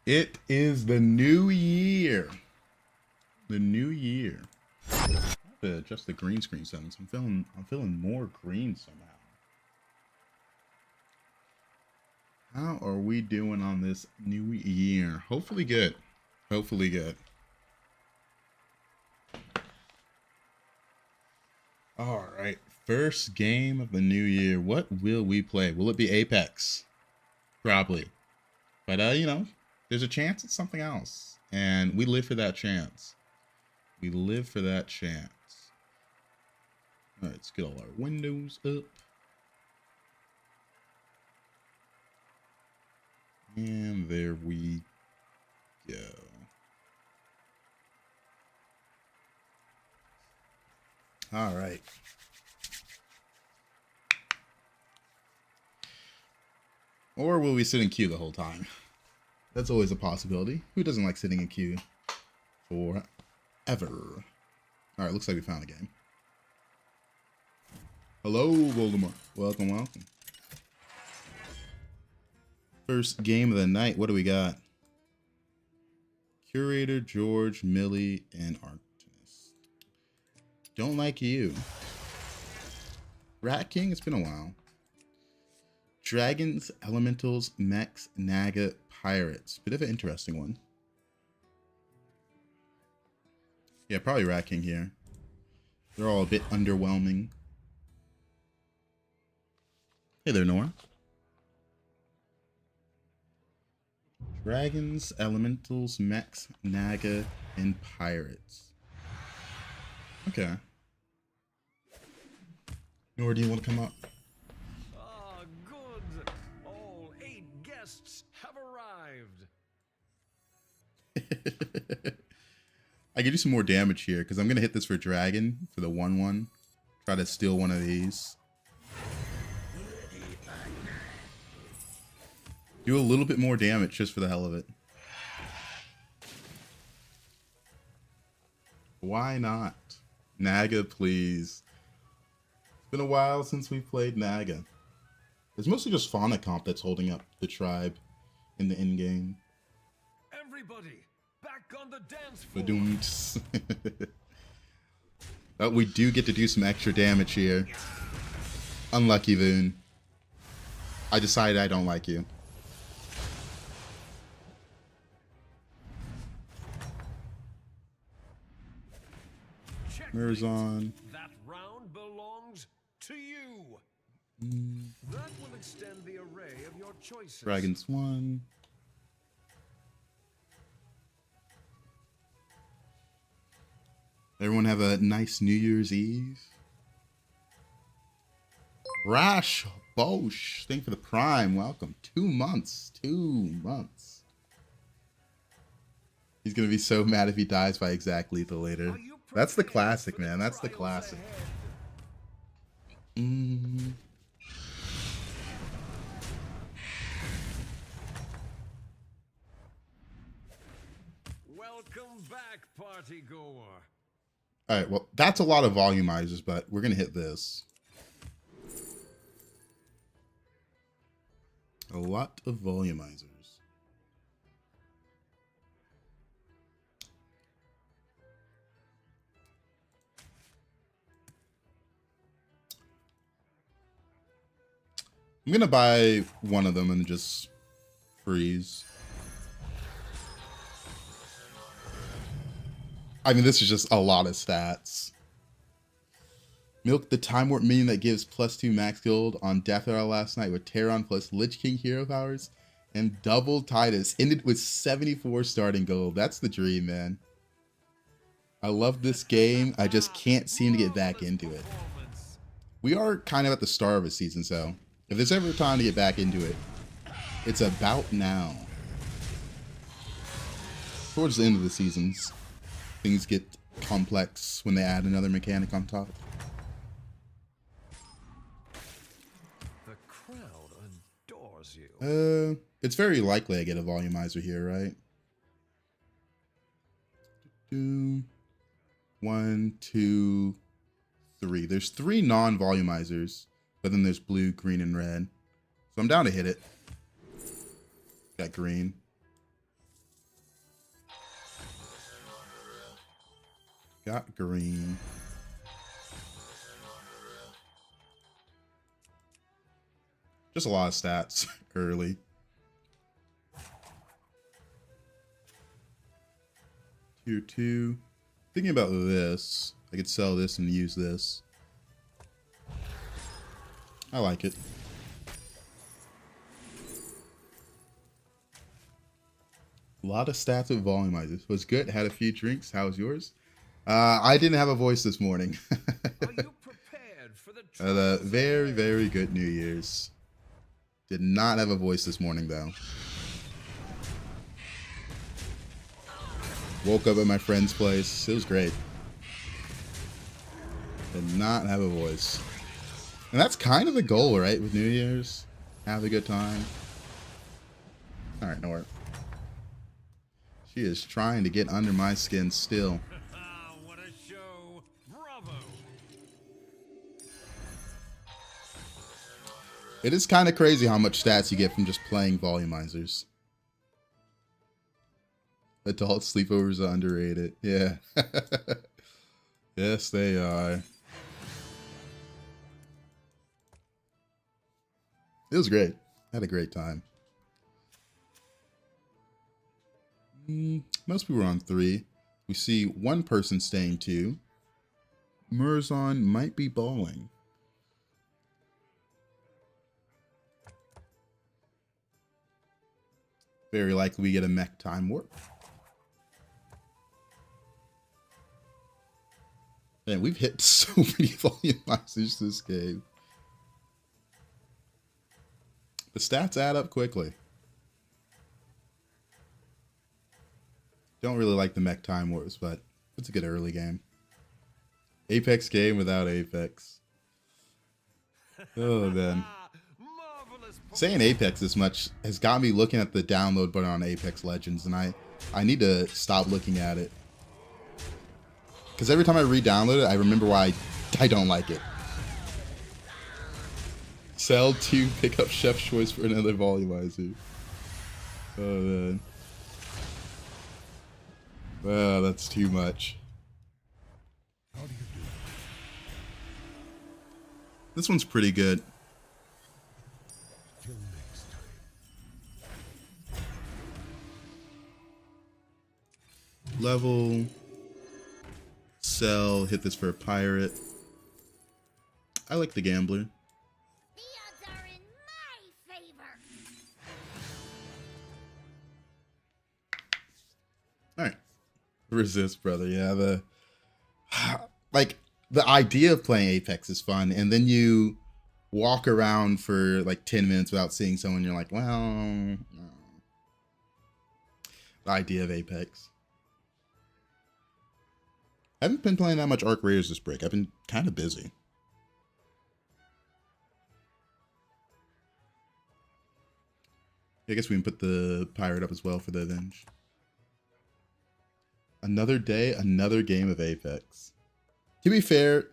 It is the new year. The new year. I have to adjust the green screen settings. I'm feeling more green somehow. How are we doing on this new year? Hopefully good. Hopefully good. All right. First game of the new year. What will we play? Will it be Apex? Probably. But, you know, there's a chance it's something else. And we live for that chance. We live for that chance. All right, let's get all our windows up. And there we go. All right. Or will we sit in queue the whole time? That's always a possibility. Who doesn't like sitting in queue forever? All right, looks like we found a game. Hello, Voldemort. Welcome, welcome. First game of the night. What do we got? Curator, George, Millie, and Arctinus. Don't like you. Rat King, it's been a while. Dragons, Elementals, Mechs, Naga, Pirates. Bit of an interesting one. Yeah, probably Rat King here. They're all a bit underwhelming. Hey there, Nora. Dragons, Elementals, Mechs, Naga, and Pirates. Okay. Nora, do you want to come up? Ah, good. All 8 guests have arrived. I can do some more damage here because I'm going to hit this for Dragon for the 1-1. Try to steal one of these. Do a little bit more damage just for the hell of it. Why not? Naga, please. It's been a while since we played Naga. It's mostly just Fauna Comp that's holding up the tribe in the in-game. Everybody, back on the dance floor. Ba-dooms. But we do get to do some extra damage here. Unlucky, Voon. I decided I don't like you. Mirzon. That round belongs to you. That will extend the array of your choices. Dragons 1. Everyone have a nice New Year's Eve. Rash Bosch, thank you for the prime. Welcome. 2 months. 2 months. He's gonna be so mad if he dies by exact lethal later. That's the classic, man. That's the classic. Welcome back, party goer. Alright, well, that's a lot of volumizers, but we're gonna hit this. A lot of volumizers. I'm gonna buy one of them and just freeze. I mean, this is just a lot of stats. Milk the Time Warp minion that gives +2 max gold on Death Hour last night with Terran plus Lich King hero powers and double Titus. Ended with 74 starting gold. That's the dream, man. I love this game. I just can't seem to get back into it. We are kind of at the start of a season, so if there's ever a time to get back into it, it's about now. Towards the end of the seasons, things get complex when they add another mechanic on top. The crowd adores you. It's very likely I get a volumizer here, right? 1, 2, 3. There's 3 non-volumizers, but then there's blue, green, and red. So I'm down to hit it. Got green. Got green. Just a lot of stats early. Tier 2. Thinking about this. I could sell this and use this. I like it. A lot of stats with volumizers. Was good. Had a few drinks. How was yours? I didn't have a voice this morning. Are you prepared for the very, very good New Year's. Did not have a voice this morning, though. Woke up at my friend's place. It was great. Did not have a voice. And that's kind of the goal, right? With New Year's. Have a good time. Alright, no worries. She is trying to get under my skin still. What a show. Bravo. It is kind of crazy how much stats you get from just playing volumizers. Adult sleepovers are underrated. Yeah. Yes, they are. It was great. Had a great time. Most people are on 3. We see one person staying 2. Murzon might be balling. Very likely we get a mech time warp. Man, we've hit so many volumizers this game. The stats add up quickly. Don't really like the mech time wars, but it's a good early game. Apex game without Apex. Oh, man. Saying Apex this much has got me looking at the download button on Apex Legends, and I need to stop looking at it. Because every time I re-download it, I remember why I don't like it. Sell 2, pick up Chef's Choice for another volumizer. Oh, man. Well, that's too much. How do you do? This one's pretty good. Till next time. Level. Sell. Hit this for a pirate. I like the gambler. The odds are in my favor. Alright. Resist, brother. Yeah, the idea of playing Apex is fun, and then you walk around for like 10 minutes without seeing someone, you're like, well, no. The idea of Apex. I haven't been playing that much Arc Raiders this break. I've been kind of busy. I guess we can put the pirate up as well for the Avenge. Another day, another game of Apex. To be fair,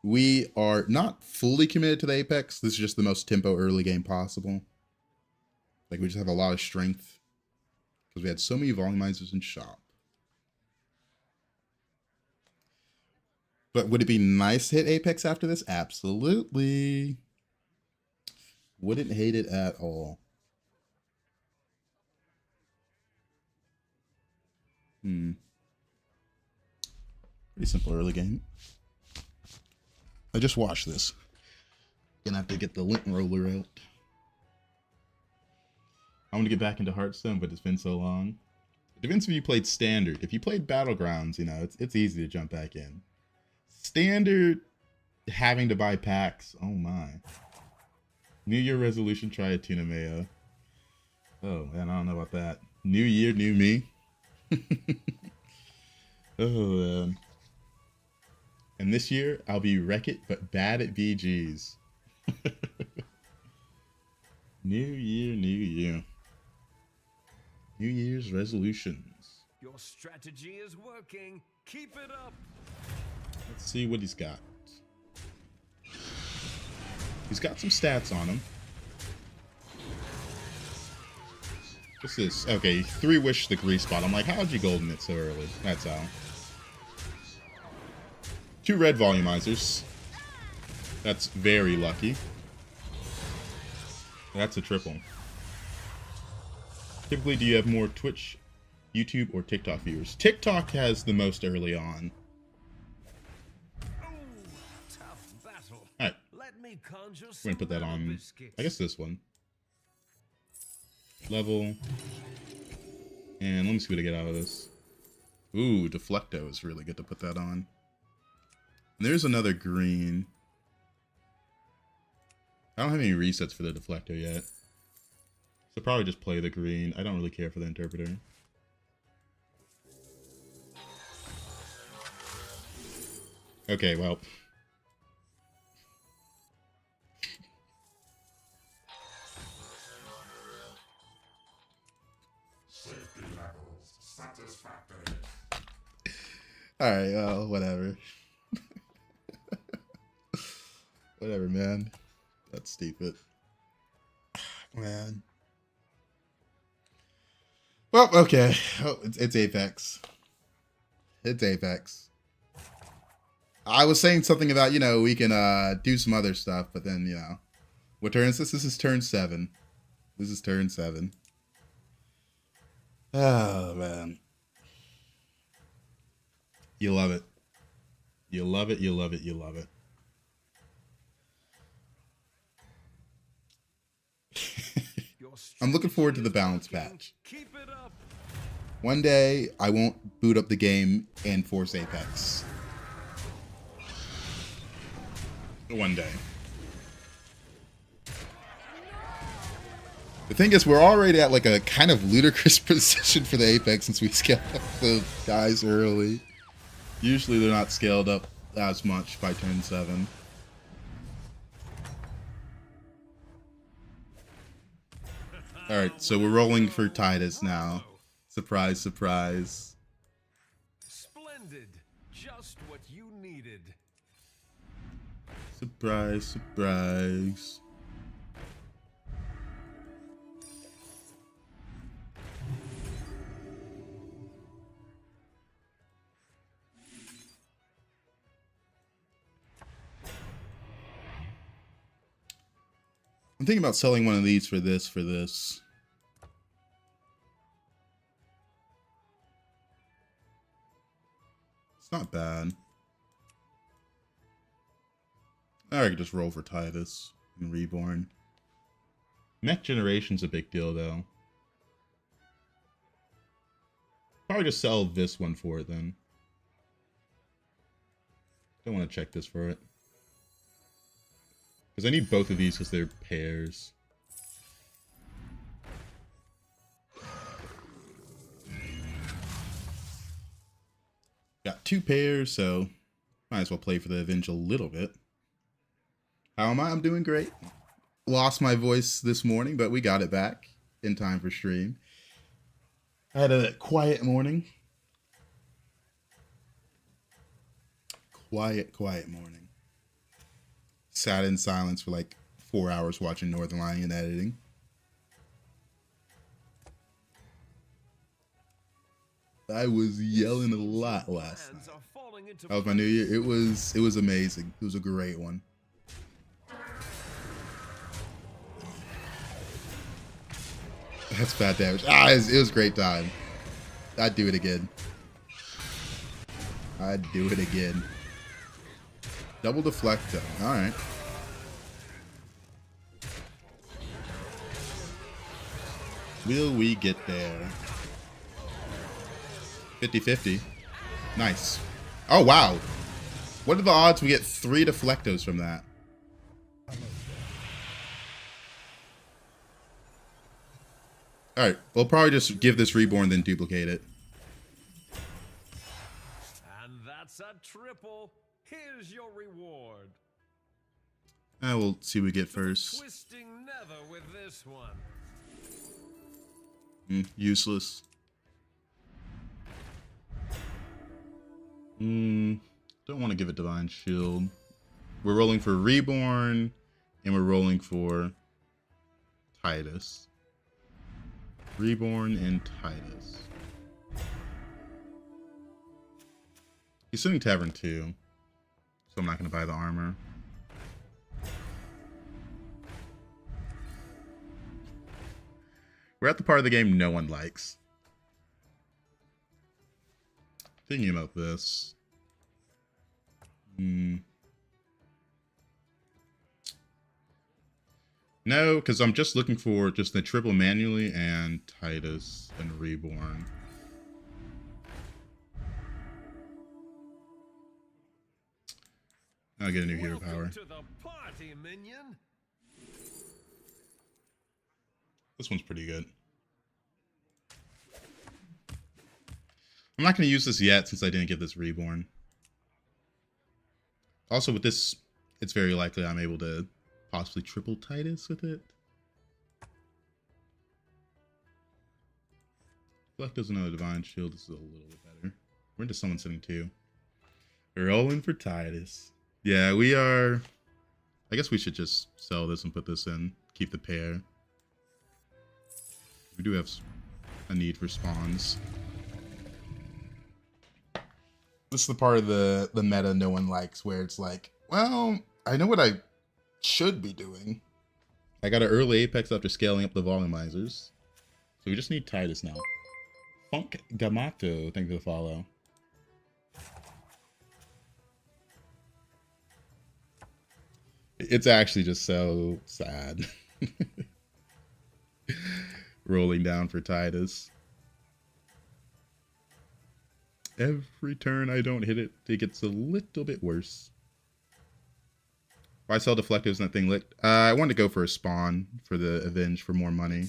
we are not fully committed to the Apex. This is just the most tempo early game possible. Like, we just have a lot of strength. Because we had so many volumizers in shop. But would it be nice to hit Apex after this? Absolutely. Wouldn't hate it at all. Pretty simple early game. I just watched this. Gonna have to get the lint roller out. I want to get back into Hearthstone, but it's been so long. It depends if you played Standard. If you played Battlegrounds, you know, it's easy to jump back in. Standard, having to buy packs. Oh my. New Year resolution, try a tuna mayo. Oh, man, I don't know about that. New year, new me. Oh, man. And this year, I'll be Wreck-It, but bad at BGs. New year, new you. New Year's resolutions. Your strategy is working. Keep it up. Let's see what he's got. He's got some stats on him. What's this? Okay, 3 wish the grease spot. I'm like, how'd you golden it so early? That's how. 2 red volumizers. That's very lucky. That's a triple. Typically, do you have more Twitch, YouTube, or TikTok viewers? TikTok has the most early on. Alright. We're gonna put that on, I guess this one. Level. And let me see what I get out of this. Ooh, Deflecto is really good to put that on. And there's another green. I don't have any resets for the Deflecto yet. So probably just play the green. I don't really care for the Interpreter. Okay, well. Safety levels satisfactory. Alright, well, whatever. Whatever, man. That's stupid. Man. Well, okay. Oh, it's Apex. It's Apex. I was saying something about, you know, we can do some other stuff, but then, you know. What turn is this? This is turn 7. This is turn 7. Oh, man. You love it. You love it, you love it, you love it. I'm looking forward to the balance patch. One day, I won't boot up the game and force Apex. One day. The thing is, we're already at like a kind of ludicrous position for the Apex since we scaled up the guys early. Usually they're not scaled up as much by turn 7. Alright, so we're rolling for Titus now. Surprise, surprise. Splendid. Just what you needed. Surprise, surprise. I'm thinking about selling one of these for this, It's not bad. I could just roll for Titus and Reborn. Mech Generation's a big deal, though. Probably just sell this one for it, then. Don't want to check this for it. Because I need both of these because they're pairs. Got 2 pairs, so might as well play for the Avenge a little bit. How am I? I'm doing great. Lost my voice this morning, but we got it back in time for stream. I had a quiet morning. Quiet morning. Sat in silence for like 4 hours watching Northern Lion editing. I was yelling a lot last night. That was my new year. It was amazing. It was a great one. That's bad damage. It was a great time. I'd do it again. I'd do it again. Double Deflecto. Alright. Will we get there? 50-50. Nice. Oh, wow. What are the odds we get 3 Deflectos from that? Alright, we'll probably just give this Reborn, then duplicate it. And that's a triple. Here's your reward. We'll see what we get first. Twisting nether with this one. Useless. Don't want to give it Divine Shield. We're rolling for Reborn, and we're rolling for Titus. Reborn and Titus. He's sitting Tavern 2. I'm not going to buy the armor. We're at the part of the game no one likes. Thinking about this. No, because I'm just looking for just the triple manually and Titus and Reborn. I'll get a new hero power. To the party, minion. This one's pretty good. I'm not going to use this yet since I didn't get this Reborn. Also, with this, it's very likely I'm able to possibly triple Titus with it. Fleck doesn't know the Divine Shield. This is a little bit better. We're into Summon Setting 2. We're all in for Titus. Yeah, we are. I guess we should just sell this and put this in. Keep the pair. We do have a need for spawns. This is the part of the meta no one likes, where it's like, well, I know what I should be doing. I got an early Apex after scaling up the volumizers. So we just need Titus now. Funk Gamato, thank you for the follow. It's actually just so sad. Rolling down for Titus. Every turn I don't hit it, it gets a little bit worse. Why sell deflectives and that thing lit? I wanted to go for a spawn for the Avenge for more money.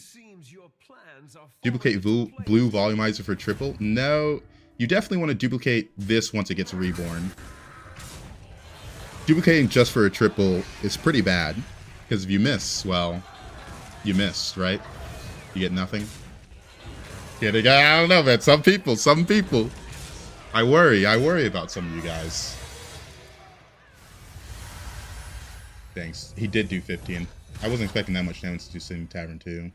Duplicate blue volumizer for triple? No, you definitely want to duplicate this once it gets reborn. Duplicating just for a triple is pretty bad, because if you miss, well, you missed, right? You get nothing. Kidding, I don't know, man. Some people. I worry about some of you guys. Thanks. He did do 15. I wasn't expecting that much damage to do Sitting Tavern 2. We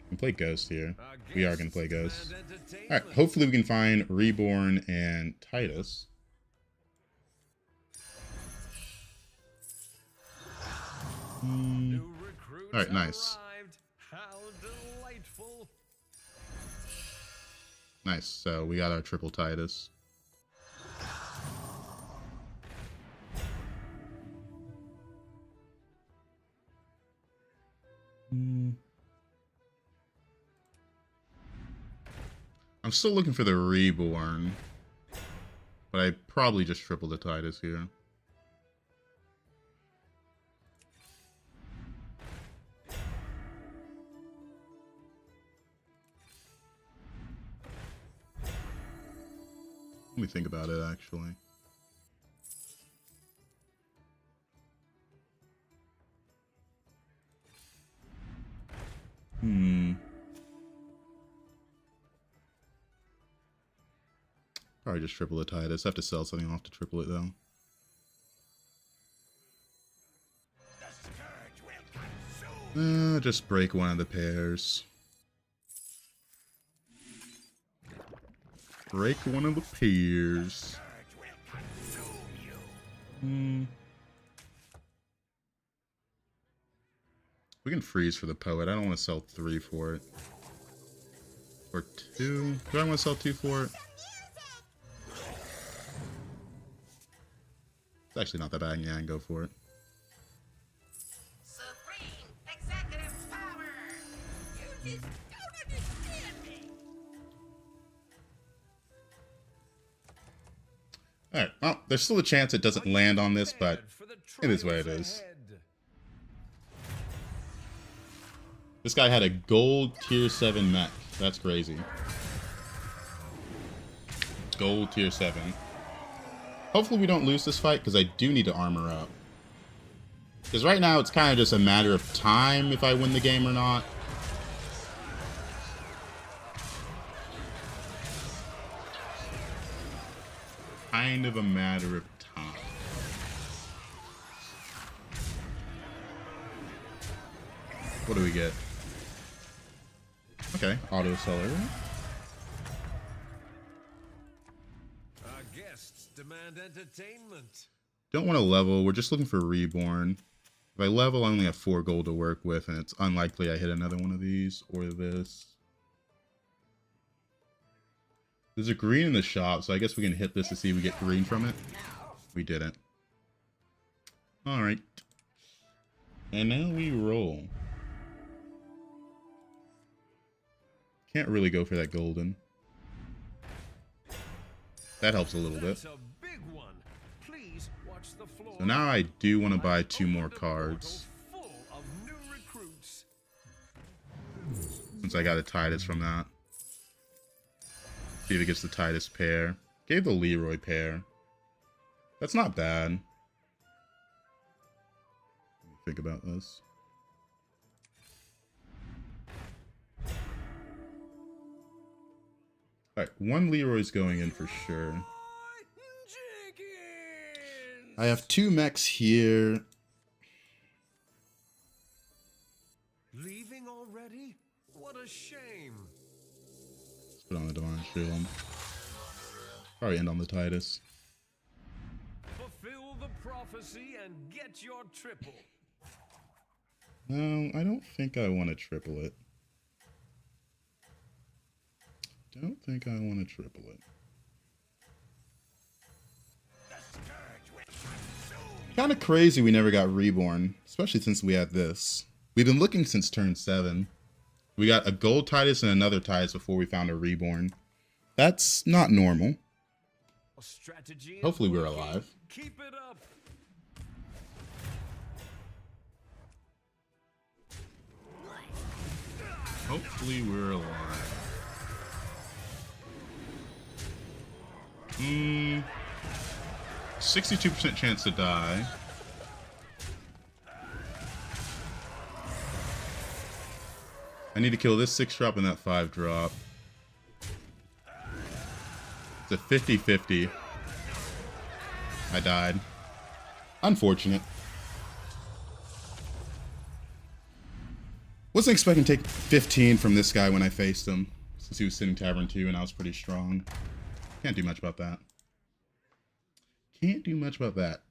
can play Ghost here. We are going to play Ghost. Alright, hopefully we can find Reborn and Titus. Alright, nice. Nice, so we got our triple Titus. I'm still looking for the Reborn, but I probably just triple the Titus here. Let me think about it, actually. Probably just triple the Titus. I have to sell something off to triple it, though. Just break one of the pairs. Break one of the pairs. We can freeze for the Poet. I don't want to sell 3 for it. Or 2. Do I want to sell 2 for it? It's actually not that bad. Yeah, I can go for it. Supreme executive power. You just don't understand me. Alright, well, there's still a chance it doesn't land on this, but it is what it is. This guy had a gold tier 7 mech. That's crazy. Gold tier 7. Hopefully we don't lose this fight, because I do need to armor up. Because right now it's kind of just a matter of time if I win the game or not. Kind of a matter of time. What do we get? Okay, auto accelerator. demand entertainment. Don't want to level. We're just looking for reborn. If I level, I only have 4 gold to work with, and it's unlikely I hit another one of these or this. There's a green in the shop, so I guess we can hit this to see if we get green from it. We didn't. Alright. And now we roll. Can't really go for that golden. That helps a little bit. That's a big one. Please watch the floor. So now I do want to buy 2 more cards. Full of new recruits. Since I got a Titus from that. See if it gets the Titus pair. Gave the Leroy pair. That's not bad. Let me think about this. Alright, 1 Leroy's going in for sure. I have 2 mechs here. Leaving already? What a shame. Let's put on the Divine Shield. Probably end on the Titus. Fulfill the prophecy and get your triple. No, I don't think I want to triple it. Don't think I want to triple it. Kind of crazy we never got Reborn, especially since we had this. We've been looking since turn 7. We got a gold Titus and another Titus before we found a Reborn. That's not normal. Hopefully we're alive. Keep it up. Hopefully we're alive. 62% chance to die. I need to kill this 6-drop and that 5-drop. It's a 50-50. I died. Unfortunate. Wasn't expecting to take 15 from this guy when I faced him, since he was sitting Tavern 2 and I was pretty strong. Can't do much about that. Can't do much about that.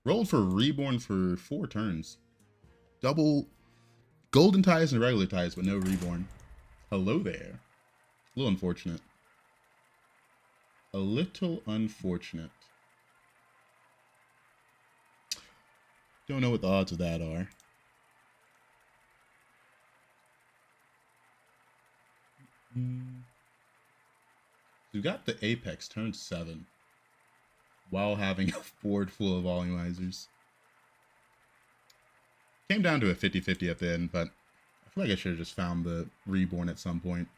Rolled for Reborn for 4 turns. Double golden ties and regular ties, but no Reborn. Hello there. A little unfortunate. A little unfortunate. Don't know what the odds of that are. We got the Apex turn 7 while having a board full of volumizers. Came down to a 50-50 at the end, but I feel like I should have just found the Reborn at some point.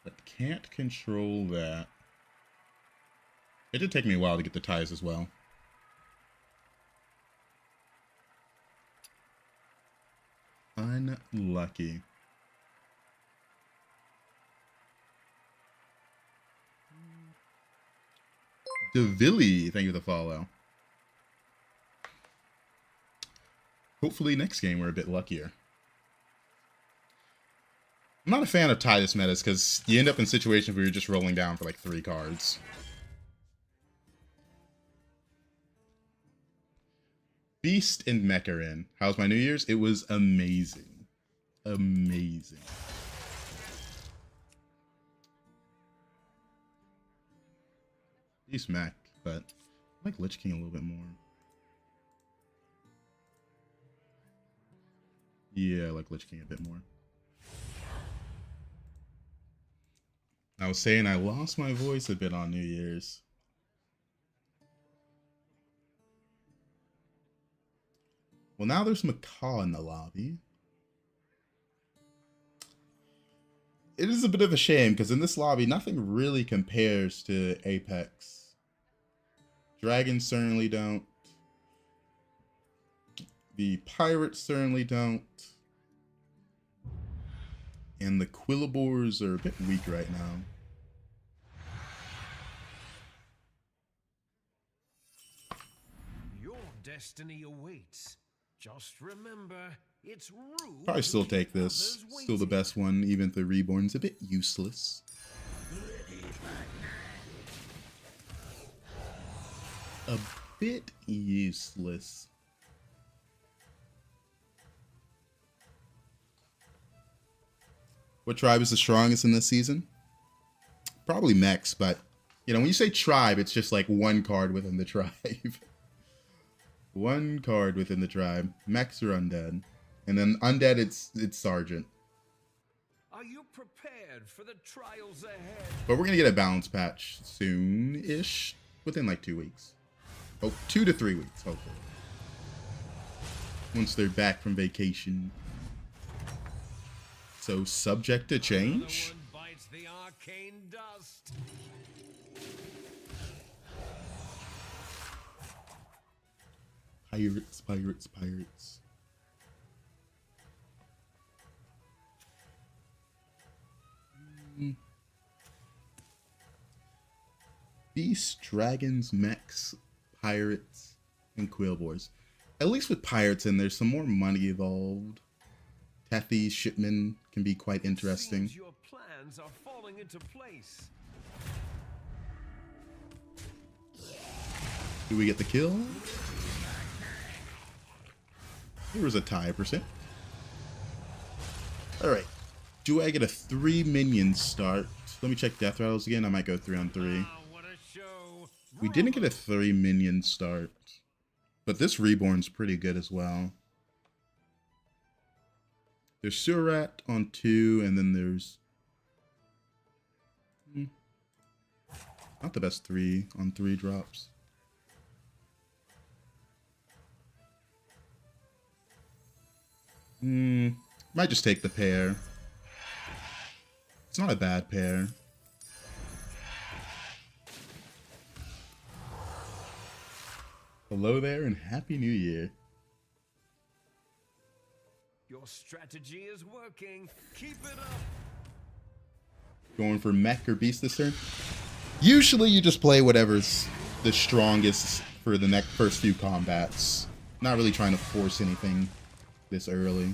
But can't control that. It did take me a while to get the ties as well. Unlucky. Devilly, thank you for the follow. Hopefully next game we're a bit luckier. I'm not a fan of Titus metas because you end up in situations where you're just rolling down for like 3 cards. Beast and Meccarin. How's my New Year's? It was amazing. Amazing. Beast Mech, but I like Lich King a little bit more. Yeah, I like Lich King a bit more. I was saying I lost my voice a bit on New Year's. Well, now there's Macaw in the lobby. It is a bit of a shame, because in this lobby, nothing really compares to Apex. Dragons certainly don't. The Pirates certainly don't. And the Quillabors are a bit weak right now. Your destiny awaits. Just remember, it's rude. Probably still take this. Still the best one, even if the Reborn's a bit useless. Ready A bit useless. What tribe is the strongest in this season? Probably Mechs, but you know, when you say tribe, it's just like one card within the tribe. One card within the tribe. Mechs or undead. And then undead, it's Sergeant. Are you prepared for the trials ahead? But we're gonna get a balance patch soon-ish. Within like 2 weeks. Oh, 2 to 3 weeks, hopefully. Once they're back from vacation. So subject to change? Another one bites the arcane dust. Pirates, pirates, pirates. Beasts, dragons, mechs, pirates, and quailboars. At least with pirates in, there's some more money involved. Tethys, shipmen can be quite interesting. Seems your plans are falling into place. Do we get the kill? There was a tie percent. Alright. Do I get a 3 minion start? Let me check death rattles again. I might go 3 on 3. Ah, what a show. We didn't get a 3 minion start. But this reborn's pretty good as well. There's Surat on 2, and then there's... not the best 3 on 3 drops. Might just take the pair. It's not a bad pair. Hello there and Happy New Year. Your strategy is working. Keep it up. Going for mech or beast this turn? Usually you just play whatever's the strongest for the next first few combats. Not really trying to force anything this early.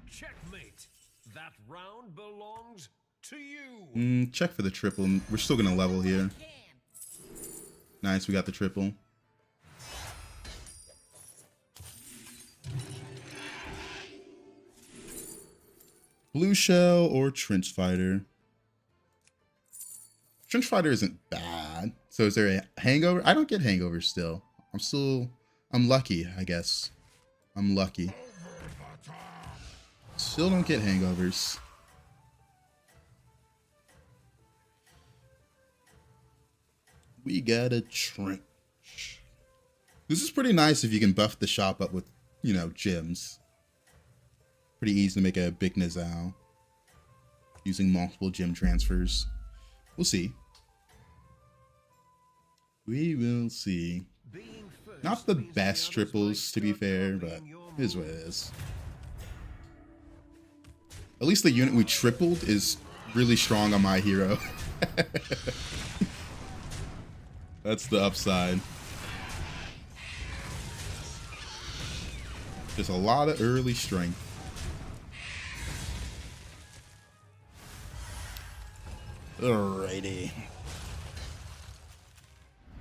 Checkmate. That round belongs to you. Check for the triple. We're still gonna level here. Nice, we got the triple. Blue Shell or Trench Fighter? Trench Fighter isn't bad. So is there a hangover? I don't get hangovers still. I'm lucky, I guess. I'm lucky. Still don't get hangovers. We got a trench. This is pretty nice if you can buff the shop up with, you know, gems. Pretty easy to make a big Nizal using multiple gem transfers. We'll see. We will see. Not the best triples, to be fair, but it is what it is. At least the unit we tripled is really strong on my hero. That's the upside. Just a lot of early strength. Alrighty.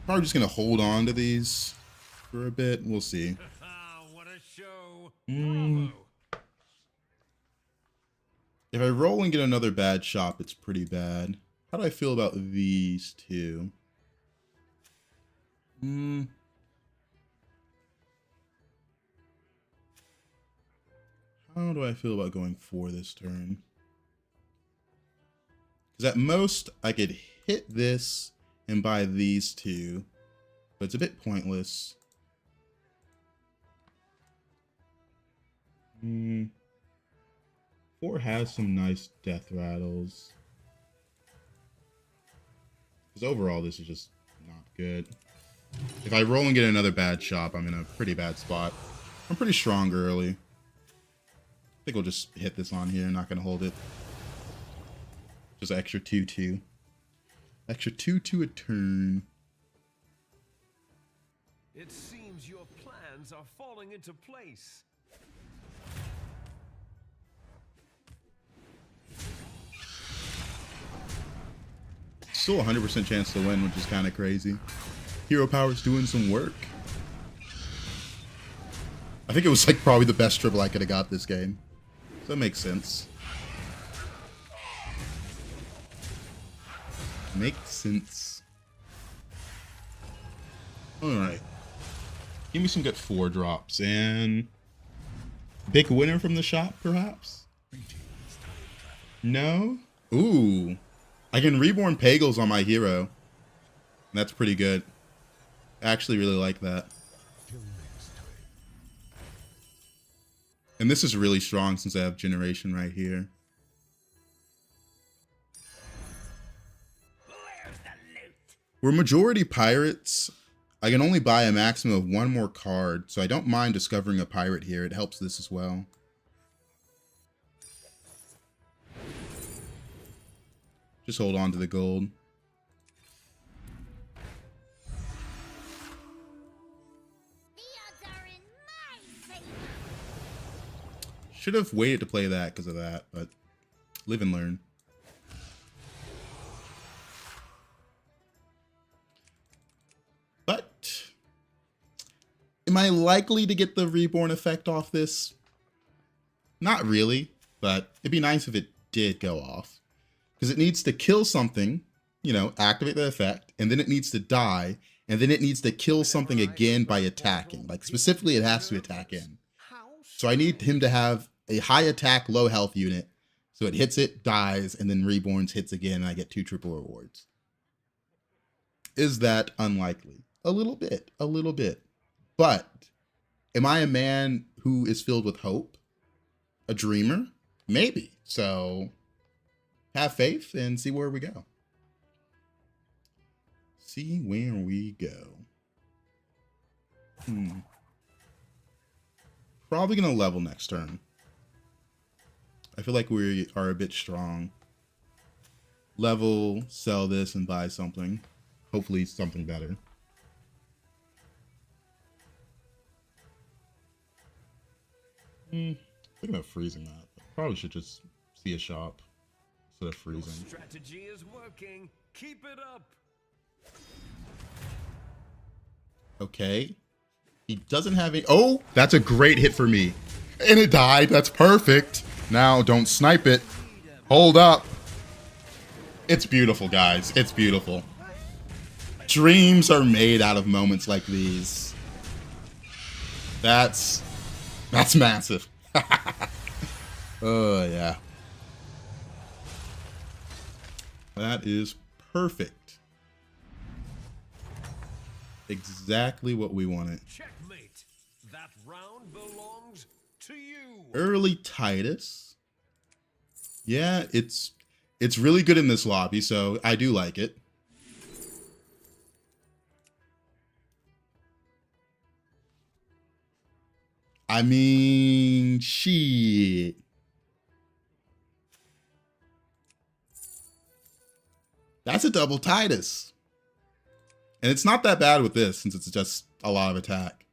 Probably just gonna hold on to these for a bit. We'll see. What a show. Bravo. If I roll and get another bad shop, it's pretty bad. How do I feel about these two? How do I feel about going 4 this turn? Because at most, I could hit this and buy these two, but it's a bit pointless. 4 has some nice death rattles. Because overall, this is just not good. If I roll and get another bad shop, I'm in a pretty bad spot. I'm pretty strong early. I think we'll just hit this on here. Not going to hold it. Just extra 2/2. Extra 2/2 a turn. It seems your plans are falling into place. Still 100% chance to win, which is kind of crazy. Hero Power's doing some work. I think it was like probably the best triple I could have got this game. So that makes sense. Makes sense. Alright. Give me some good 4 drops and big winner from the shop, perhaps? No? Ooh. I can reborn Pagels on my hero. That's pretty good. I actually really like that. And this is really strong since I have Generation right here. We're majority pirates. I can only buy a maximum of 1 more card, so I don't mind discovering a pirate here. It helps this as well. Just hold on to the gold. Should have waited to play that because of that, but live and learn. But am I likely to get the reborn effect off this? Not really, but it'd be nice if it did go off. Because it needs to kill something, you know, activate the effect, and then it needs to die, and then it needs to kill something again by attacking. Like, specifically, it has to attack in. So I need him to have a high attack, low health unit. So it hits it, dies, and then reborns, hits again, and I get 2 triple rewards. Is that unlikely? A little bit, a little bit. But am I a man who is filled with hope? A dreamer? Maybe. So have faith and see where we go. See where we go. Probably going to level next turn. I feel like we are a bit strong. Level, sell this, and buy something. Hopefully something better. Thinking of freezing that. Probably should just see a shop instead of freezing. Your strategy is working. Keep it up. Okay. He doesn't have any. Oh, that's a great hit for me. And it died. That's perfect. Now don't snipe it. Hold up. It's beautiful, guys. It's beautiful. Dreams are made out of moments like these. That's massive. Oh, yeah. That is perfect. Exactly what we wanted. Checkmate. That round belongs to you. Early Titus. Yeah, it's really good in this lobby, so I do like it. I mean, shit. That's a double Titus. And it's not that bad with this, since it's just a lot of attack.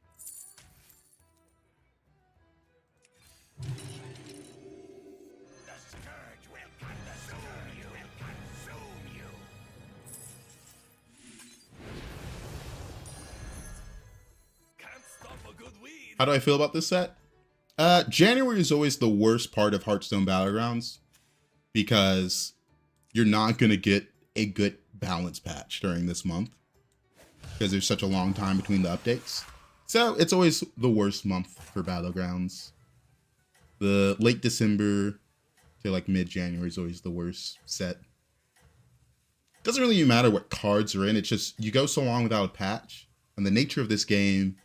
How do I feel about this set? January is always the worst part of Hearthstone Battlegrounds because you're not going to get a good balance patch during this month because there's such a long time between the updates. So it's always the worst month for Battlegrounds. The late December to like mid-January is always the worst set. Doesn't really matter what cards are in. It's just you go so long without a patch. And the nature of this game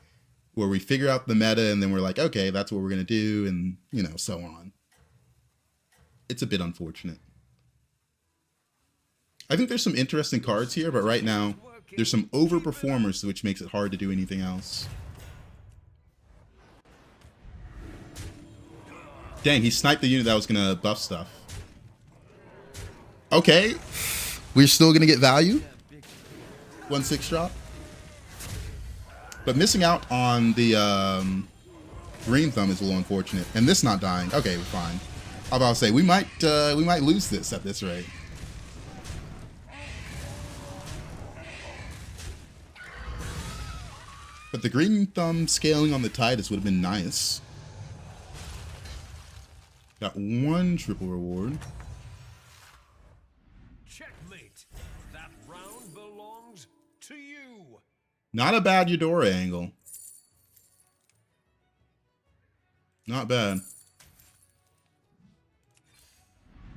where we figure out the meta and then we're like, okay, that's what we're going to do. And, you know, so on. It's a bit unfortunate. I think there's some interesting cards here, but right now there's some overperformers, which makes it hard to do anything else. Dang, he sniped the unit that was going to buff stuff. Okay. We're still going to get value. 1/6 drop. But missing out on the green thumb is a little unfortunate. And this not dying. Okay, we're fine. I was about to say we might lose this at this rate. But the green thumb scaling on the Titus would have been nice. Got one triple reward. Checkmate. That round belongs to you. Not a bad Eudora angle. Not bad.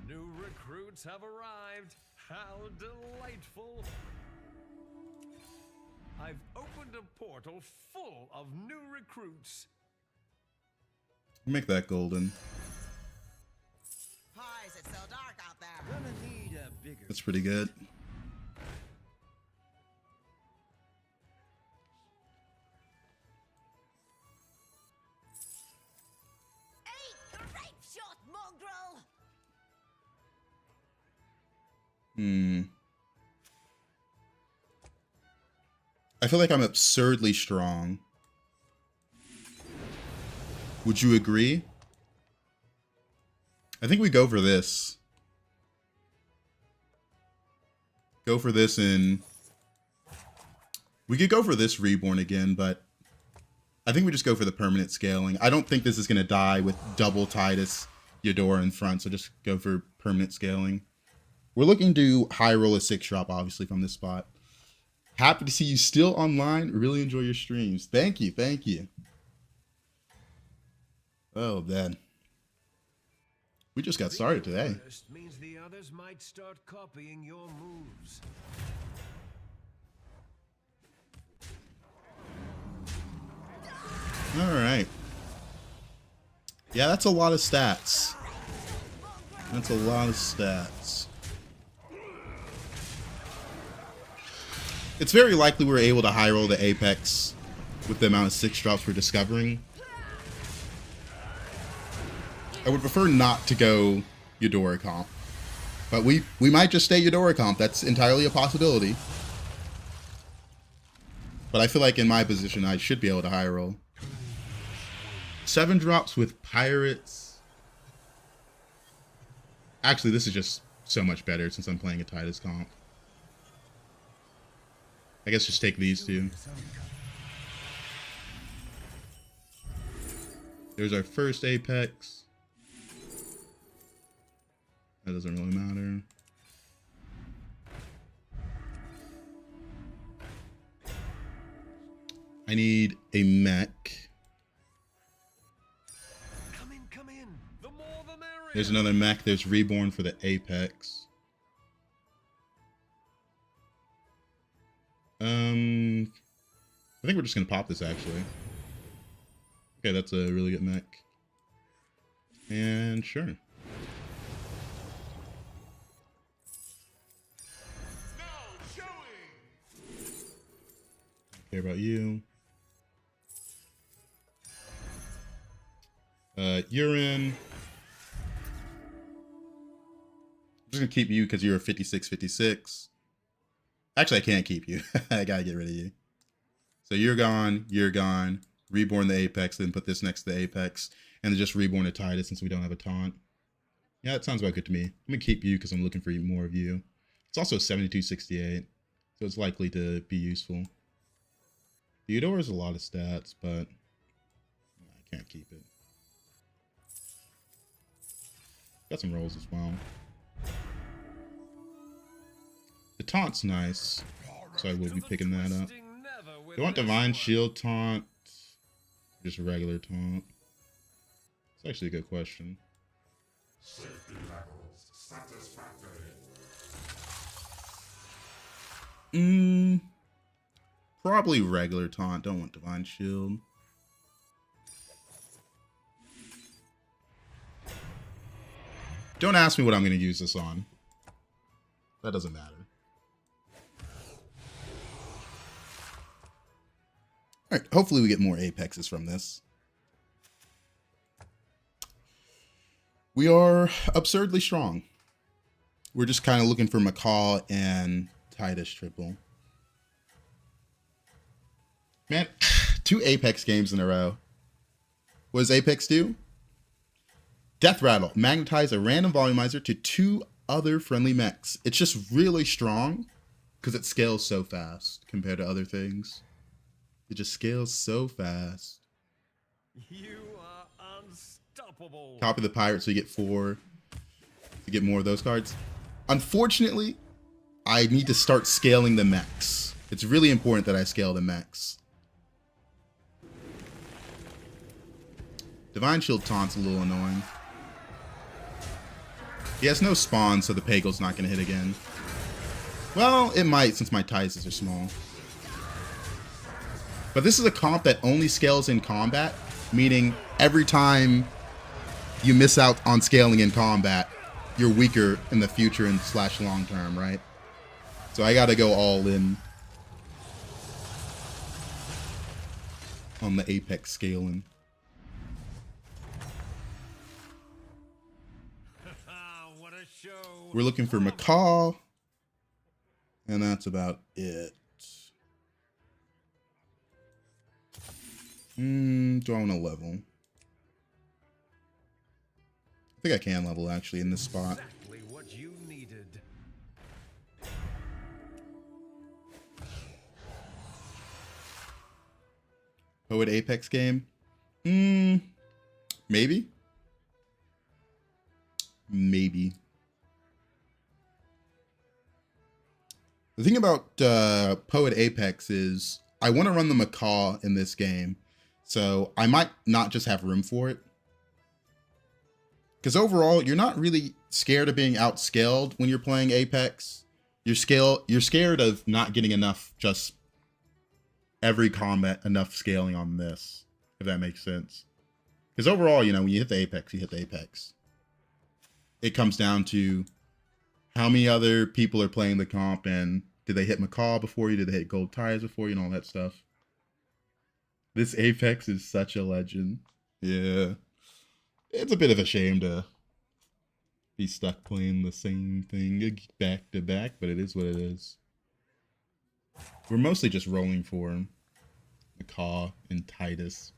New recruits have arrived. How delightful. I've opened a portal full of new recruits. Make that golden. Why is it so dark out there? Gonna need a bigger. That's pretty good. Eat grape shot, mongrel! I feel like I'm absurdly strong. Would you agree? I think we go for this. Go for this and... We could go for this reborn again, but... I think we just go for the permanent scaling. I don't think this is going to die with double Titus Eudora in front, so just go for permanent scaling. We're looking to high roll a 6-drop, obviously, from this spot. Happy to see you still online. Really enjoy your streams. Thank you, thank you. Oh, man. We just got started today. First means the others might start copying your moves. All right. Yeah, that's a lot of stats. That's a lot of stats. It's very likely we're able to high roll the Apex with the amount of 6-drops we're discovering. I would prefer not to go Eudora comp. But we might just stay Eudora comp. That's entirely a possibility. But I feel like in my position, I should be able to high roll. 7 drops with Pirates. Actually, this is just so much better since I'm playing a Titus comp. I guess just take these two. There's our first Apex. That doesn't really matter. I need a mech. Come in. The more the merrier. There's another mech. There's Reborn for the Apex. I think we're just gonna pop this actually. Okay, that's a really good mech. And sure. Care about you. You're in. I'm just gonna keep you because you're a 56-56. Actually, I can't keep you. I gotta get rid of you. So you're gone. Reborn the Apex, then put this next to the Apex, and then just reborn a Titus since we don't have a taunt. Yeah, that sounds about good to me. I'm gonna keep you because I'm looking for more of you. It's also 72-68, so it's likely to be useful. The Eudora is a lot of stats, but I can't keep it. Got some rolls as well. The taunt's nice, so I will be picking that up. Do I want Divine Shield taunt? Or just a regular taunt? It's actually a good question. Safety levels satisfactory. Probably regular taunt. Don't want Divine Shield. Don't ask me what I'm going to use this on. That doesn't matter. Alright, hopefully we get more Apexes from this. We are absurdly strong. We're just kind of looking for Macaw and Titus triple. Man, 2 Apex games in a row. What does Apex do? Death Rattle. Magnetize a random volumizer to 2 other friendly mechs. It's just really strong because it scales so fast compared to other things. It just scales so fast. You are unstoppable. Copy the pirate so you get 4 to get more of those cards. Unfortunately, I need to start scaling the mechs. It's really important that I scale the mechs. Divine Shield Taunt's a little annoying. He has no spawn, so the Pagel's not going to hit again. Well, it might since my Tices are small. But this is a comp that only scales in combat, meaning every time you miss out on scaling in combat, you're weaker in the future and / long term, right? So I gotta go all in on the Apex scaling. What a show. We're looking for Macaw, and that's about it. Do I want to level? I think I can level actually in this spot. Exactly what you needed. Poet Apex game? Maybe. Maybe. The thing about Poet Apex is I want to run the Macaw in this game, so I might not just have room for it. Because overall, you're not really scared of being outscaled when you're playing Apex. You're scared of not getting enough, just every combat, enough scaling on this, if that makes sense. Because overall, you know, when you hit the Apex, you hit the Apex. It comes down to how many other people are playing the comp, and did they hit Macaw before you? Did they hit Gold Ties before you? And all that stuff. This Apex is such a legend. Yeah. It's a bit of a shame to be stuck playing the same thing back to back, but it is what it is. We're mostly just rolling for Macaw and Titus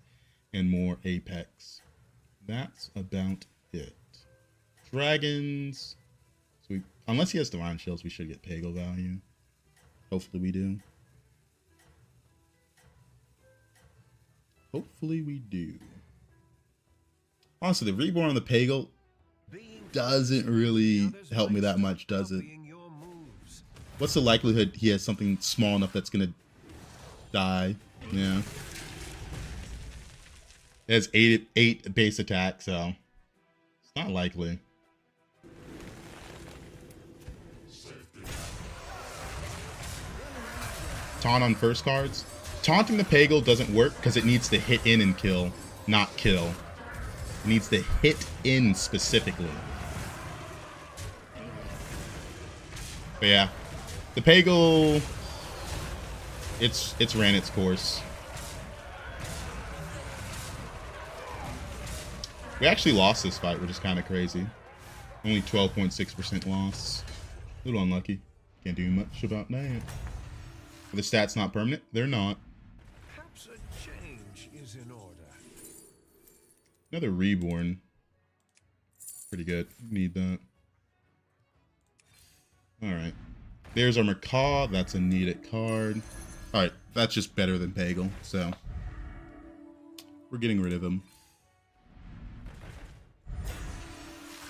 and more Apex. That's about it. Dragons. So unless he has Divine Shields, we should get Pagel value. Hopefully we do. Hopefully we do. Honestly, the Reborn on the Pagel doesn't really help me that much, does it? What's the likelihood he has something small enough that's gonna die? Yeah. It has 8 base attack, so it's not likely. Taunt on first cards. Taunting the Pagel doesn't work because it needs to hit in and kill, not kill. It needs to hit in specifically. But yeah, the Pagel, it's ran its course. We actually lost this fight, which is kind of crazy. Only 12.6% loss. A little unlucky. Can't do much about that. Are the stats not permanent? They're not. Perhaps a change is in order. Another Reborn. Pretty good. Need that. Alright. There's our Macaw. That's a needed card. Alright. That's just better than Pagel. So, we're getting rid of him.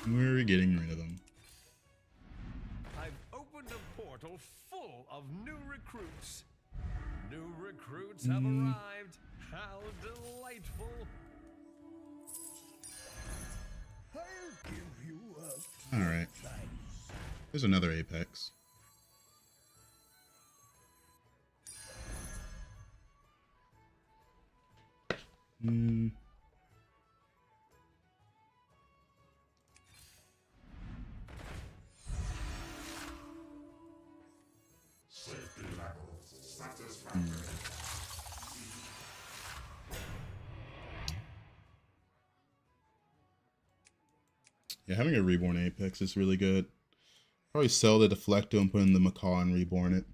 We're getting rid of him. I've opened a portal full of new recruits. New recruits have arrived. How delightful. I'll give you a Alright. There's another Apex. Safety levels satisfactory. Yeah, having a Reborn Apex is really good. Probably sell the Deflecto and put in the Macaw and Reborn it.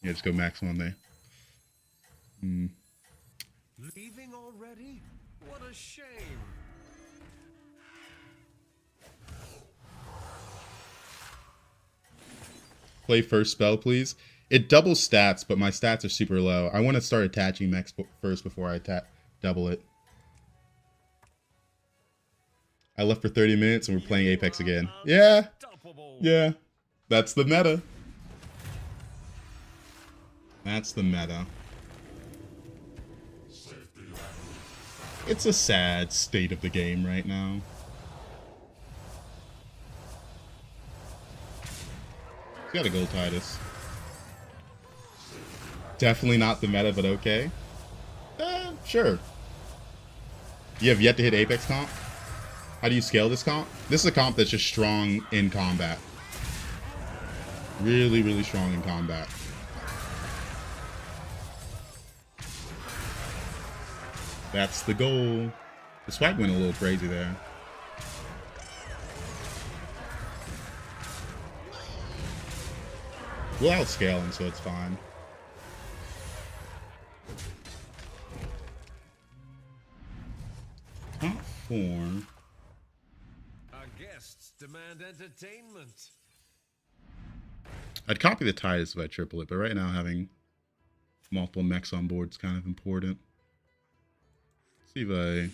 Yeah, just go maximum there. Leaving already? What a shame. Play first spell, please. It doubles stats, but my stats are super low. I want to start attaching mechs first before I double it. I left for 30 minutes and we're playing Apex again. Yeah. Yeah. That's the meta. That's the meta. It's a sad state of the game right now. You gotta go, Titus. Definitely not the meta, but okay. Sure. You have yet to hit Apex comp? How do you scale this comp? This is a comp that's just strong in combat. Really, really strong in combat. That's the goal. The swipe went a little crazy there. We'll outscale him, so it's fine. Top 4. Our guests demand entertainment. I'd copy the Titus if I triple it, but right now having multiple mechs on board is kind of important. Let's see if I...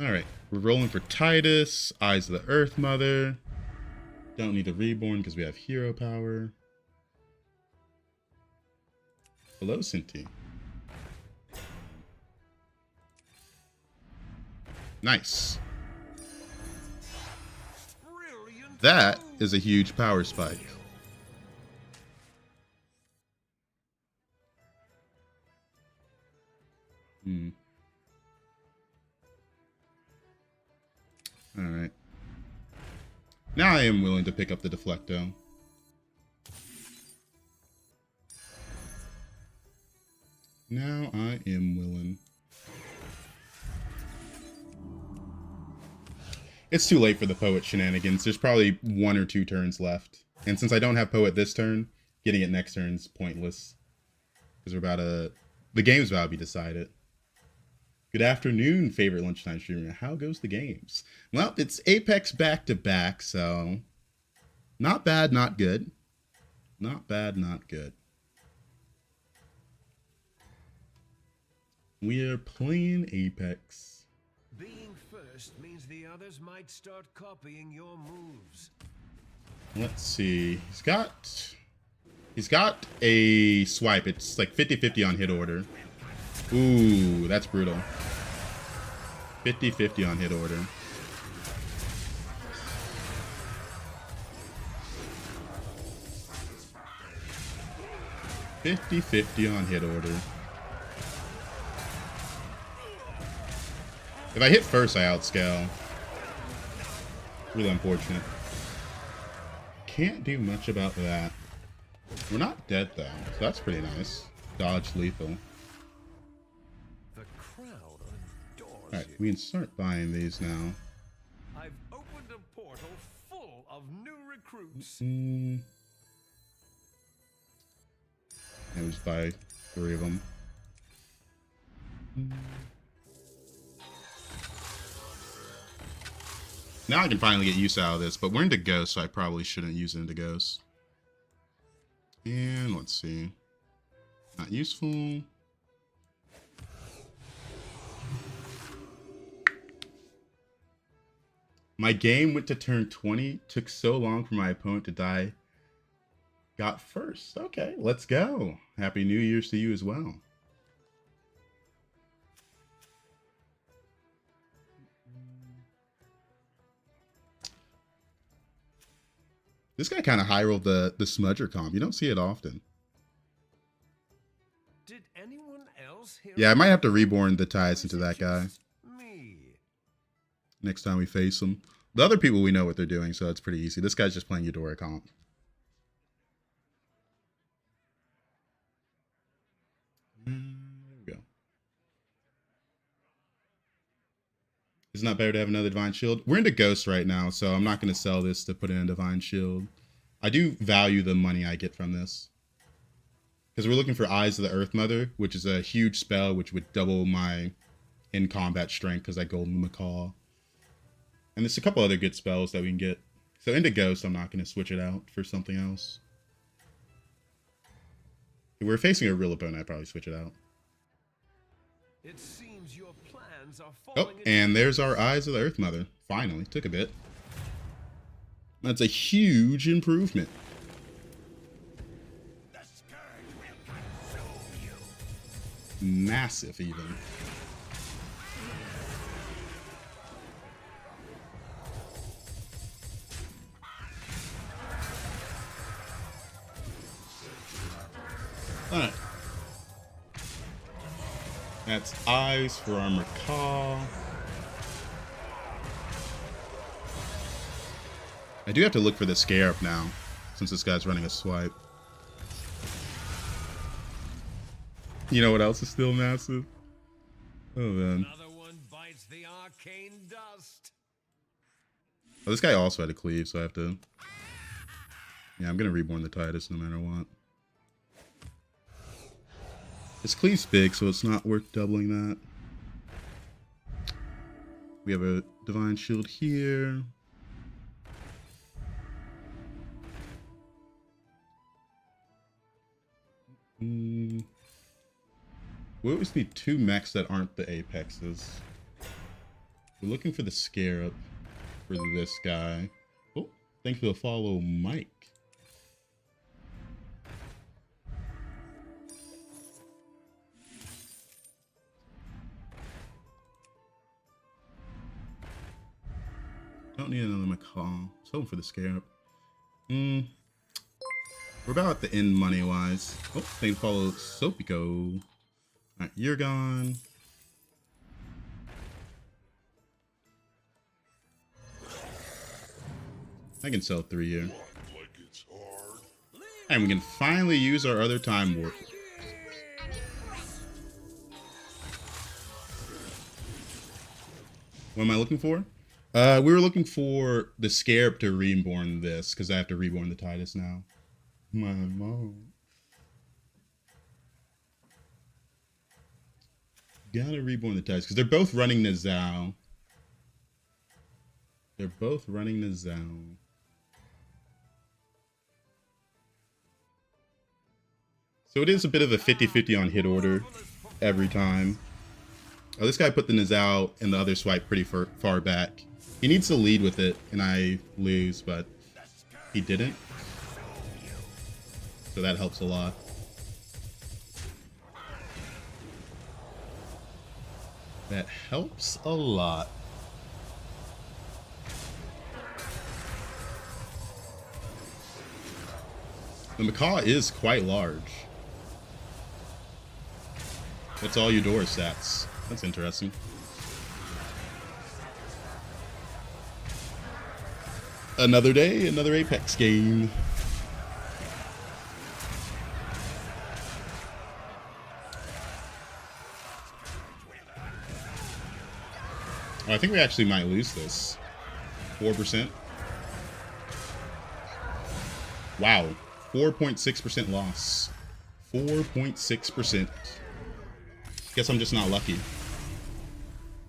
Alright, we're rolling for Titus, Eyes of the Earth Mother. Don't need a Reborn because we have hero power. Hello, Cinti. Nice. That is a huge power spike. Alright. Now I am willing to pick up the Deflecto. Now I am willing. It's too late for the Poet shenanigans. There's probably 1 or 2 turns left. And since I don't have Poet this turn, getting it next turn is pointless. Because we're about to... The game's about to be decided. Good afternoon, favorite lunchtime streamer. How goes the games? Well, it's Apex back-to-back, so... Not bad, not good. Not bad, not good. We are playing Apex. Being first means the others might start copying your moves. Let's see. He's got a swipe. It's like 50-50 on hit order. Ooh, that's brutal. 50-50 on hit order. $50-50 on hit order. If I hit first, I outscale. Really unfortunate. Can't do much about that. We're not dead though, so that's pretty nice. Dodge lethal. The crowd adores Alright, you. we can start buying these now. I've opened a portal full of new recruits. And we just buy 3 of them. Now I can finally get use out of this, but we're into Ghost, so I probably shouldn't use it into Ghost. And let's see. Not useful. My game went to turn 20. Took so long for my opponent to die. Got first. Okay, let's go. Happy New Year's to you as well. This guy kind of high rolled the smudger comp. You don't see it often. Did anyone else hear? Yeah, I might have to reborn the ties into that guy Me. next time we face him. The other people, we know what they're doing, so it's pretty easy. This guy's just playing Eudora comp. There we go. Isn't it better to have another Divine Shield? We're into Ghost right now, so I'm not going to sell this to put in a Divine Shield. I do value the money I get from this. Because we're looking for Eyes of the Earth Mother, which is a huge spell, which would double my in-combat strength because I Golden Macaw. And there's a couple other good spells that we can get. So into Ghost, I'm not going to switch it out for something else. If we're facing a real opponent, I'd probably switch it out. It seems your plans are Oh, falling and there's our Eyes of the Earth Mother. Finally, took a bit. That's a huge improvement. The scourge will consume you. Massive, even. Alright. That's Eyes for our Macaw. I do have to look for the Scarab now, since this guy's running a swipe. You know what else is still massive? Oh man. Another one bites the arcane dust. Oh, this guy also had a cleave, so I have to... Yeah, I'm gonna reborn the Titus no matter what. His cleave's big, so it's not worth doubling that. We have a Divine Shield here. We always need two mechs that aren't the Apexes. We're looking for the Scarab for this guy. Oh, thanks for the follow, Mike. Don't need another Macaw. Let's hope for the Scarab. We're about at the end money-wise. Oh, thanks for follow Sopico. Alright, you're gone. I can sell 3 here. And we can finally use our other Time Warp. What am I looking for? We were looking for the Scarab to reborn this, because I have to reborn the Titus now. My mom. Gotta reborn the Titus, because they're both running Nizao. They're both running Nizao. So it is a bit of a 50-50 on hit order every time. Oh, this guy put the Nizao and the other swipe pretty far back. He needs to lead with it, and I lose, but he didn't. So that helps a lot. That helps a lot. The Macaw is quite large. That's all Eudora stats. That's interesting. Another day, another Apex game. Oh, I think we actually might lose this. 4%. Wow. 4.6% loss. 4.6%. Guess I'm just not lucky.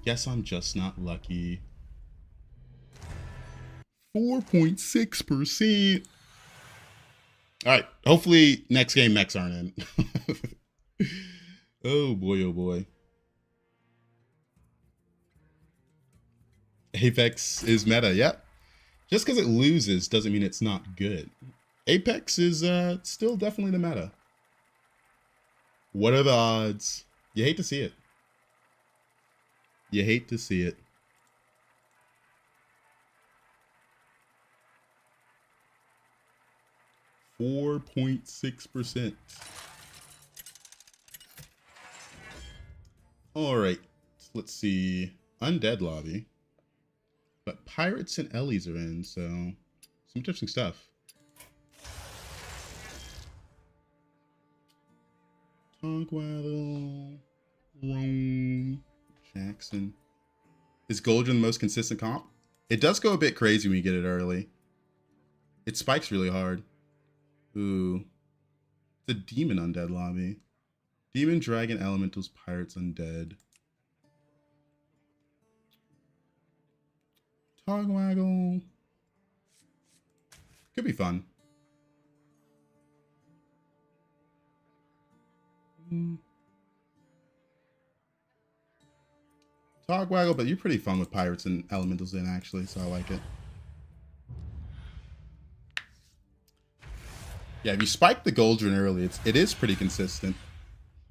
Guess I'm just not lucky. 4.6%. Alright, hopefully next game mechs aren't in. Oh boy, oh boy. Apex is meta, yep. Just because it loses doesn't mean it's not good. Apex is still definitely the meta. What are the odds? You hate to see it. You hate to see it. .6%. All right, let's see. Undead lobby, but pirates and Ellies are in, so some interesting stuff. Tonkwattle, Rome, Jackson. Is Goldrin the most consistent comp? It does go a bit crazy when you get it early. It spikes really hard. Ooh. It's a demon undead lobby. Demon, dragon, elementals, pirates, undead. Togwaggle. Could be fun. Togwaggle, but you're pretty fun with pirates and elementals in, actually, so I like it. Yeah, if you spike the Goldrin early, it is pretty consistent.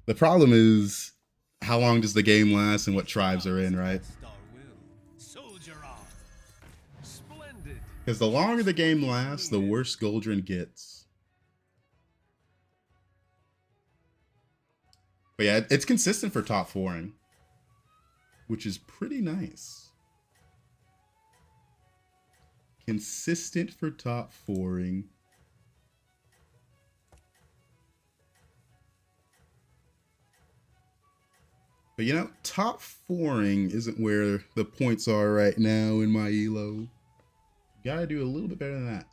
The problem is, how long does the game last and what tribes are in, right? Because the longer the game lasts, the worse Goldrin gets. But yeah, it's consistent for top 4ing, which is pretty nice. Consistent for top 4ing. But you know, top 4ing isn't where the points are right now in my elo. Gotta do a little bit better than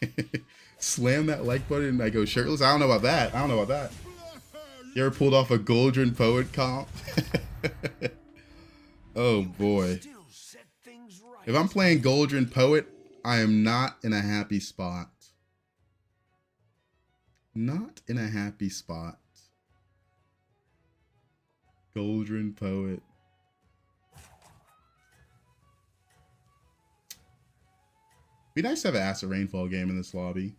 that. Slam that like button and I go shirtless. I don't know about that. I don't know about that. You ever pulled off a Goldrin Poet comp? Oh boy. If I'm playing Goldrin Poet, I am not in a happy spot. Not in a happy spot. Goldrin Poet. Be nice to have an Acid Rainfall game in this lobby.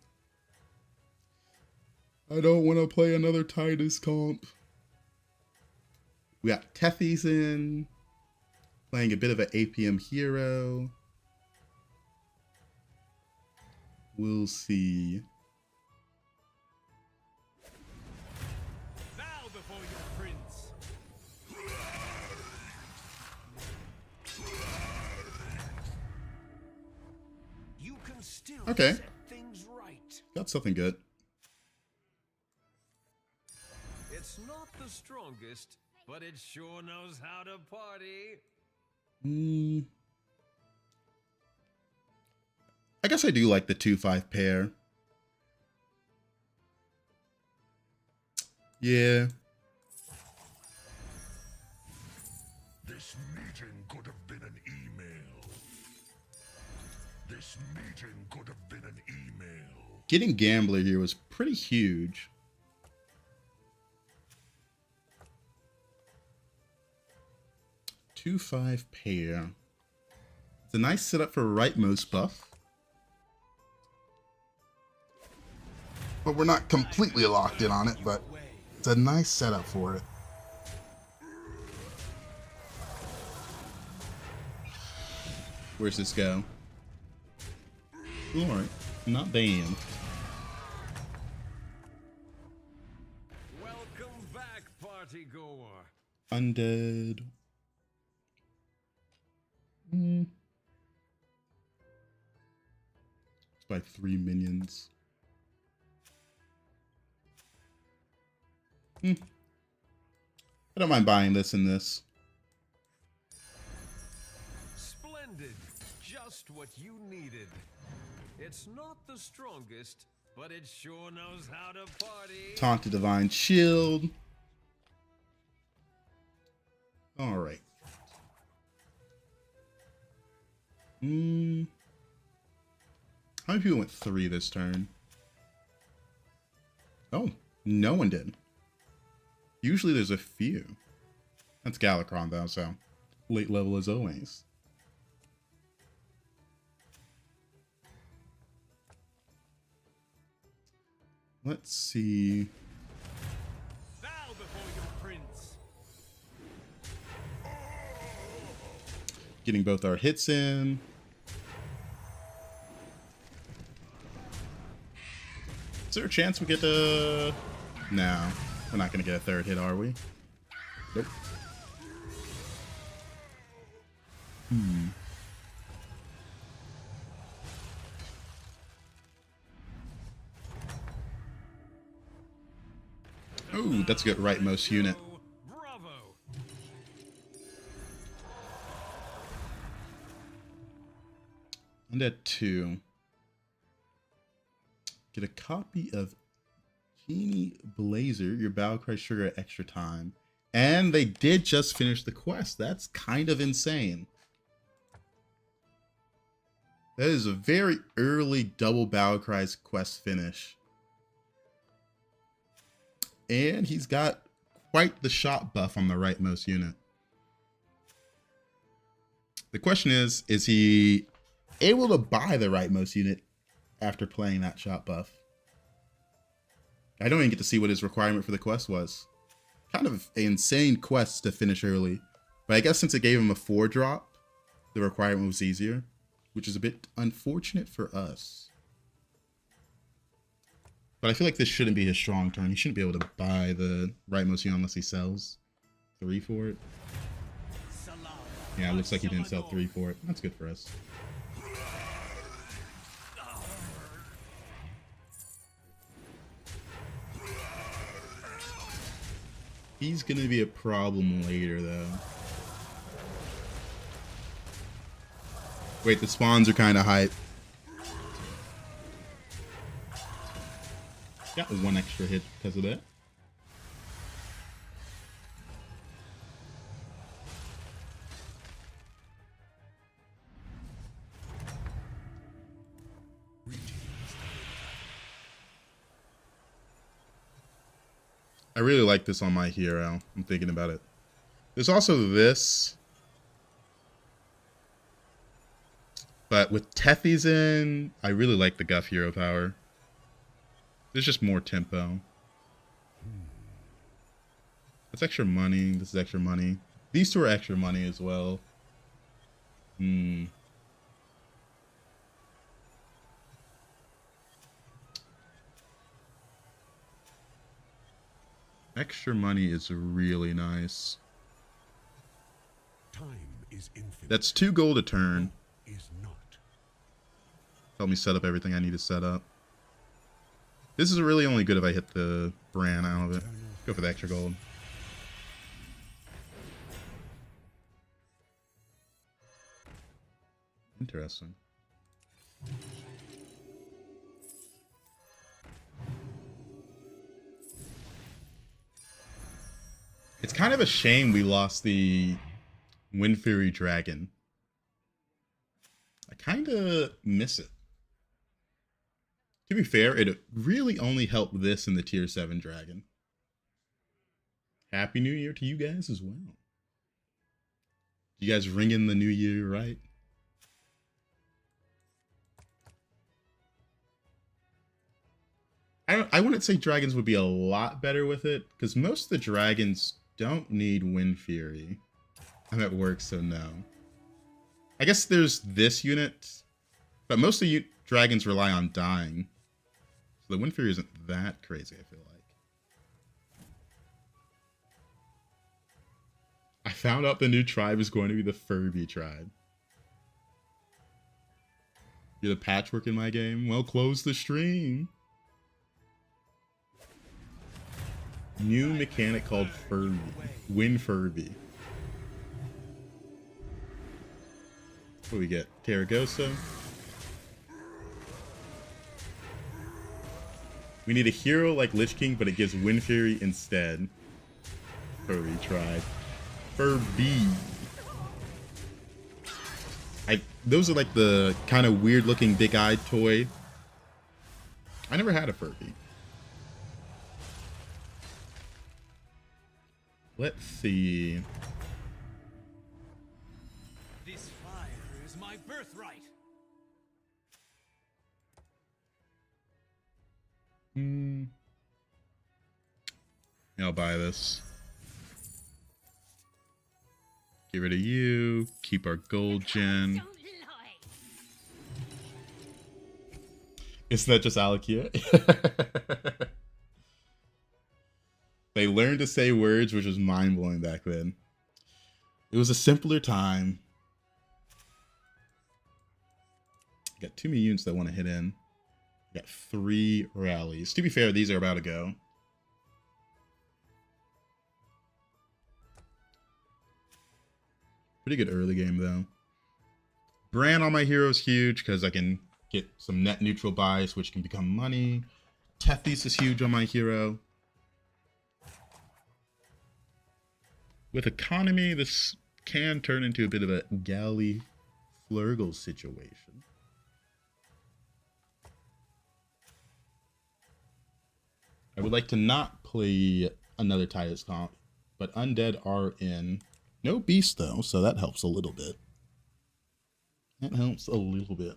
I don't want to play another Titus comp. We got Tethys in. Playing a bit of an APM hero. We'll see. Bow before your prince. You can still Okay. set things right. Got something good. It's not the strongest, but it sure knows how to party. I guess I do like the 2-5 pair. Yeah. This meeting could have been an email. This meeting could have been an email. Getting Gambler here was pretty huge. Two 5 pair. It's a nice setup for rightmost buff. But we're not completely locked in on it, but it's a nice setup for it. Where's this go? Alright, not banned. Welcome back, party goer. Undead. It's by 3 minions. I don't mind buying this and this. Splendid. Just what you needed. It's not the strongest, but it sure knows how to party. Taunt to Divine Shield. Alright. How many people went 3 this turn? Oh, no one did. Usually there's a few. That's Galakron though, so late level as always. Let's see. Bow before your prince. Getting both our hits in. Is there a chance we get a... No, we're not going to get a third hit, are we? Nope. Oh, that's a good rightmost unit. Bravo. And at 2. Get a copy of Genie Blazer, your battle cry sugar at extra time. And they did just finish the quest. That's kind of insane. That is a very early double battle cries quest finish. And he's got quite the shot buff on the rightmost unit. The question is he able to buy the rightmost unit after playing that shot buff? I don't even get to see what his requirement for the quest was. Kind of an insane quest to finish early. But I guess since it gave him a 4-drop, the requirement was easier, which is a bit unfortunate for us. But I feel like this shouldn't be his strong turn. He shouldn't be able to buy the rightmost unit unless he sells 3 for it. Yeah, it looks like he didn't sell 3 for it. That's good for us. He's gonna be a problem later, though. Wait, the spawns are kind of hype. Got 1 extra hit because of that. I really like this on my hero. I'm thinking about it. There's also this. But with Tethys in, I really like the Guff hero power. There's just more tempo. That's extra money. This is extra money. These two are extra money as well. Extra money is really nice. Time is infinite. That's 2 gold a turn. Is not. Help me set up everything I need to set up. This is really only good if I hit the Bran out of it. Go for the extra gold. Interesting. It's kind of a shame we lost the Wind Fury Dragon. I kind of miss it. To be fair, it really only helped this in the tier 7 dragon. Happy New Year to you guys as well. You guys ringing the new year right? I wouldn't say dragons would be a lot better with it, because most of the dragons don't need Wind Fury. I'm at work, so no. I guess there's this unit, but most of you dragons rely on dying. So the Wind Fury isn't that crazy, I feel like. I found out the new tribe is going to be the Furby tribe. You're the patchwork in my game? Well, close the stream. New mechanic called Furby. Wind Furby. What do we get? Terragosa. We need a hero like Lich King, but it gives Wind Fury instead. Furry tribe. Furby. Those are like the kind of weird looking big-eyed toy. I never had a Furby. Let's see. This fire is my birthright. I'll buy this. Get rid of you. Keep our gold gen. Isn't that just Alakia? They learned to say words, which was mind-blowing back then. It was a simpler time. Got 2 many units that want to hit in. Got 3 rallies. To be fair, these are about to go. Pretty good early game, though. Bran on my hero is huge, because I can get some net neutral buys, which can become money. Tethys is huge on my hero. With economy, this can turn into a bit of a galley flurgle situation. I would like to not play another Titus comp, but undead are in. No beast though, so that helps a little bit. That helps a little bit.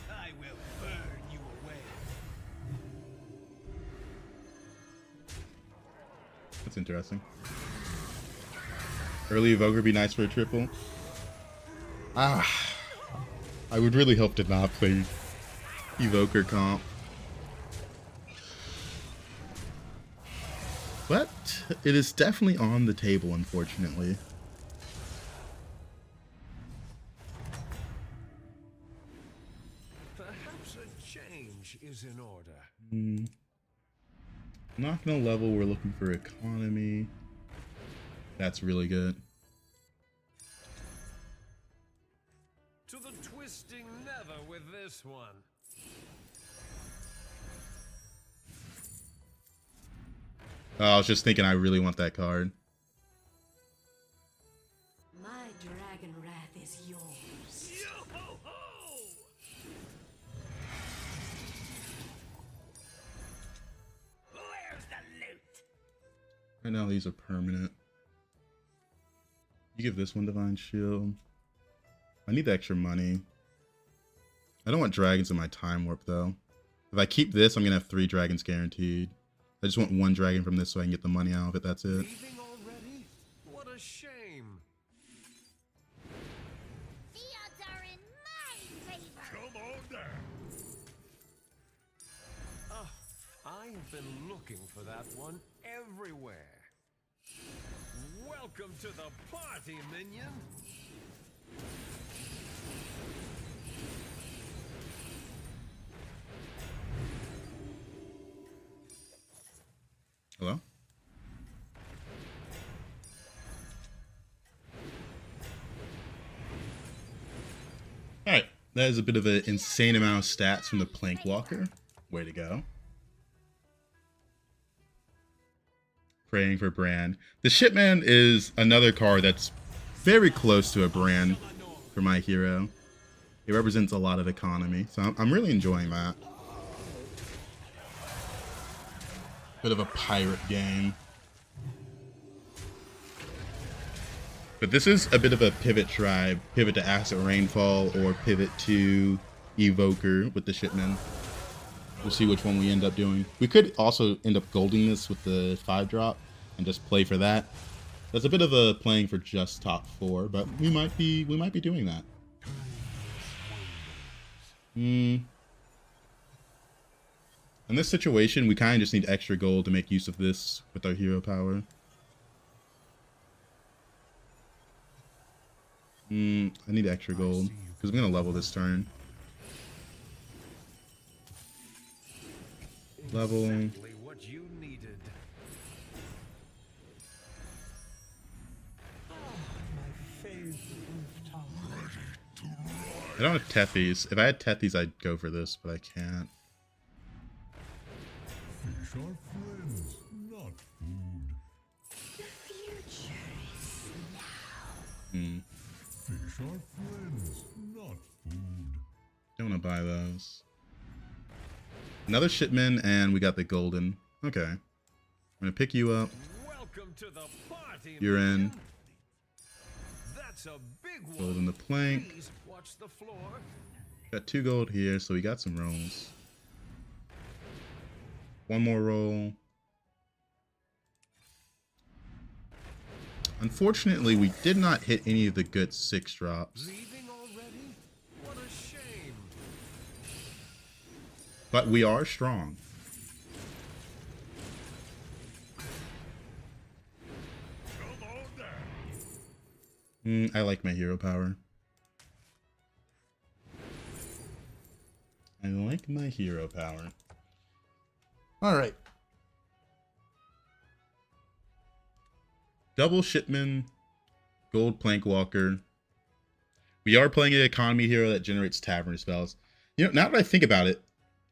I will burn you away. That's interesting. Early Evoker would be nice for a triple. I would really hope to not play Evoker comp. But it is definitely on the table, unfortunately. Perhaps a change is in order. Not gonna level, we're looking for economy. That's really good. To the twisting nether with this one. Oh, I was just thinking I really want that card. My dragon wrath is yours. Yo-ho-ho! Where's the loot? Right now these are permanent. You give this one Divine Shield. I need the extra money. I don't want dragons in my time warp though. If I keep this, I'm gonna have 3 dragons guaranteed. I just want 1 dragon from this so I can get the money out of it, that's it. Leaving already? What a shame. The odds are in my favor. Come on down. I have been looking for that one everywhere. Welcome to the party, minion. Hello? Alright, that is a bit of an insane amount of stats from the Plankwalker. Way to go. Praying for Brand. The Shipman is another card that's very close to a Brand for my hero. It represents a lot of economy, so I'm really enjoying that. Bit of a pirate game. But this is a bit of a pivot tribe. Pivot to Acid Rainfall or pivot to Evoker with the Shipman. We'll see which one we end up doing. We could also end up golding this with the 5-drop and just play for that. That's a bit of a playing for just top 4, but we might be doing that. In this situation, we kind of just need extra gold to make use of this with our hero power. I need extra gold because I'm gonna level this turn. Level. Exactly what you needed. I don't have Tethys. If I had Tethys, I'd go for this, but I can't. Fish are friends, not food. The future is now. Fish are friends, not food. Don't want to buy those. Another Shipman, and we got the golden. Okay. I'm gonna pick you up. Welcome to the party. You're in. minion. That's a big one. Gold in the plank. Please watch the floor. Got 2 gold here, so we got some rolls. 1 more roll. Unfortunately, we did not hit any of the good 6-drops. Leaving already? What a shame. But we are strong. Come on down. I like my hero power. I like my hero power. Alright. Double Shipman, Gold Plankwalker. We are playing an economy hero that generates tavern spells. You know, now that I think about it,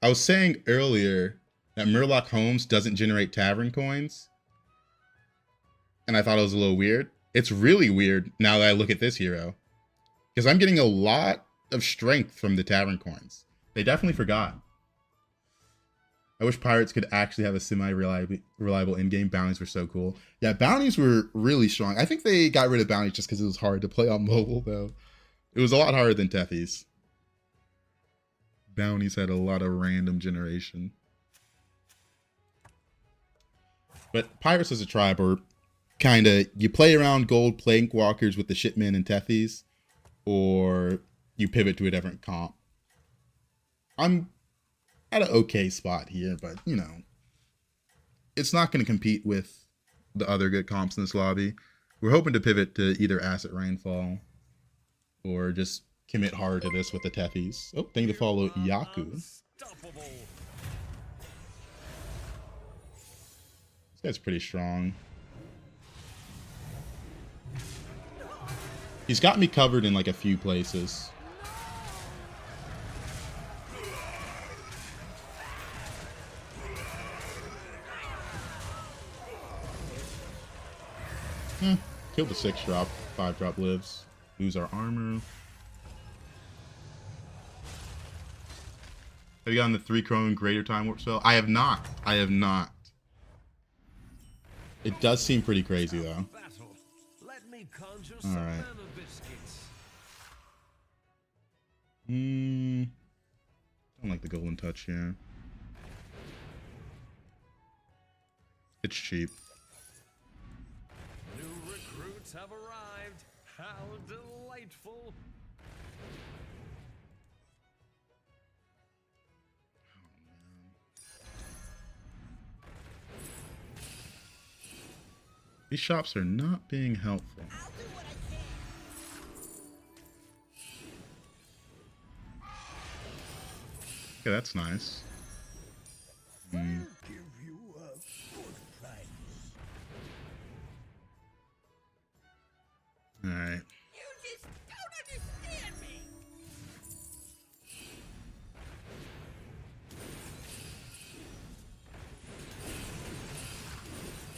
I was saying earlier that Murloc Holmes doesn't generate tavern coins. And I thought it was a little weird. It's really weird now that I look at this hero. Because I'm getting a lot of strength from the tavern coins. They definitely forgot. I wish pirates could actually have a semi-reliable in-game. Bounties were so cool. Yeah, bounties were really strong. I think they got rid of bounties just because it was hard to play on mobile, though. It was a lot harder than Tethys. Bounties had a lot of random generation. But pirates as a tribe are kind of, you play around gold plankwalkers with the shipmen and Tethys, or you pivot to a different comp. I'm at an okay spot here, but, you know, it's not going to compete with the other good comps in this lobby. We're hoping to pivot to either Acid Rainfall or just commit hard to this with the Tethys. Oh, thank you to follow Yaku. This guy's pretty strong. He's got me covered in like a few places. Kill the 6-drop, 5-drop lives. Lose our armor. Have you gotten the 3 Crone Greater Time Warp spell? I have not. I have not. It does seem pretty crazy though. Alright. I don't like the golden touch here. It's cheap. New recruits have arrived. How delightful. These shops are not being helpful. Okay, that's nice. Alright. You just don't understand me.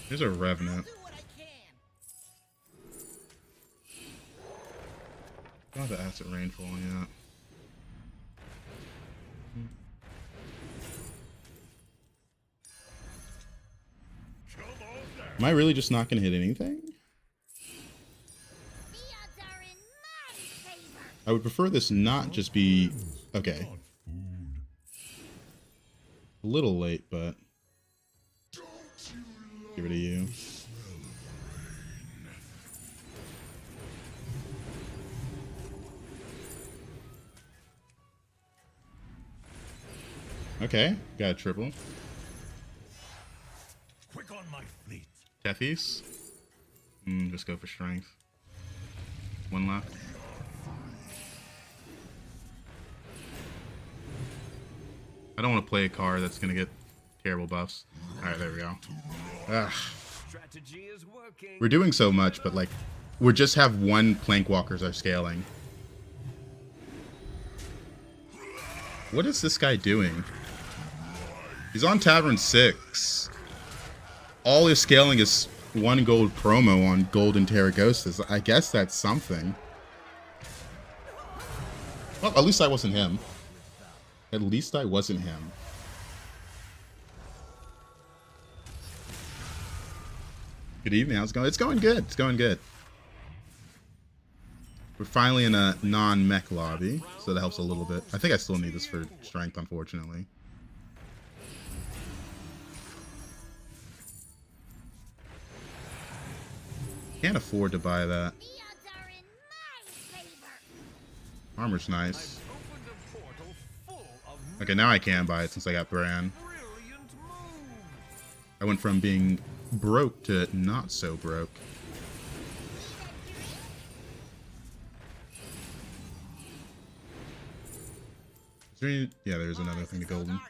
There's a Revenant. Do what I can. Not the Acid Rainfall yet. Am I really just not going to hit anything? The odds are in my favor. I would prefer this not just be... Okay. A little late, but... Get rid of you. Okay, got a triple. Quick on my fleet. Tethys. Just go for strength. One left. I don't want to play a card that's going to get terrible buffs. Alright, there we go. Ugh. Strategy is working. We're doing so much, but like, we just have one Plankwalkers are scaling. What is this guy doing? He's on Tavern 6. All his scaling is 1 gold promo on Golden Terragostas. I guess that's something. Well, at least I wasn't him. At least I wasn't him. Good evening. How's it going? It's going good. It's going good. We're finally in a non-mech lobby, so that helps a little bit. I think I still need this for strength, unfortunately. Can't afford to buy that. The odds are in my favor. Armor's nice. Opened a portal full of Okay, now I can buy it since I got Bran. brilliant moves. I went from being broke to not so broke. Is there any... Yeah, there's another thing to golden.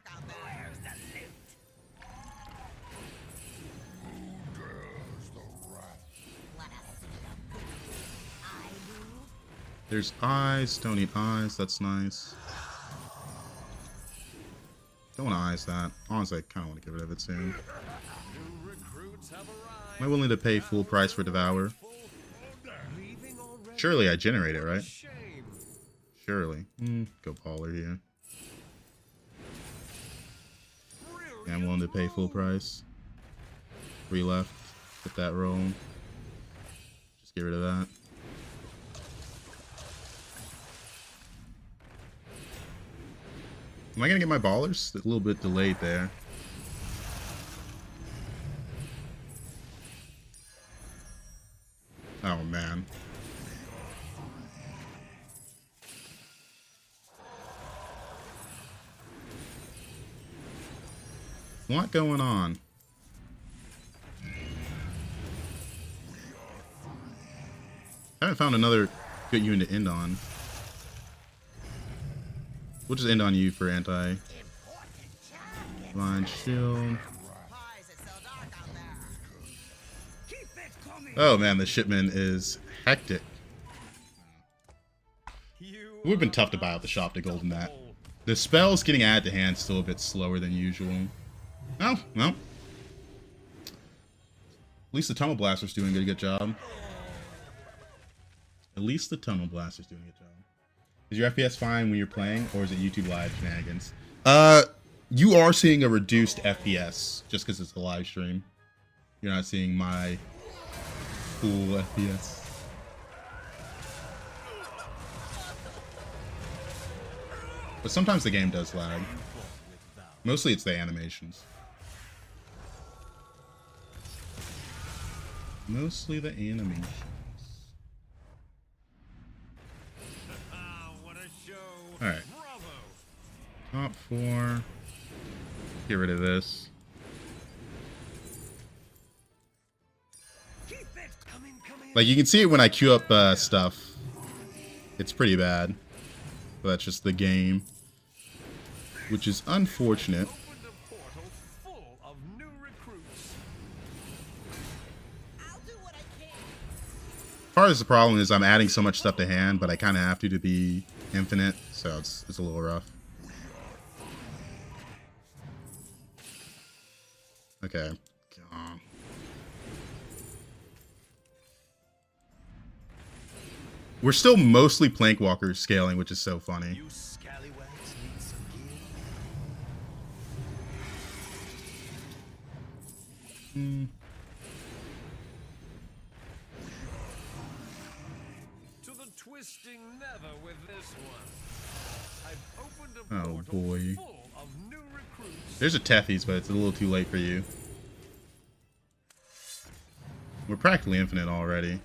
There's eyes. Don't need eyes. That's nice. Don't want to eyes that. Honestly, I kind of want to get rid of it soon. New recruits have arrived. Am I willing to pay full price for Devour? Leaving already? Surely I generate it, right? Shame. Surely. Go baller here. Yeah, I'm willing to pay full price. 3 left. Get that roll. Just get rid of that. Am I gonna get my ballers? A little bit delayed there. Oh man. A lot going on. I haven't found another good unit to end on. We'll just end on you for anti. Divine Shield. Oh man, the shipment is hectic. It would have been tough to buy out the shop to golden that. The spells getting added to hand still a bit slower than usual. Oh, well. At least the Tunnel Blaster's doing a good job. At least the Tunnel Blaster's doing a good job. Is your FPS fine when you're playing, or is it YouTube live shenanigans? You are seeing a reduced FPS just because it's a live stream. You're not seeing my full FPS. But sometimes the game does lag. Mostly it's the animations. Mostly the animations. Alright. Top 4. Get rid of this. Like, you can see it when I queue up stuff. It's pretty bad. But that's just the game. Which is unfortunate. Part of the problem is I'm adding so much stuff to hand, but I kind of have to be infinite, so it's a little rough. Okay. We're still mostly Plankwalker scaling, which is so funny. Twisting never with this one. I've opened a Oh portal boy. full of new recruits. There's a Tethys, but it's a little too late for you. We're practically infinite already.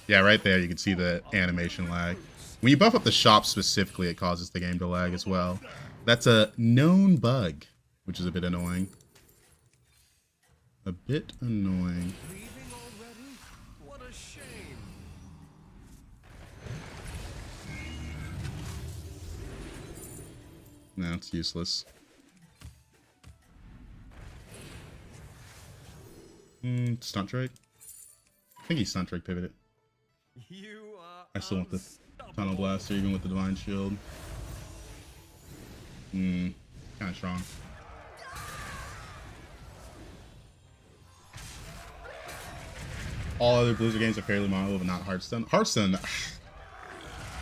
Yeah, right there you can see the animation lag. When you buff up the shop specifically, it causes the game to lag as well. That's a known bug, which is a bit annoying. A bit annoying. Leaving already? What a shame. No, it's useless. Stunt Drake? I think he Stunt Drake pivoted. I still want the Tunnel Blaster even with the Divine Shield. Kind of strong. All other Blizzard games are fairly mono, but not Hearthstone. Hearthstone,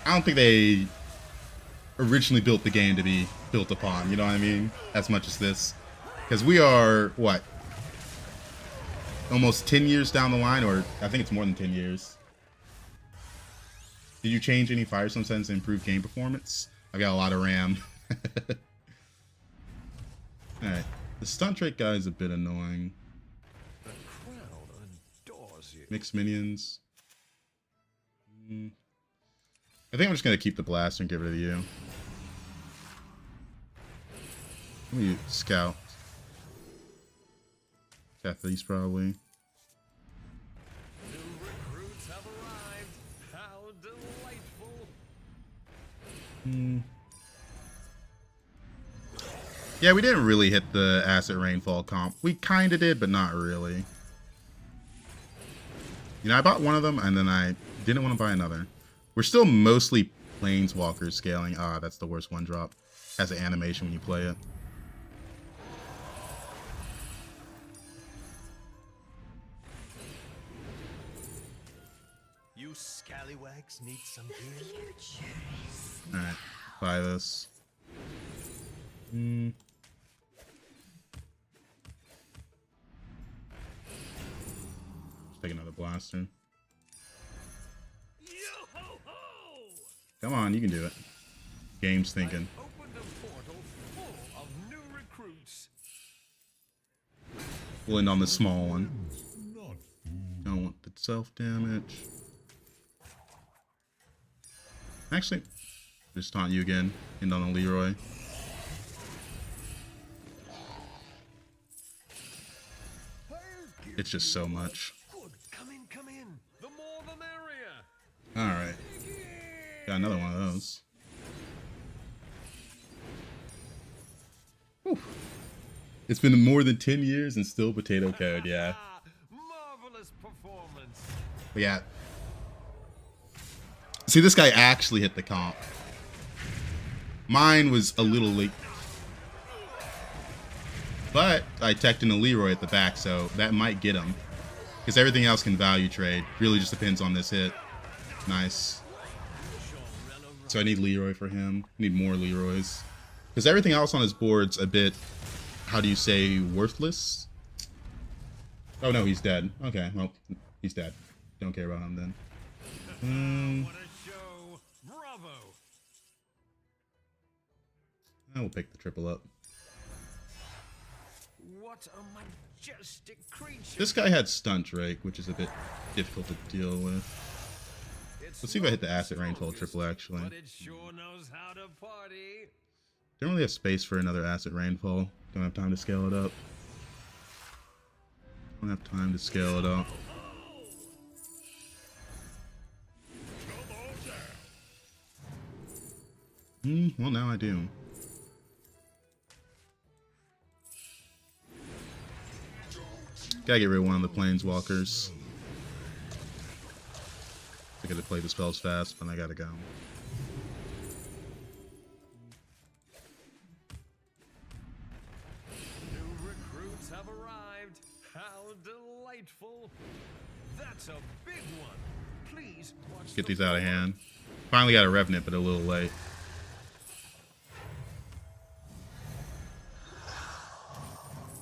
I don't think they originally built the game to be built upon, you know what I mean? As much as this. Because we are, what? Almost 10 years down the line, or I think it's more than 10 years. Did you change any Firestone settings to improve game performance? I got a lot of RAM. Alright. The Stunt Drake guy is a bit annoying. The crowd adores you. Mixed minions. I think I'm just going to keep the Blaster and give it to you. Let me scout. Tethys probably. New recruits have arrived. How delightful. Yeah, we didn't really hit the Acid Rainfall comp. We kind of did, but not really. You know, I bought one of them, and then I didn't want to buy another. We're still mostly Planeswalker scaling. Ah, that's the worst one drop. Has an animation when you play it. You scallywags need some gear. Alright, buy this. Take another blaster. Yo-ho-ho! Come on, you can do it. Game's thinking. Opened a portal full of new recruits. We'll end on the small one. Don't want the self-damage. Actually, just taunt you again. End on a Leroy. It's just so much. Good, come in, come in. The more the merrier. Alright. Got another one of those. Whew. It's been more than 10 years and still potato code, yeah. Marvelous performance. Yeah. See, this guy actually hit the comp. Mine was a little late. But I teched in a Leroy at the back, so that might get him. Because everything else can value trade. Really just depends on this hit. Nice. So I need Leroy for him. I need more Leroys. Because everything else on his board's a bit, how do you say, worthless? Oh no, he's dead. Okay, well, he's dead. Don't care about him then. What a show. Bravo. I will pick the triple up. What a majestic creature. This guy had Stunt Drake, which is a bit difficult to deal with. Let's see if I hit the Acid Rainfall triple, actually. But it sure knows how to party. Don't really have space for another Acid Rainfall. Don't have time to scale it up. Don't have time to scale it up. Well, now I do. Gotta get rid of one of the Planeswalkers. I gotta play the spells fast, but I gotta go. New recruits have arrived. How delightful. That's a big one. Please watch. Get these out of hand. Finally got a Revenant, but a little late.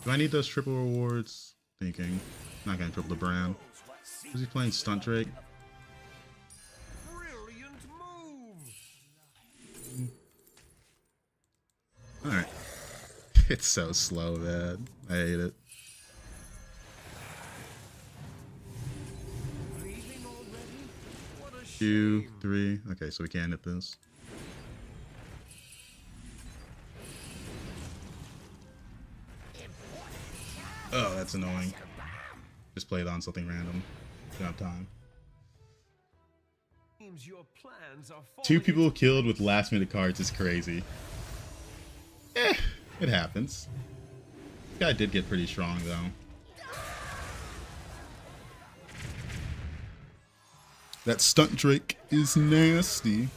Do I need those triple rewards? Thinking. Not gonna triple the brand. Was he playing Stunt Drake? Brilliant move. Alright. It's so slow, man. I hate it. Leaving already? What a 2, shame. 3. Okay, so we can hit this. Oh, that's annoying. Just play it on something random. Don't have time. Seems your plans are 2 falling people killed with last minute cards is crazy. It happens. This guy did get pretty strong though. That Stunt Drake is nasty.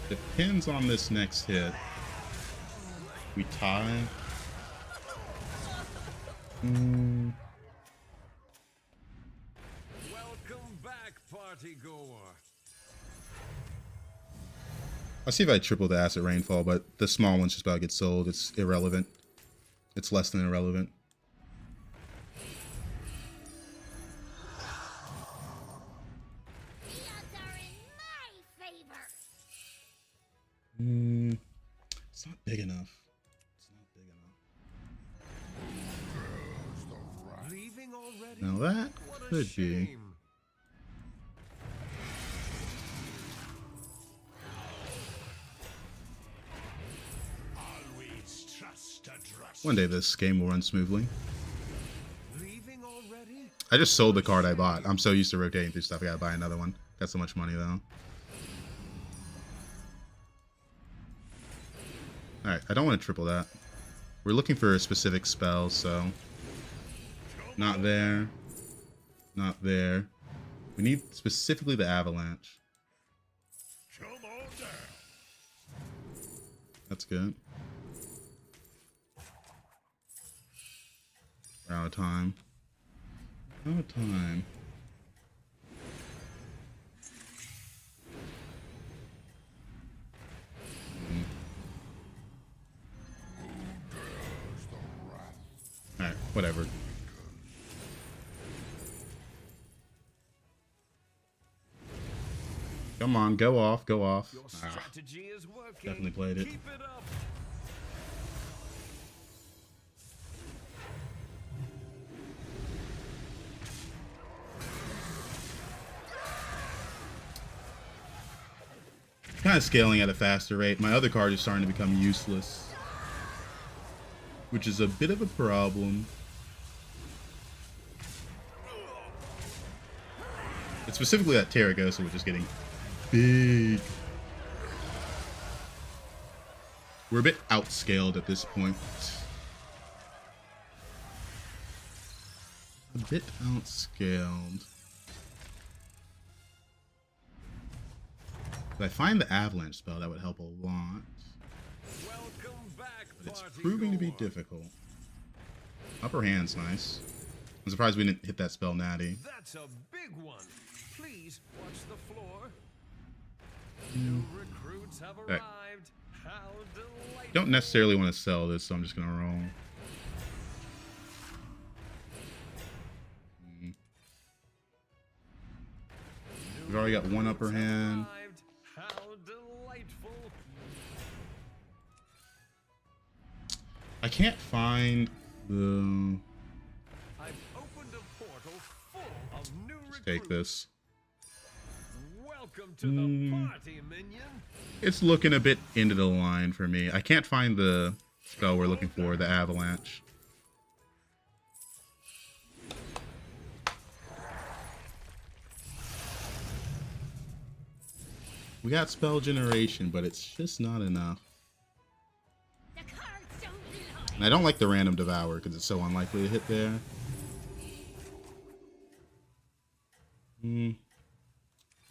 Depends on this next hit. We tie. Welcome back, party goer. I'll see if I triple the Acid Rainfall, but the small one's just about to get sold. It's irrelevant. It's less than irrelevant. The odds are in my favor. It's not big enough. It's not big enough. Leaving already? Now that What a could be. shame. Always trust a trust. One day this game will run smoothly. Leaving already? I just sold the card I bought. I'm so used to rotating through stuff. I gotta buy another one. Got so much money though. Alright, I don't want to triple that. We're looking for a specific spell, so... Not there. Not there. We need specifically the Avalanche. Come on down. That's good. We're out of time. Out of time. Whatever. Come on, go off, go off. Your strategy is working. Definitely played it. Keep it up. Kind of scaling at a faster rate. My other card is starting to become useless, which is a bit of a problem. It's specifically that Terragosa, which is getting big. We're a bit outscaled at this point. A bit outscaled. If I find the Avalanche spell, that would help a lot. Welcome back, But it's party proving to be goer. difficult. Upper hand's nice. I'm surprised we didn't hit that spell natty. That's a big one. Please watch the floor. New recruits have Okay. arrived. How delightful. Don't necessarily want to sell this, so I'm just gonna roll. We've already got one upper hand. Arrived. How delightful. I can't find the... I've opened a portal full of new recruits. Take this. Welcome to the party, minion. It's looking a bit into the line for me. I can't find the spell we're looking for, the Avalanche. We got spell generation, but it's just not enough. The cards don't lie. And I don't like the random devour because it's so unlikely to hit there.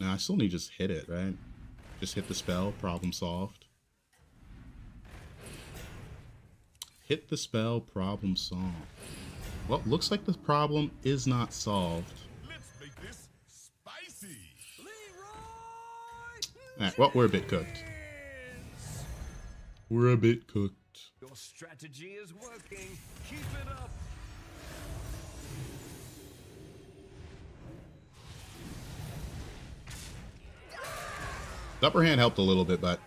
No, I still need to just hit it, right? Just hit the spell, problem solved. Hit the spell, problem solved. Well, looks like the problem is not solved. Let's make this spicy. Alright, well, we're a bit cooked. We're a bit cooked. Your strategy is working. Keep it up. The upper hand helped a little bit, but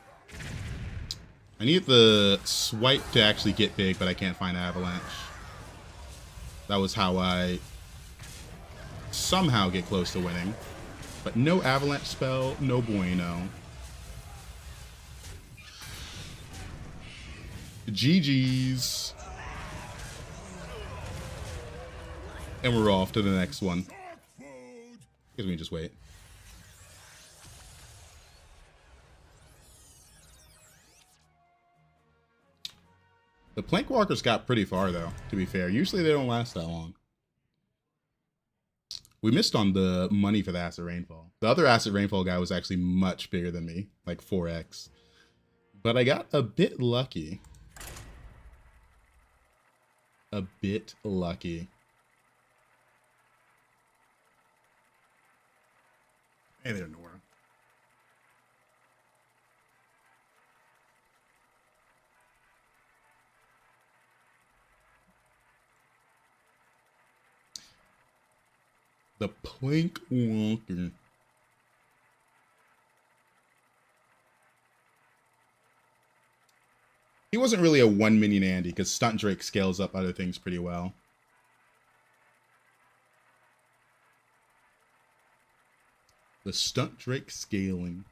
I need the swipe to actually get big, but I can't find Avalanche. That was how I somehow get close to winning. But no Avalanche spell, no bueno. GG's. And we're off to the next one. Guess we can just wait. The Plankwalkers got pretty far, though, to be fair. Usually they don't last that long. We missed on the money for the Acid Rainfall. The other Acid Rainfall guy was actually much bigger than me, like 4x. But I got a bit lucky. A bit lucky. Hey there, Nora. The Plankwalker. He wasn't really a one minion Andy because Stunt Drake scales up other things pretty well. The Stunt Drake scaling.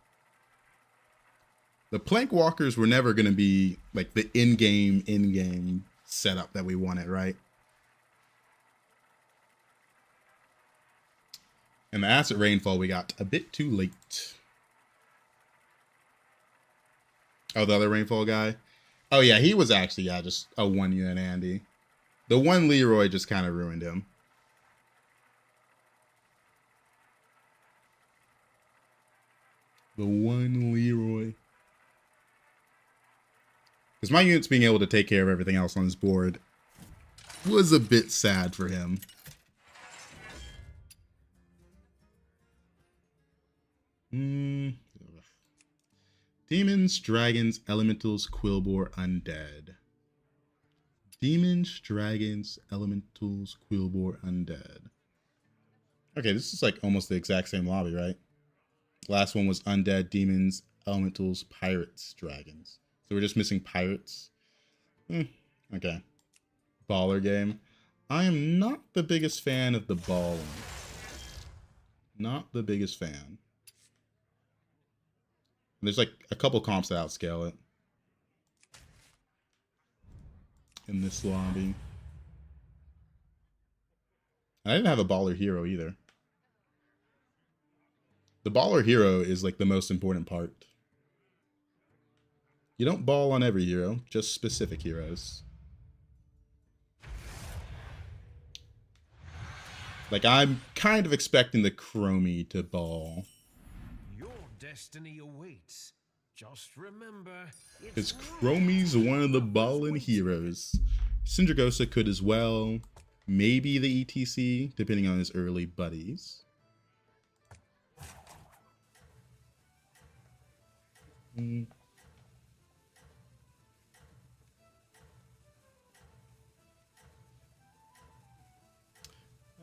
The Plankwalkers were never going to be like the in-game setup that we wanted, right? And the Acid Rainfall we got a bit too late. Oh, the other Rainfall guy? Oh yeah, he was actually, yeah, just a one-unit Andy. The one Leroy just kind of ruined him. The one Leroy. Because my units being able to take care of everything else on his board was a bit sad for him. Demons, dragons, elementals, Quillbore, undead. Demons, dragons, elementals, quillbore, undead. Okay, this is like almost the exact same lobby, right? Last one was undead, demons, elementals, pirates, dragons. So we're just missing pirates. Okay. Baller game. I am not the biggest fan of the balling. Not the biggest fan. There's like a couple comps that outscale it in this lobby. I didn't have a baller hero either. The baller hero is like the most important part. You don't ball on every hero, just specific heroes. Like, I'm kind of expecting the Chromie to ball. Your destiny awaits. Just remember, Because Chromie's one of the balling heroes. Syndragosa could as well. Maybe the ETC, depending on his early buddies.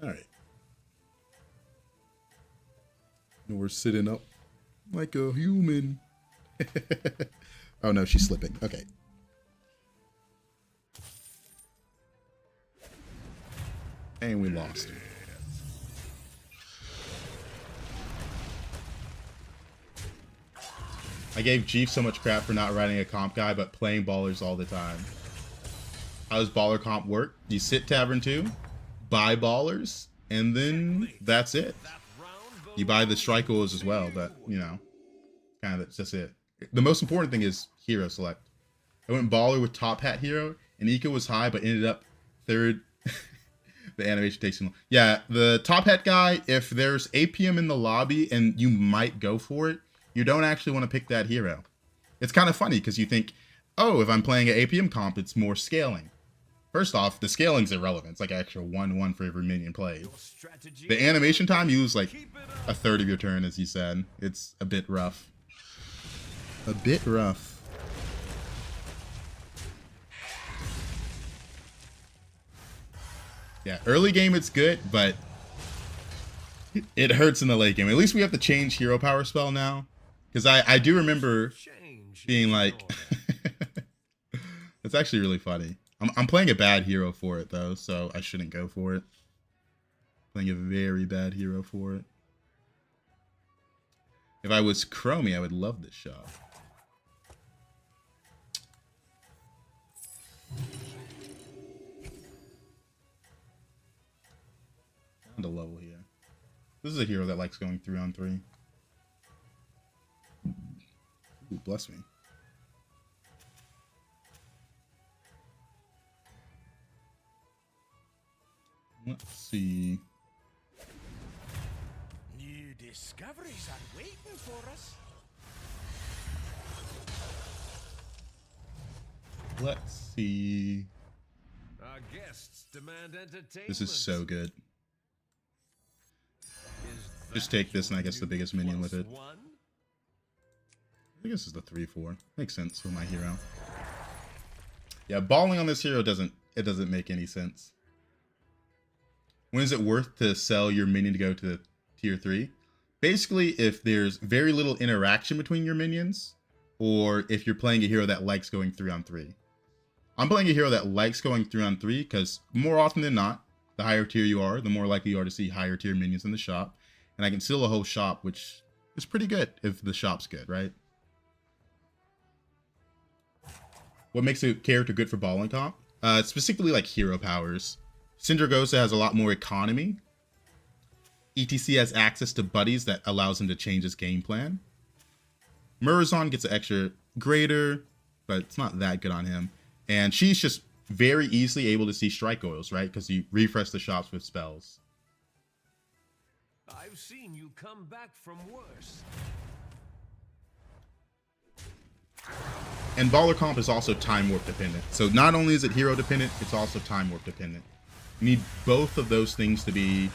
Alright. We're sitting up like a human. Oh no, she's slipping. Okay. And we lost. I gave Jeef so much crap for not writing a comp guy, but playing ballers all the time. How does baller comp work? You sit Tavern 2, buy ballers, and then that's it. You buy the strikeos as well, but, you know, kind of that's just it. The most important thing is hero select. I went baller with top hat hero, and Eco was high, but ended up third. The animation takes too long. Yeah, the top hat guy, if there's APM in the lobby and you might go for it, you don't actually want to pick that hero. It's kind of funny because you think, oh, if I'm playing an APM comp, it's more scaling. First off, the scaling's irrelevant. It's like an extra 1/1 for every minion played. The animation time, you lose like a third of your turn, as you said. It's a bit rough. A bit rough. Yeah, early game it's good, but it hurts in the late game. At least we have to change hero power spell now. Because I do remember being like... It's actually really funny. I'm playing a bad hero for it, though, so I shouldn't go for it. Playing a very bad hero for it. If I was Chromie, I would love this shot. Found a level here. This is a hero that likes going 3-on-3. Ooh, bless me. Let's see. New discoveries are waiting for us. Let's see. Our guests demand entertainment. This is so good. Is Just that take this and I guess the biggest minion with it. +1? I guess it's the 3/4. Makes sense for my hero. Yeah, balling on this hero doesn't make any sense. When is it worth to sell your minion to go to tier 3? Basically, if there's very little interaction between your minions, or if you're playing a hero that likes going 3-on-3. I'm playing a hero that likes going 3-on-3 because more often than not, the higher tier you are, the more likely you are to see higher tier minions in the shop. And I can seal a whole shop, which is pretty good if the shop's good, right? What makes a character good for balling comp? Specifically like hero powers. Syndragosa has a lot more economy. ETC has access to buddies that allows him to change his game plan. Murazon gets an extra greater, but it's not that good on him. And she's just very easily able to see strike oils, right? Because you refresh the shops with spells. I've seen you come back from worse. And baller comp is also time warp dependent. So not only is it hero dependent, it's also time warp dependent. You need both of those things to be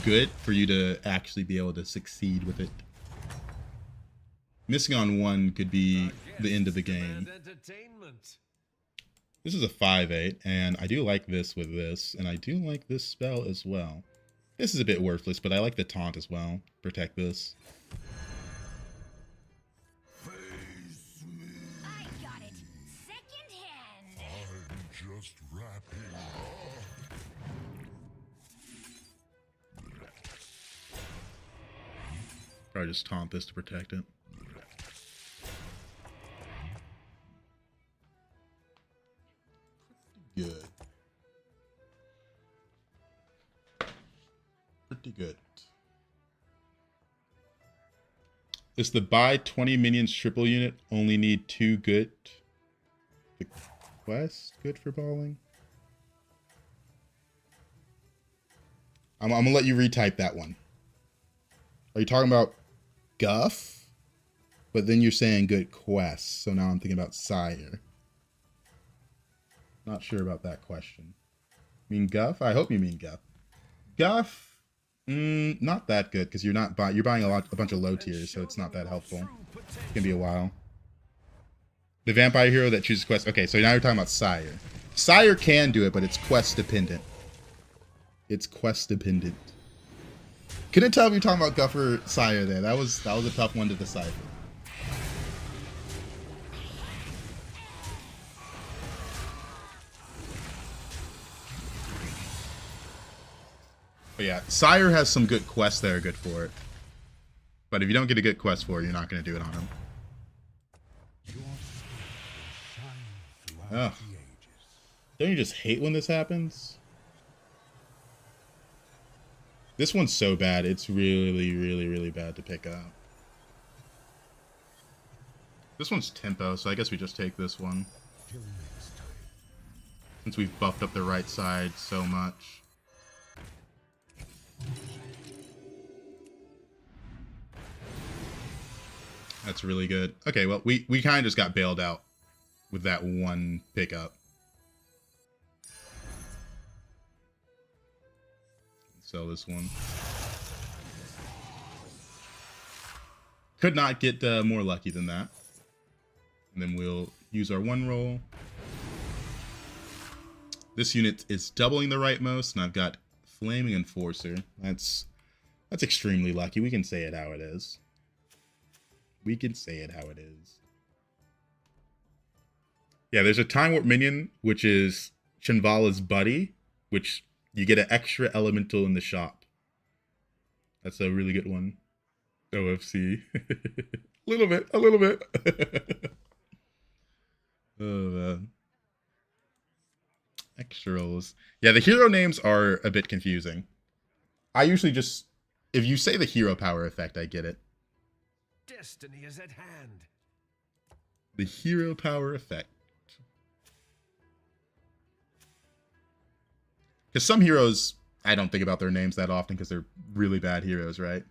good for you to actually be able to succeed with it. Missing on one could be the end of the game. This is a 5/8, and I do like this with this, and I do like this spell as well. This is a bit worthless, but I like the taunt as well. Protect this. I got it. Second hand. I'm just wrapping up. Probably just taunt this to protect it. Good. Pretty good. Is the buy 20 minions triple unit only need 2 good? The quest good for balling? I'm gonna let you retype that one. Are you talking about Guff? But then you're saying good quests, so now I'm thinking about Sire. Not sure about that question. Mean Guff? I hope you mean Guff. Guff, not that good because you're buying a bunch of low tiers, so it's not that helpful. It can be a while. The vampire hero that chooses quest. Okay, so now you're talking about Sire. Sire can do it, but it's quest dependent. It's quest dependent. Couldn't tell if you're talking about Guff or Sire there. That was a tough one to decipher. But yeah, Sire has some good quests that are good for it. But if you don't get a good quest for it, you're not going to do it on him. Ugh. Don't you just hate when this happens? This one's so bad. It's really, really, really bad to pick up. This one's tempo, so I guess we just take this one. Since we've buffed up the right side so much. That's really good. Okay, well, we kind of just got bailed out with that one pickup. Sell this one. Could not get more lucky than that. And then we'll use our one roll. This unit is doubling the rightmost, and I've got Flaming Enforcer. That's extremely lucky. We can say it how it is. We can say it how it is. Yeah, there's a Time Warp minion, which is Shinvala's buddy, which you get an extra elemental in the shop. That's a really good one. OFC. a little bit. Oh, man. Extra rolls. Yeah, the hero names are a bit confusing. I usually just... If you say the hero power effect, I get it. Destiny is at hand. The hero power effect. Because some heroes, I don't think about their names that often because they're really bad heroes, right?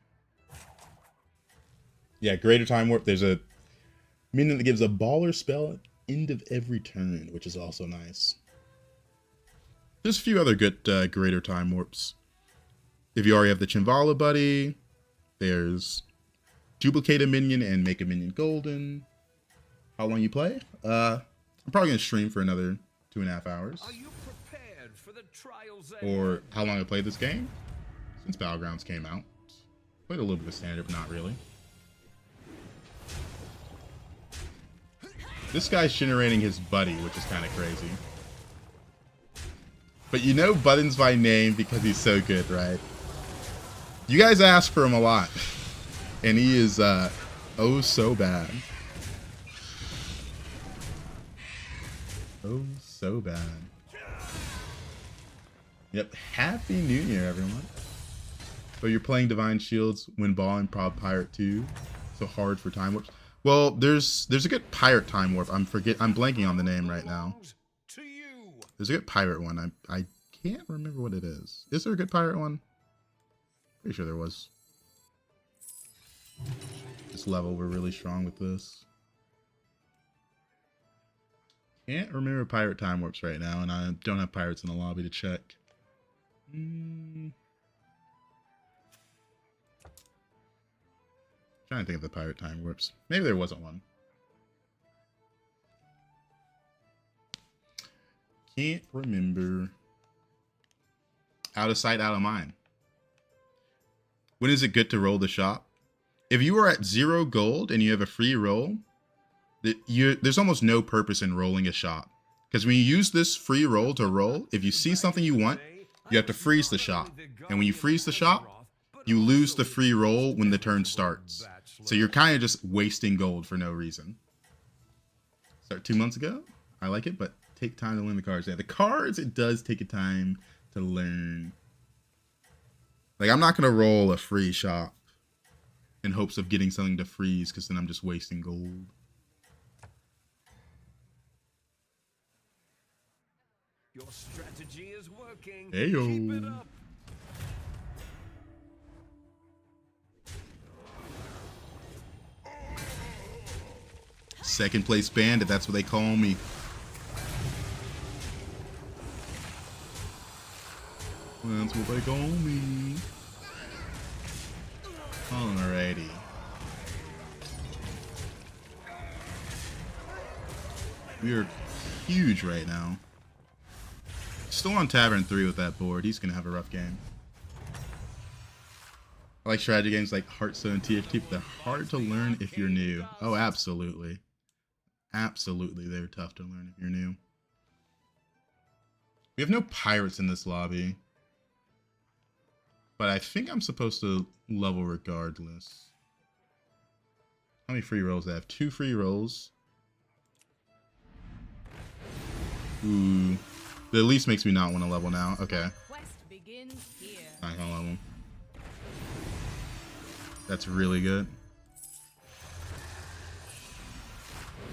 Yeah, Greater Time Warp. There's a minion that gives a baller spell at end of every turn, which is also nice. There's a few other good Greater Time Warps. If you already have the Shinvala buddy, there's duplicate a minion and make a minion golden. How long you play? I'm probably going to stream for another 2.5 hours. Are you prepared for the trials Or how long I played this game? Since Battlegrounds came out. Played a little bit of standard, but not really. This guy's generating his buddy, which is kind of crazy. But you know Buttons by name because he's so good, right? You guys ask for him a lot. And he is, oh so bad. Oh, so bad. Yep, Happy New Year, everyone. So you're playing Divine Shields, Win Ball, and Prob Pirate 2. So hard for Time Warps. Well, there's a good Pirate Time Warp. I'm blanking on the name right now. There's a good Pirate one. I can't remember what it is. Is there a good Pirate one? Pretty sure there was. This level, we're really strong with this. Can't remember Pirate Time Warps right now, and I don't have pirates in the lobby to check. Trying to think of the Pirate Time Warps. Maybe there wasn't one. Can't remember. Out of sight, out of mind. When is it good to roll the shop? If you are at 0 gold and you have a free roll, there's almost no purpose in rolling a shop. Because when you use this free roll to roll, if you see something you want, you have to freeze the shop. And when you freeze the shop, you lose the free roll when the turn starts. So you're kind of just wasting gold for no reason. Start 2 months ago. I like it, but take time to learn the cards. Yeah, the cards, it does take a time to learn. Like, I'm not going to roll a free shop in hopes of getting something to freeze, because then I'm just wasting gold. Your strategy is working. Heyo. Keep it up. Second place bandit, that's what they call me. That's what they call me. Alrighty. We are huge right now. Still on Tavern 3 with that board. He's going to have a rough game. I like strategy games like Hearthstone and TFT, but they're hard to learn if you're new. Oh, absolutely. Absolutely, they're tough to learn if you're new. We have no pirates in this lobby. But I think I'm supposed to level regardless. How many free rolls do I have? 2 free rolls. Ooh. That at least makes me not want to level now. Okay. Not gonna level. That's really good.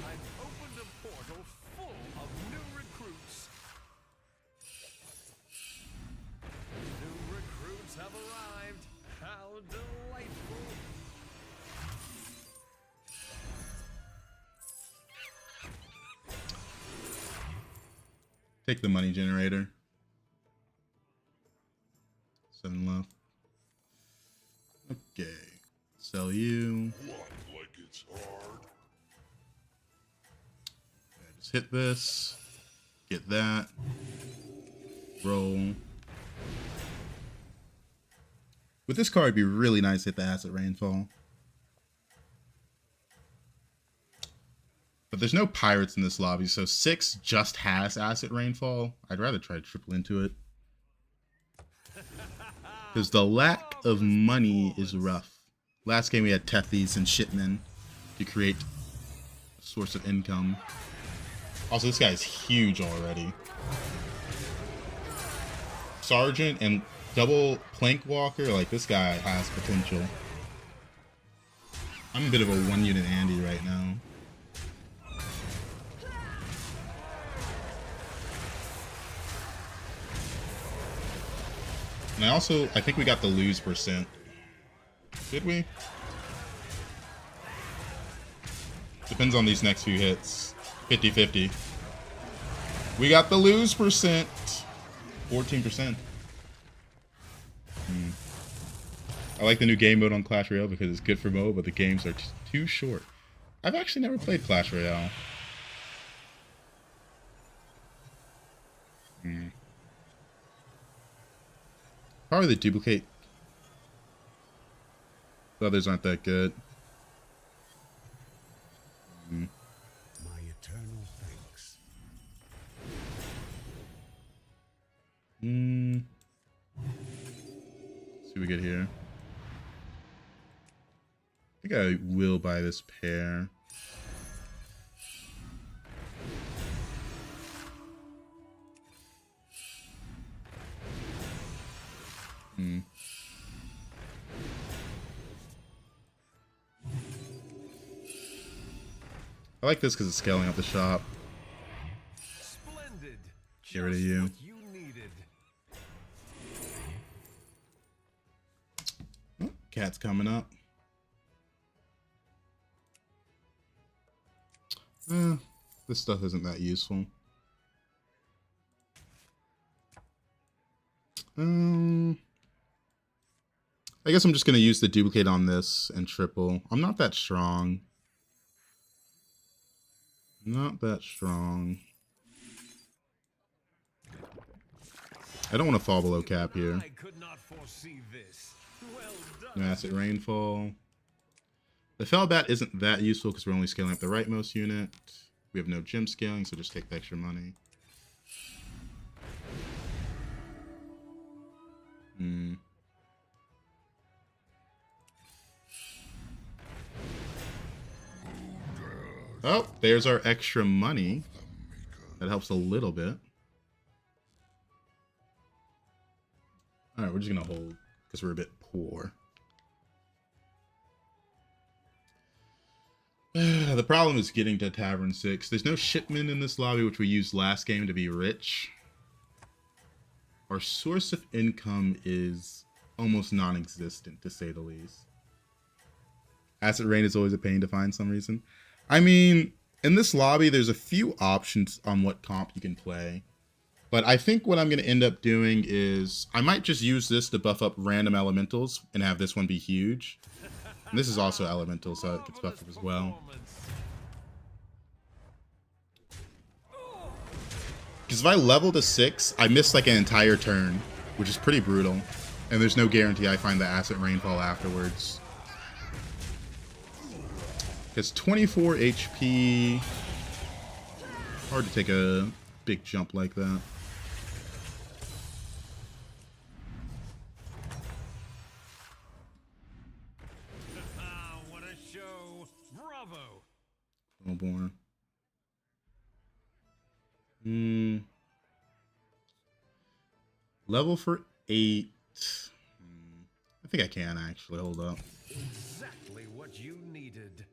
I've opened a portal full of new recruits. New recruits have arrived. How delightful. Take the money generator. 7 left. Okay. Sell you. What, like it's hard? Okay, just hit this. Get that. Roll. With this card, it'd be really nice to hit the Acid Rainfall. But there's no pirates in this lobby, so 6 just has Acid Rainfall. I'd rather try to triple into it. Because the lack of money is rough. Last game we had Tethys and Shipmen to create a source of income. Also, this guy is huge already. Sergeant and double Plank Walker, like this guy has potential. I'm a bit of a 1-unit Andy right now. And I think we got the lose %. Did we? Depends on these next few hits. 50-50. We got the lose %. 14%. I like the new game mode on Clash Royale because it's good for mobile, but the games are too short. I've actually never played Clash Royale. Probably the duplicate. The others aren't that good. My eternal thanks. Let's see what we get here. I think I will buy this pair. I like this because it's scaling up the shop. Splendid. Get rid of you. What you needed. Oh, cat's coming up. This stuff isn't that useful. I guess I'm just going to use the duplicate on this and triple. I'm not that strong. Not that strong. I don't want to fall below cap here. I could not foresee this. Well No done. Acid Rainfall. The Firebat isn't that useful because we're only scaling up the rightmost unit. We have no gem scaling, so just take the extra money. Oh, there's our extra money. That helps a little bit. Alright, we're just gonna hold because we're a bit poor. The problem is getting to Tavern 6. There's no shipment in this lobby, which we used last game to be rich. Our source of income is almost non-existent, to say the least. Acid Rain is always a pain to find some reason. I mean, in this lobby, there's a few options on what comp you can play. But I think what I'm going to end up doing is I might just use this to buff up random elementals and have this one be huge. And this is also elemental, so it gets buffed up as well. Because if I level to 6, I miss like an entire turn, which is pretty brutal. And there's no guarantee I find the Acid Rainfall afterwards. It's 24 HP. Hard to take a big jump like that. What a show. Bravo. Oh boy. Level for 8. I think I can actually. Hold up. Exactly what you needed.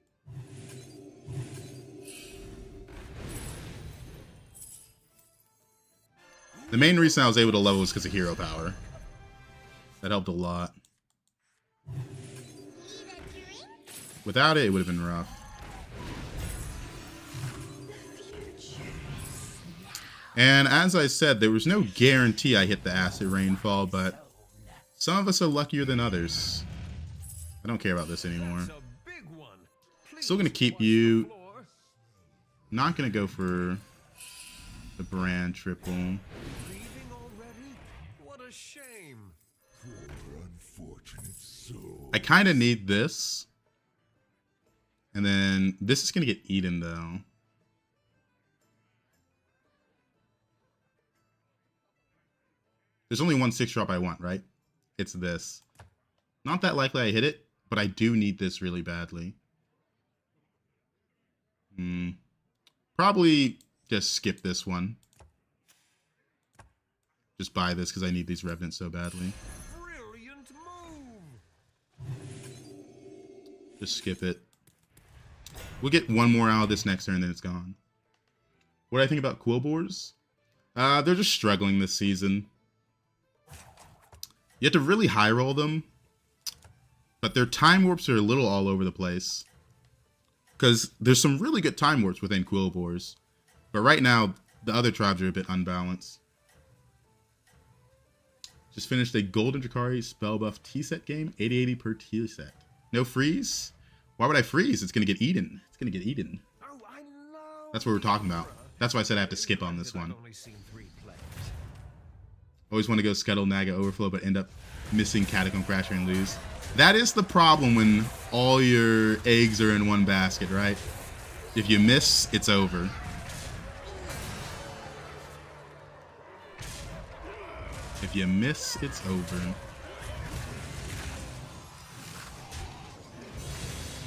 The main reason I was able to level was because of hero power. That helped a lot. Without it, it would have been rough. And as I said, there was no guarantee I hit the Acid Rainfall, but some of us are luckier than others. I don't care about this anymore. That's a big one. Please Still gonna keep watch you. the floor. Not gonna go for the brand triple. Leaving already? What a shame. Poor unfortunate soul. I kind of need this. And then this is gonna get eaten though. There's only one 6-drop I want, right? It's this. Not that likely I hit it, but I do need this really badly. Probably just skip this one. Just buy this because I need these Revenants so badly. Brilliant move. Just skip it. We'll get one more out of this next turn, then it's gone. What do I think about Quillboars? They're just struggling this season. You have to really high roll them, but their time warps are a little all over the place. Because there's some really good time warps within Quillboars, but right now the other tribes are a bit unbalanced. Just finished a Golden Drakari spell buff T-set game, 80/80 per T-set. No freeze? Why would I freeze? It's gonna get eaten. It's gonna get eaten. Oh, I love That's what we're talking about. That's why I said I have to skip on this one. I've only seen 3 players. Always want to go Scuttle, Naga, Overflow, but end up missing Catacomb Crasher and lose. That is the problem when all your eggs are in one basket, right? If you miss, it's over. If you miss, it's over.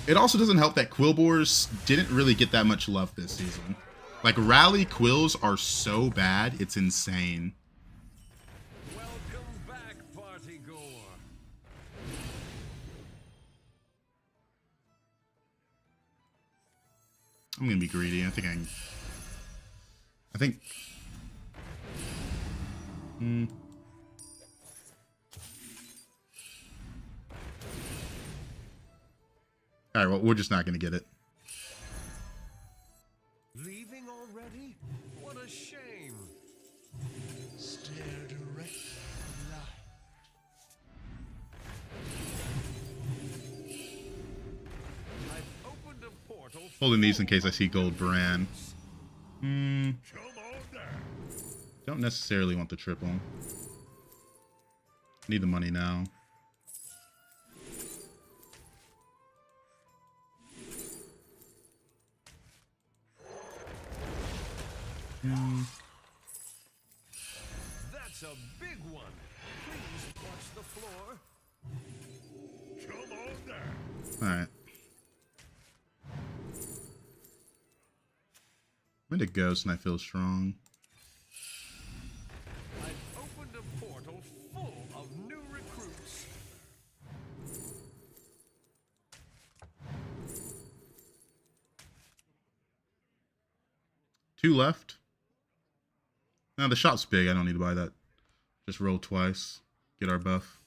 It also doesn't help that Quillboars didn't really get that much love this season. Like, Rally Quills are so bad, it's insane. Welcome back, party goer. I'm gonna be greedy. I think Alright, well, we're just not gonna get it. Leaving already? What a shame. Stare directly at the light. I've opened a portal. Holding these in case I see gold Bran. Come on down. Don't necessarily want the triple. Need the money now. That's a big one. Please watch the floor. Come on down. Alright. I'm into Ghost and I feel strong. I've opened a portal full of new recruits. Two left. Now the shop's big. I don't need to buy that. Just roll twice. Get our buff.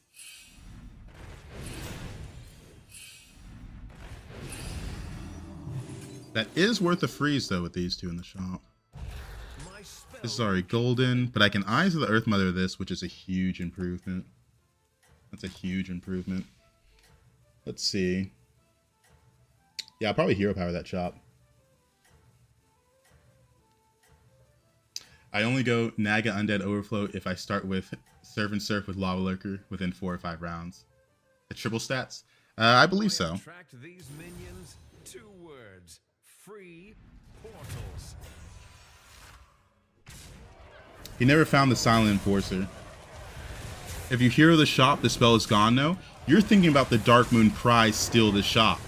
That is worth a freeze though with these two in the shop. My spell This is already golden, but I can Eyes of the Earth Mother this, which is a huge improvement. That's a huge improvement. Let's see. Yeah, I'll probably hero power that shop. I only go Naga Undead Overflow if I start with Serve and Surf with Lava Lurker within 4 or 5 rounds. The triple stats? I believe so. attract these minions. 2 words. Free portals. He never found the Silent Enforcer. If you hero the shop, the spell is gone now. You're thinking about the Dark Moon Prize steal the shop.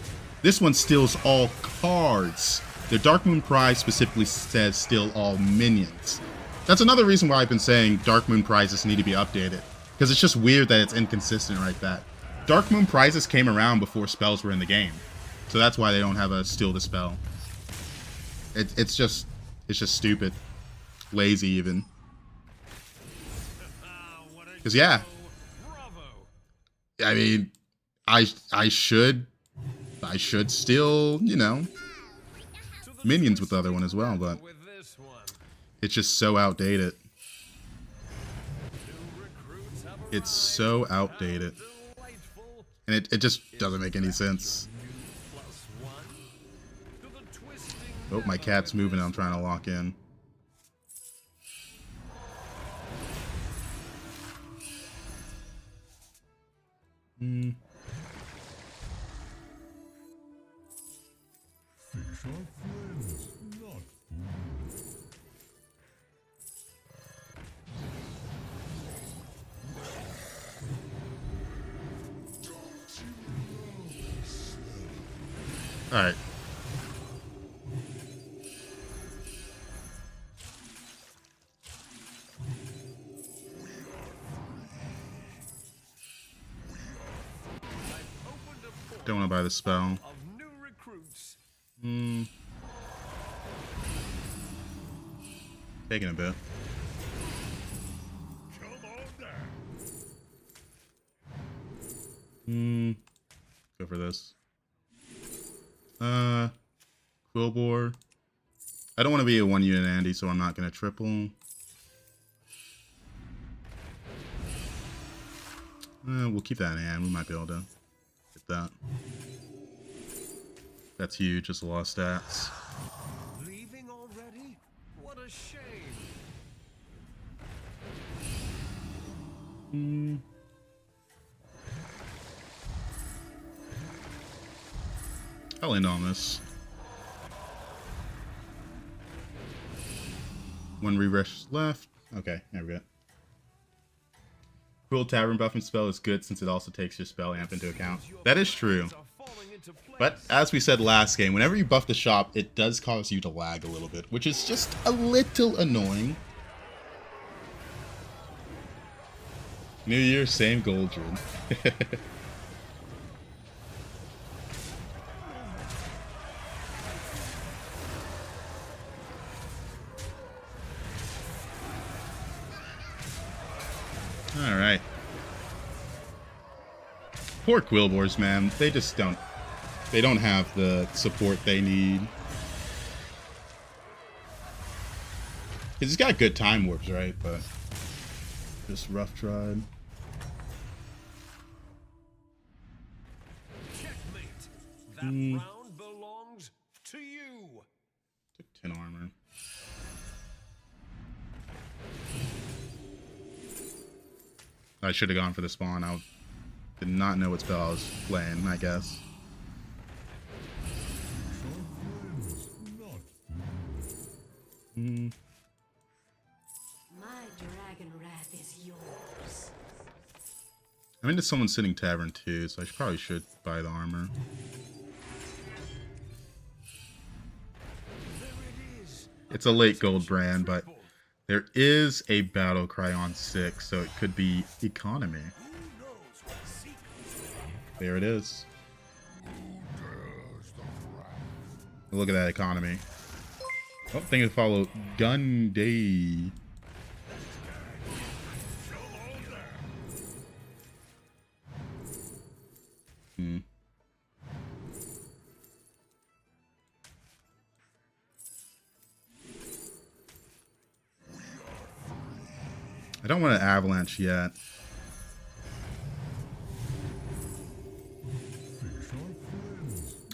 This one steals all cards. The Dark Moon Prize specifically says steal all minions. That's another reason why I've been saying Dark Moon prizes need to be updated. Because it's just weird that it's inconsistent like that. Dark Moon prizes came around before spells were in the game. So that's why they don't have a steal the spell. It's just stupid. Lazy even. Because yeah. I mean, I should steal, you know, minions with the other one as well, but it's just so outdated. It's so outdated. And it just doesn't make any sense. Oh, my cat's moving and I'm trying to lock in. Fish are friends, not fools. All right. Don't want to buy the spell. Taking a bit. Come on down. Go for this. Quillbore. I don't want to be a 1-unit Andy, so I'm not going to triple. We'll keep that in hand. We might be able to get that. That's huge. Just a lot of stats. Leaving already? What a shame. I'll end on this. One refresh left. Okay, there we go. Cruel Tavern buffing spell is good since it also takes your spell amp into account. That is true. But as we said last game, whenever you buff the shop, it does cause you to lag a little bit, which is just a little annoying. New Year, same Goldrin. Alright. Poor Quillbores, man. They just don't... They don't have the support they need. He's got good time warps, right? But... just rough tried. Checkmate. That round belongs to you. Took 10 armor. I should have gone for the spawn. I did not know what spell I was playing, I guess. My dragon wrath is yours. I'm into someone sitting tavern too, so I probably should buy the armor. It's a late gold brand, but there is a battle cry on 6, so it could be economy. There it is. Look at that economy. Oh, thank you to follow Gun Day. I don't want to avalanche yet.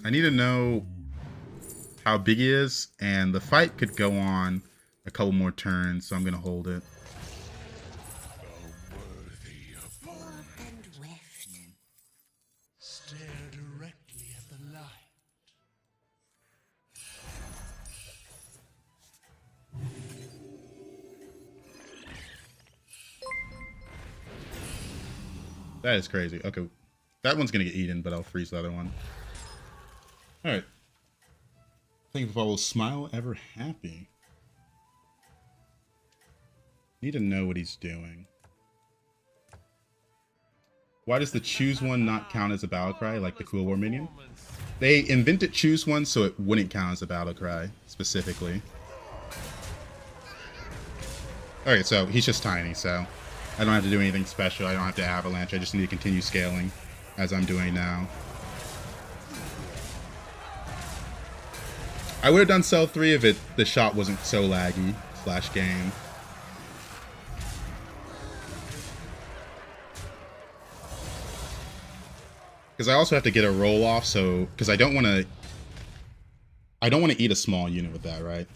I need to know how big he is, and the fight could go on a couple more turns, so I'm going to hold it. And weft. Stare directly at the light. That is crazy. Okay, that one's going to get eaten, but I'll freeze the other one. Alright. Thank you for follow Smile Ever Happy. Need to know what he's doing. Why does the choose one not count as a battle cry like the Cool War minion? They invented choose one so it wouldn't count as a battle cry, specifically. Alright, so he's just tiny, so I don't have to do anything special. I don't have to avalanche. I just need to continue scaling as I'm doing now. I would have done cell 3 if the shot wasn't so laggy / game. Because I also have to get a roll off, so because I don't want to eat a small unit with that, right?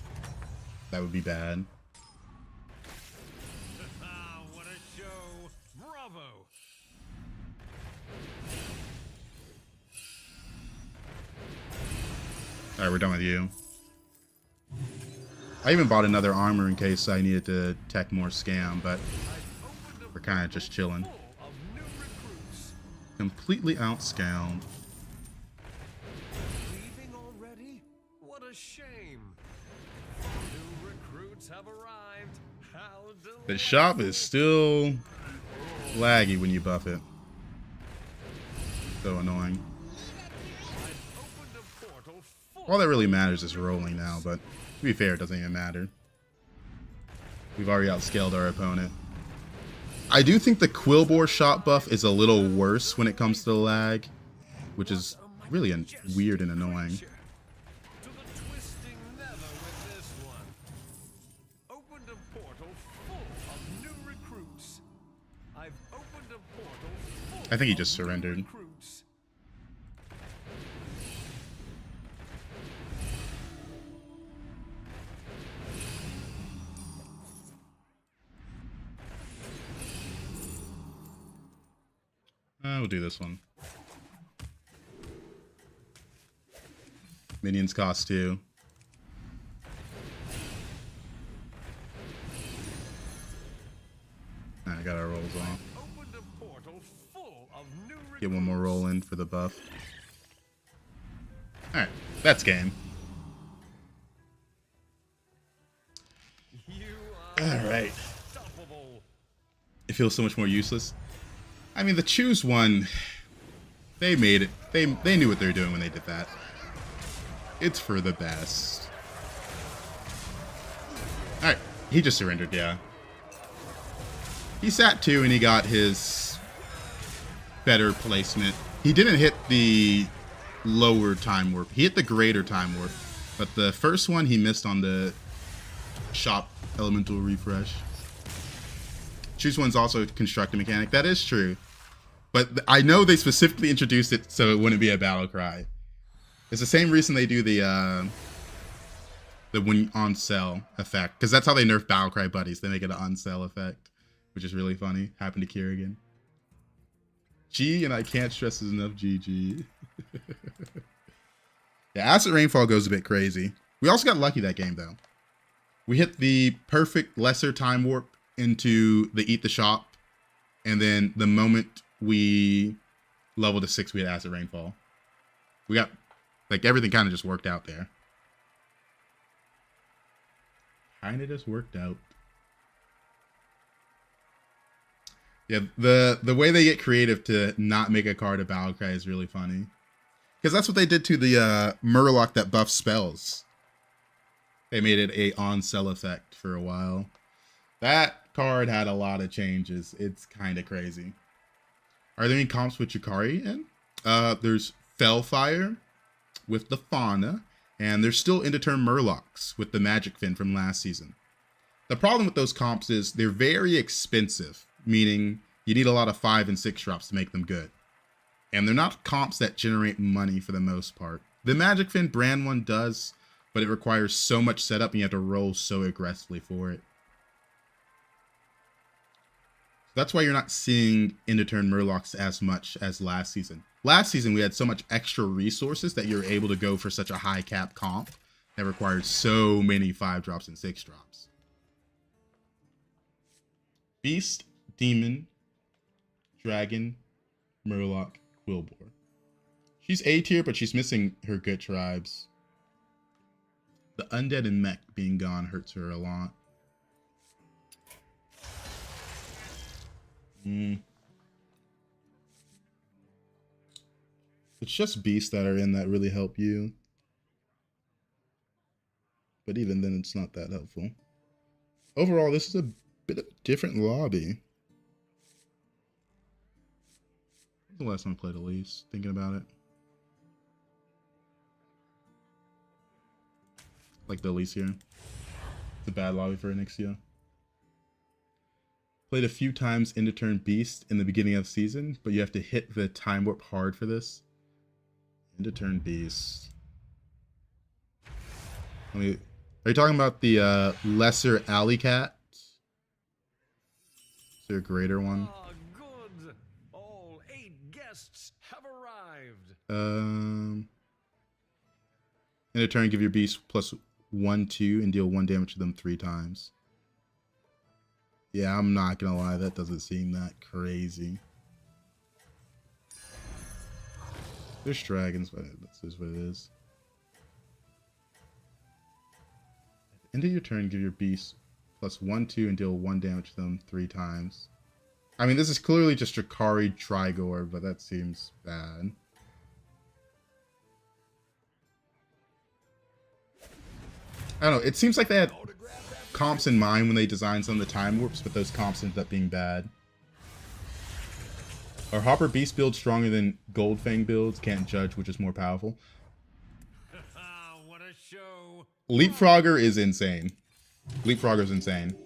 That would be bad. What a show! Bravo! Alright, we're done with you. I even bought another armor in case I needed to tech more scam, but we're kind of just chilling. Completely outscaled. Leaving already? What a shame. New recruits have arrived. How The shop is still laggy when you buff it. So annoying. All that really matters is rolling now, but to be fair, it doesn't even matter. We've already outscaled our opponent. I do think the Quillbore shot buff is a little worse when it comes to the lag, which is really weird and annoying. I think he just surrendered. We'll do this one. Minions cost 2. I got our rolls off. Get one more roll in for the buff. Alright, that's game. Alright. It feels so much more useless. I mean, the choose one, they made it. They knew what they were doing when they did that. It's for the best. Alright, he just surrendered, yeah. He sat 2 and he got his better placement. He didn't hit the lower time warp. He hit the greater time warp. But the first one he missed on the shop elemental refresh. Choose one's also a constructed mechanic. That is true. But I know they specifically introduced it so it wouldn't be a battle cry. It's the same reason they do the when on sell effect, because that's how they nerf battle cry buddies. They make it an on sell effect which is really funny. Happened to Kerrigan. G, and I can't stress this enough, GG. Yeah, Acid Rainfall goes a bit crazy. We also got lucky that game, though. We hit the perfect lesser time warp into the Eat the Shop, and then the moment we leveled to 6, we had Acid Rainfall. We got, like, everything kind of just worked out there. Kind of just worked out. Yeah, the way they get creative to not make a card a battle cry is really funny. Because that's what they did to the Murloc that buffs spells. They made it a on-sell effect for a while. That card had a lot of changes. It's kind of crazy. Are there any comps with Chikari in? There's Fellfire with the Fauna, and there's still End-of-Turn Murlocs with the Magic Fin from last season. The problem with those comps is they're very expensive, meaning you need a lot of 5 and 6 drops to make them good. And they're not comps that generate money for the most part. The Magic Fin brand one does, but it requires so much setup and you have to roll so aggressively for it. That's why you're not seeing End-of-Turn Murlocs as much as last season. Last season, we had so much extra resources that you're able to go for such a high cap comp that required so many 5 drops and 6 drops. Beast, Demon, Dragon, Murloc, Quillbor. She's A tier, but she's missing her good tribes. The Undead and Mech being gone hurts her a lot. It's just beasts that are in that really help you. But even then, it's not that helpful. Overall, this is a bit of a different lobby. The last time I played Elise, thinking about it. Like the Elise here. It's a bad lobby for Onyxia. Played a few times End-of-Turn Beast in the beginning of the season, but you have to hit the time warp hard for this. End-of-Turn Beast. Are you talking about the lesser alley cat? Is there a greater one? Ah, good. All 8 guests have arrived. End-of-Turn, give your beast +1/2 and deal 1 damage to them 3 times. Yeah, I'm not gonna lie, that doesn't seem that crazy. There's dragons, but that's just what it is. At the end of your turn, give your beast +1/2 and deal 1 damage to them 3 times. I mean, this is clearly just Chikari Trigor, but that seems bad. I don't know, it seems like they had comps in mind when they designed some of the time warps, but those comps ended up being bad. Are Hopper Beast builds stronger than Goldfang builds? Can't judge which is more powerful. What a show. Leapfrogger is insane. Leapfrogger's insane.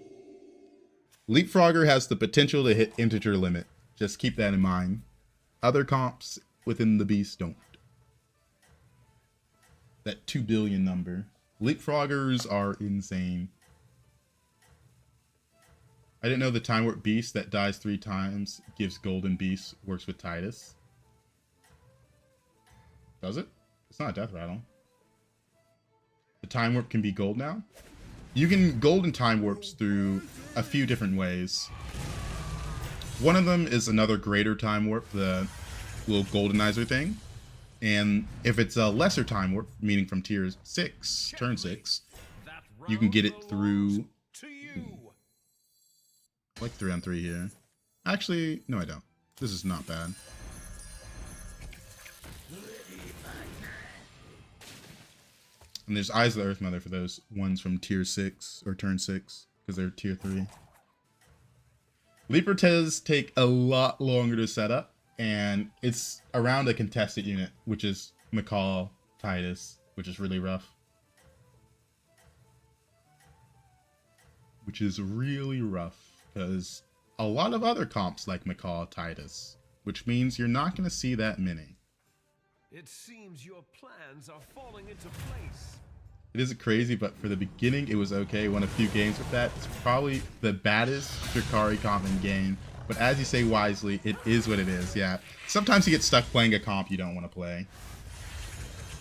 Leapfrogger has the potential to hit integer limit. Just keep that in mind. Other comps within the beast don't. That 2 billion number. Leapfroggers are insane. I didn't know the Time Warp Beast that dies 3 times gives Golden Beast works with Titus. Does it? It's not a Death Rattle. The Time Warp can be gold now? You can golden Time Warps through a few different ways. One of them is another greater Time Warp, the little Goldenizer thing. And if it's a lesser Time Warp, meaning from tier 6, turn 6, you can get it through... like 3-on-3 here. Actually, no I don't. This is not bad. And there's Eyes of the Earth Mother for those ones from tier 6 or turn 6, because they're tier 3. Leaper Tez take a lot longer to set up, and it's around a contested unit, which is McCall, Titus, which is really rough. Which is really rough. Because a lot of other comps like McCall, Titus, which means you're not going to see that many. It seems your plans are falling into place. It isn't crazy, but for the beginning, it was okay. Won a few games with that. It's probably the baddest Drakari comp in game. But as you say wisely, it is what it is. Yeah. Sometimes you get stuck playing a comp you don't want to play.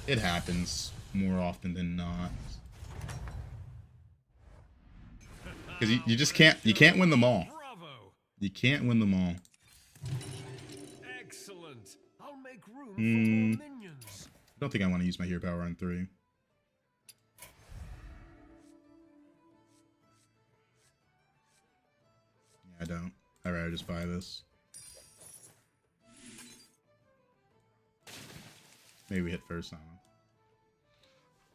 It happens more often than not. Because you just can't win them all. Bravo. You can't win them all. Excellent. I'll make room for more minions. I don't think I want to use my hero power on 3. Yeah, I don't. I'd rather just buy this. Maybe we hit first, I don't know.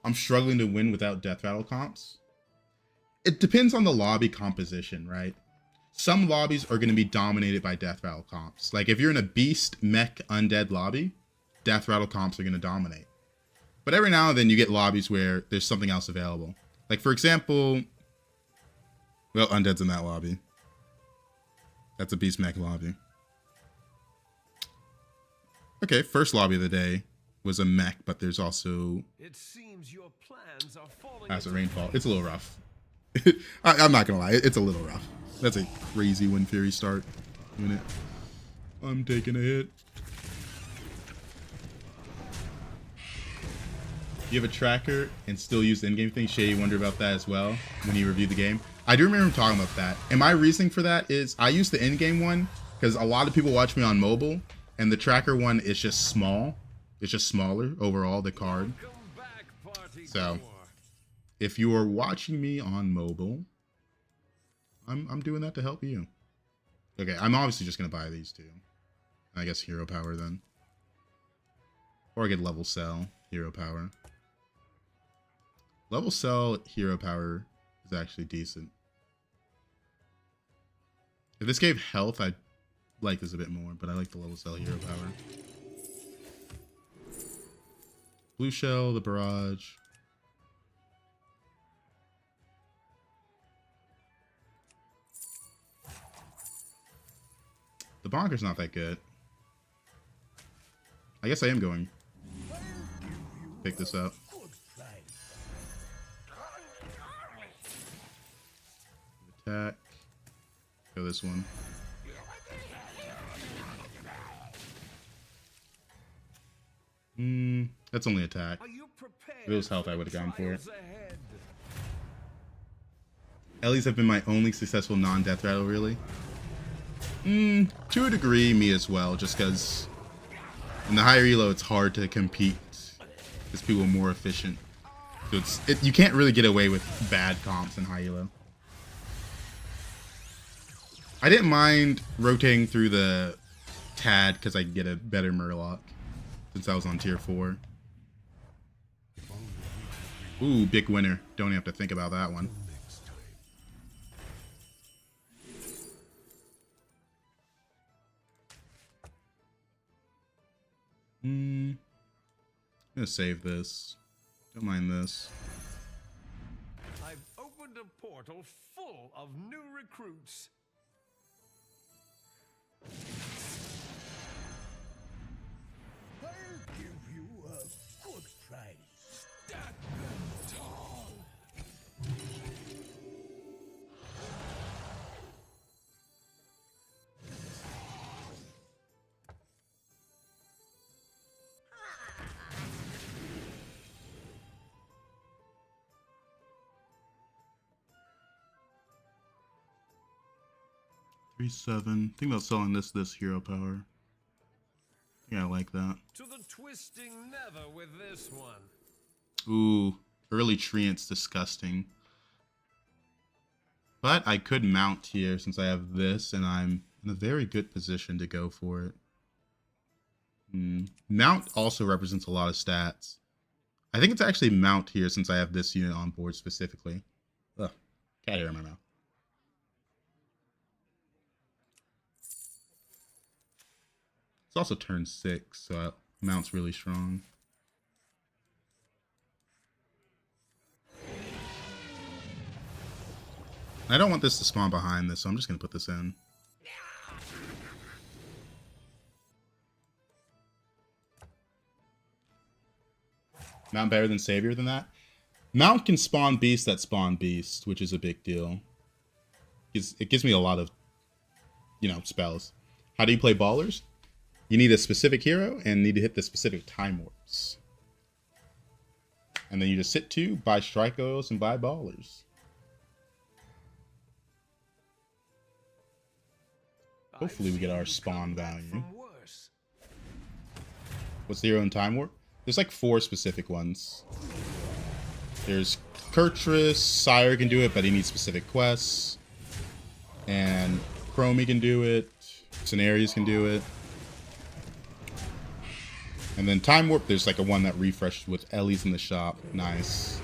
I'm struggling to win without death rattle comps. It depends on the lobby composition, right? Some lobbies are going to be dominated by death rattle comps. Like if you're in a beast, mech, undead lobby, death rattle comps are going to dominate. But every now and then you get lobbies where there's something else available. Like for example, well, undead's in that lobby. That's a beast mech lobby. Okay, first lobby of the day was a mech, but there's also It seems your plans are falling Acid into Rainfall. It's a little rough. I'm not gonna lie, it's a little rough. That's a crazy Wind Fury start. Unit. I'm taking a hit. You have a tracker and still use the in-game thing? Shay, you wonder about that as well when you review the game? I do remember talking about that. And my reasoning for that is I use the in-game one because a lot of people watch me on mobile, and the tracker one is just small. It's just smaller overall, the card. So if you are watching me on mobile, I'm doing that to help you. Okay, I'm obviously just gonna buy these two. I guess hero power then. Or I get level sell, hero power. Level sell, hero power is actually decent. If this gave health, I'd like this a bit more, but I like the level sell hero power. Blue shell, the barrage. The bonker's not that good. I guess I am going pick this up. Attack. Go this one. That's only attack. If it was health, I would have gone for it. Ellie's have been my only successful non-death rattle, really. To a degree, me as well, just because in the higher elo, it's hard to compete because people are more efficient. So you can't really get away with bad comps in high elo. I didn't mind rotating through the Tad because I could get a better Murloc since I was on tier 4. Ooh, big winner. Don't even have to think about that one. I'm gonna save this. Don't mind this. I've opened a portal full of new recruits. I'll give you a good price. Stand them tall. Think about selling this hero power. Yeah, I like that. To the twisting nether with this one. Ooh, early treant's disgusting. But I could mount here since I have this, and I'm in a very good position to go for it. Mount also represents a lot of stats. I think it's actually mount here since I have this unit on board specifically. Ugh, cat hair in my mouth. It's also turn 6, so mount's really strong. I don't want this to spawn behind this, so I'm just going to put this in. Mount better than Savior than that? Mount can spawn beasts that spawn beasts, which is a big deal. It gives me a lot of, you know, spells. How do you play ballers? You need a specific hero and need to hit the specific time warps. And then you just sit 2, buy strike oils, and buy ballers. Hopefully we get our spawn value. What's the hero in time warp? There's like 4 specific ones. There's Kurtrus, Sire can do it, but he needs specific quests. And Chromie can do it. Scenarios can do it. And then Time Warp, there's like a one that refreshed with Ellie's in the shop. Nice.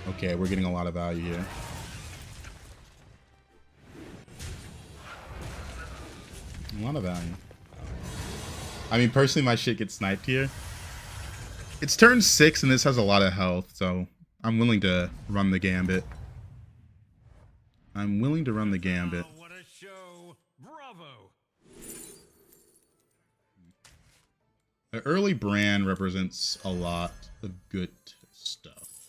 Okay, we're getting a lot of value here. A lot of value. I mean, personally, my shit gets sniped here. It's turn 6 and this has a lot of health, so I'm willing to run the gambit. I'm willing to run the gambit. What a show. Bravo. The early brand represents a lot of good stuff.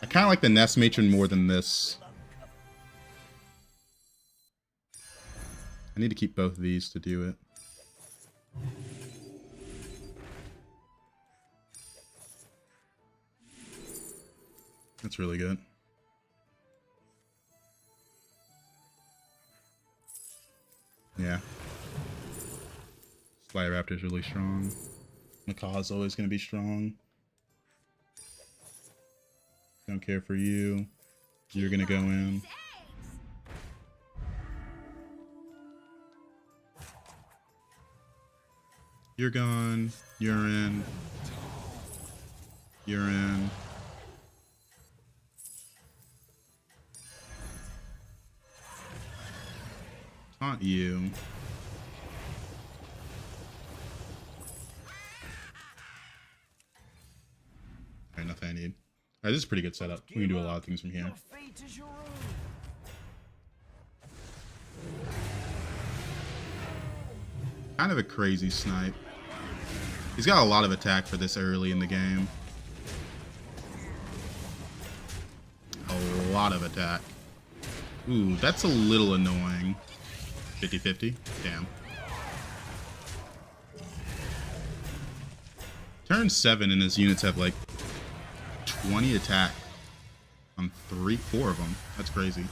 I kind of like the Nest Matron more than this. I need to keep both of these to do it. That's really good. Yeah. Fly Raptor's really strong. Makaw's always going to be strong. Don't care for you. You're going to go in. You're gone. You're in. You're in. Not you. Alright, nothing I need. Alright, this is a pretty good setup. We can do a lot of things from here. Kind of a crazy snipe. He's got a lot of attack for this early in the game. A lot of attack. Ooh, that's a little annoying. 50-50? Damn. Turn 7 and his units have like 20 attack on 4 of them. That's crazy.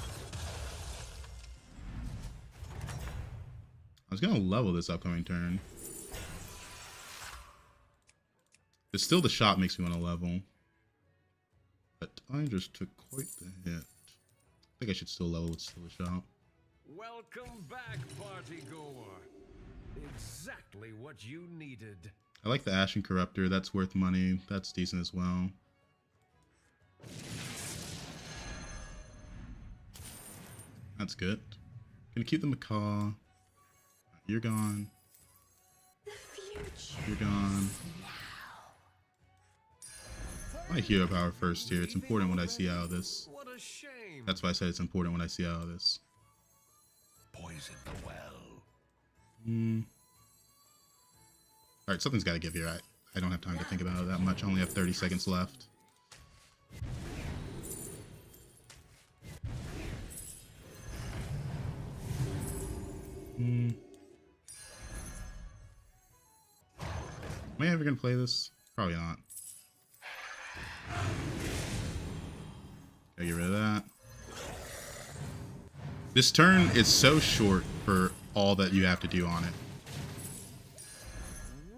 I was gonna level this upcoming turn. But still the shot makes me want to level. But I just took quite the hit. I think I should still level with still the shot. Welcome back, party goer. Exactly what you needed. I like the Ashen Corruptor. That's worth money. That's decent as well. That's good. Gonna keep the Macaw. You're gone. You're gone. I hero power first here. It's important what I see out of this. What a shame. That's why I said it's important what I see out of this. Poison the well. Alright, something's got to give here. I don't have time to think about it that much. I only have 30 seconds left. Am I ever going to play this? Probably not. Gotta get rid of that. This turn is so short for all that you have to do on it.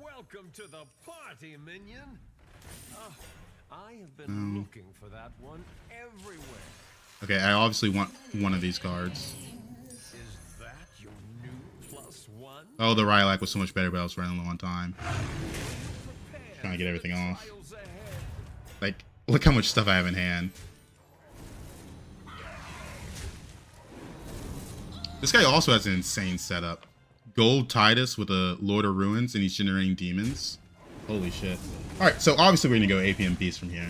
Welcome to the party, minion. I have been looking for that one everywhere. Okay, I obviously want one of these cards. Is that your new +1? Oh, the Rylak was so much better, but I was running low on time. Trying to get everything off. Like, look how much stuff I have in hand. This guy also has an insane setup. Gold Titus with a Lord of Ruins, and he's generating demons. Holy shit. Alright, so obviously we're going to go APM Beast from here.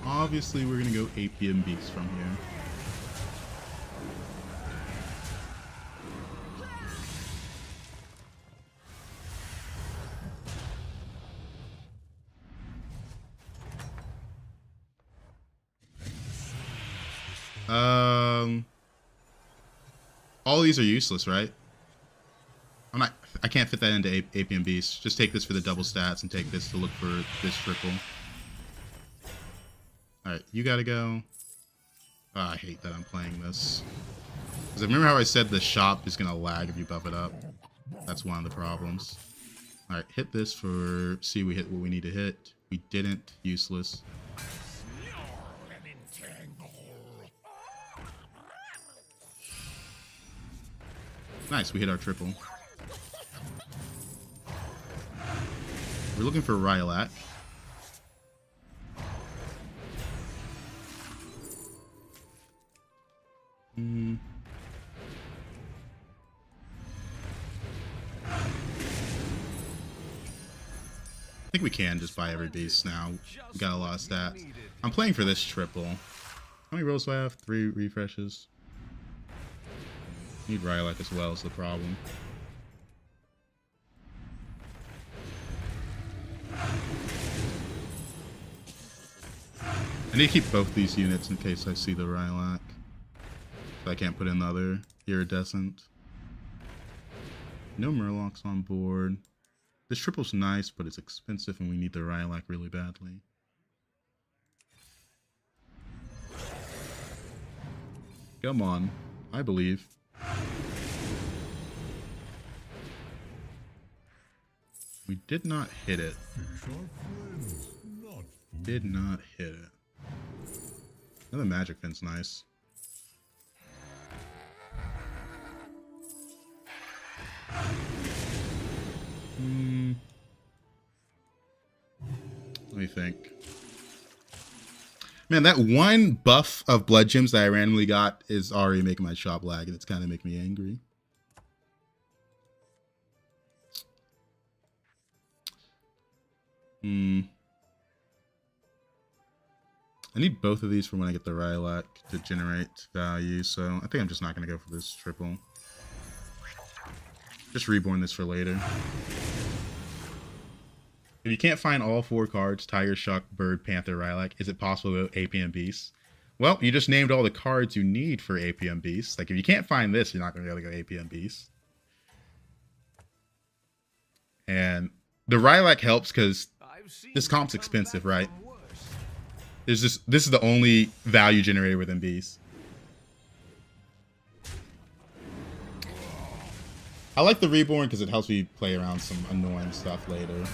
Obviously we're going to go APM Beast from here. All of these are useless, right? I can't fit that into AP and Beast. Just take this for the double stats and take this to look for this triple. Alright, you gotta go. Oh, I hate that I'm playing this. Because remember how I said the shop is gonna lag if you buff it up? That's one of the problems. Alright, hit this for... See, we hit what we need to hit. We didn't. Useless. Nice, we hit our triple. We're looking for Rylak. I think we can just buy every beast now. We got a lot of stats. I'm playing for this triple. How many rolls do I have? 3 refreshes. Need Rylak as well is the problem. I need to keep both these units in case I see the Rylak. So I can't put in the other Iridescent. No Murlocs on board. This triple's nice, but it's expensive and we need the Rylak really badly. Come on. I believe. We did not hit it. Did not hit it. Another Magic Fin's nice. Let me think. Man, that one buff of Blood Gems that I randomly got is already making my shop lag, and it's kind of making me angry. I need both of these for when I get the Rylak to generate value, so I think I'm just not going to go for this triple. Just reborn this for later. If you can't find all 4 cards, Tiger, Shuck, Bird, Panther, Rylak, is it possible to go APM Beast? Well, you just named all the cards you need for APM Beast. Like, if you can't find this, you're not going to be able to go APM Beast. And the Rylak helps because this comp's expensive, right? This is the only value generator within Beast. I like the Reborn because it helps me play around some annoying stuff later.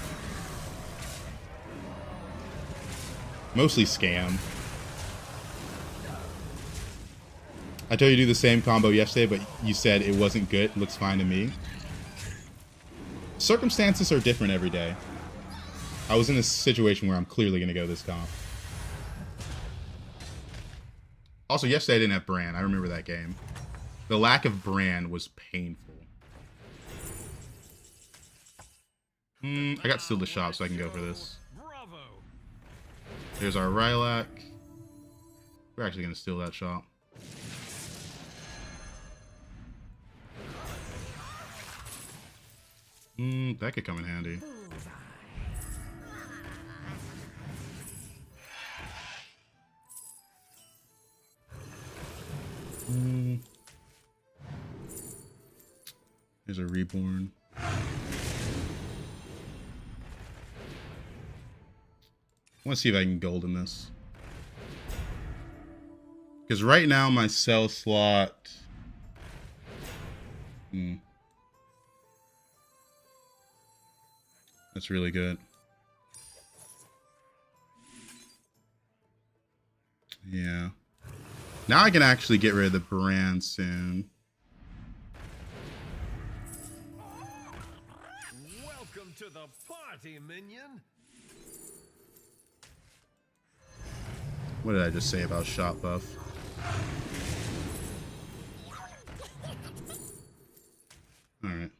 Mostly scam. I told you to do the same combo yesterday, but you said it wasn't good. It looks fine to me. Circumstances are different every day. I was in a situation where I'm clearly going to go this comp. Also, yesterday I didn't have Bran. I remember that game. The lack of Bran was painful. I got still the shop, so I can go for this. There's our Rylak. We're actually going to steal that shop. That could come in handy. There's a Reborn. I want to see if I can golden this. Because right now my sell slot... That's really good. Yeah. Now I can actually get rid of the brand soon. Welcome to the party, minion. What did I just say about shop buff? Alright.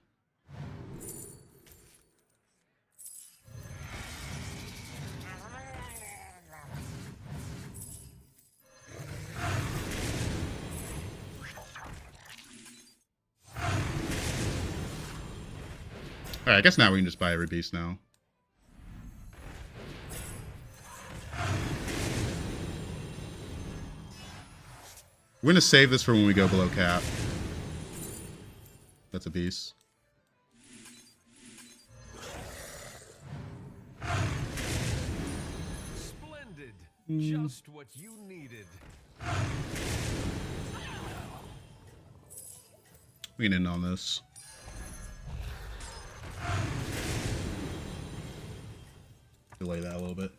Alright, I guess now we can just buy every beast now. We're going to save this for when we go below cap. That's a piece. Splendid. Just what you needed. We can end on this. Delay that a little bit.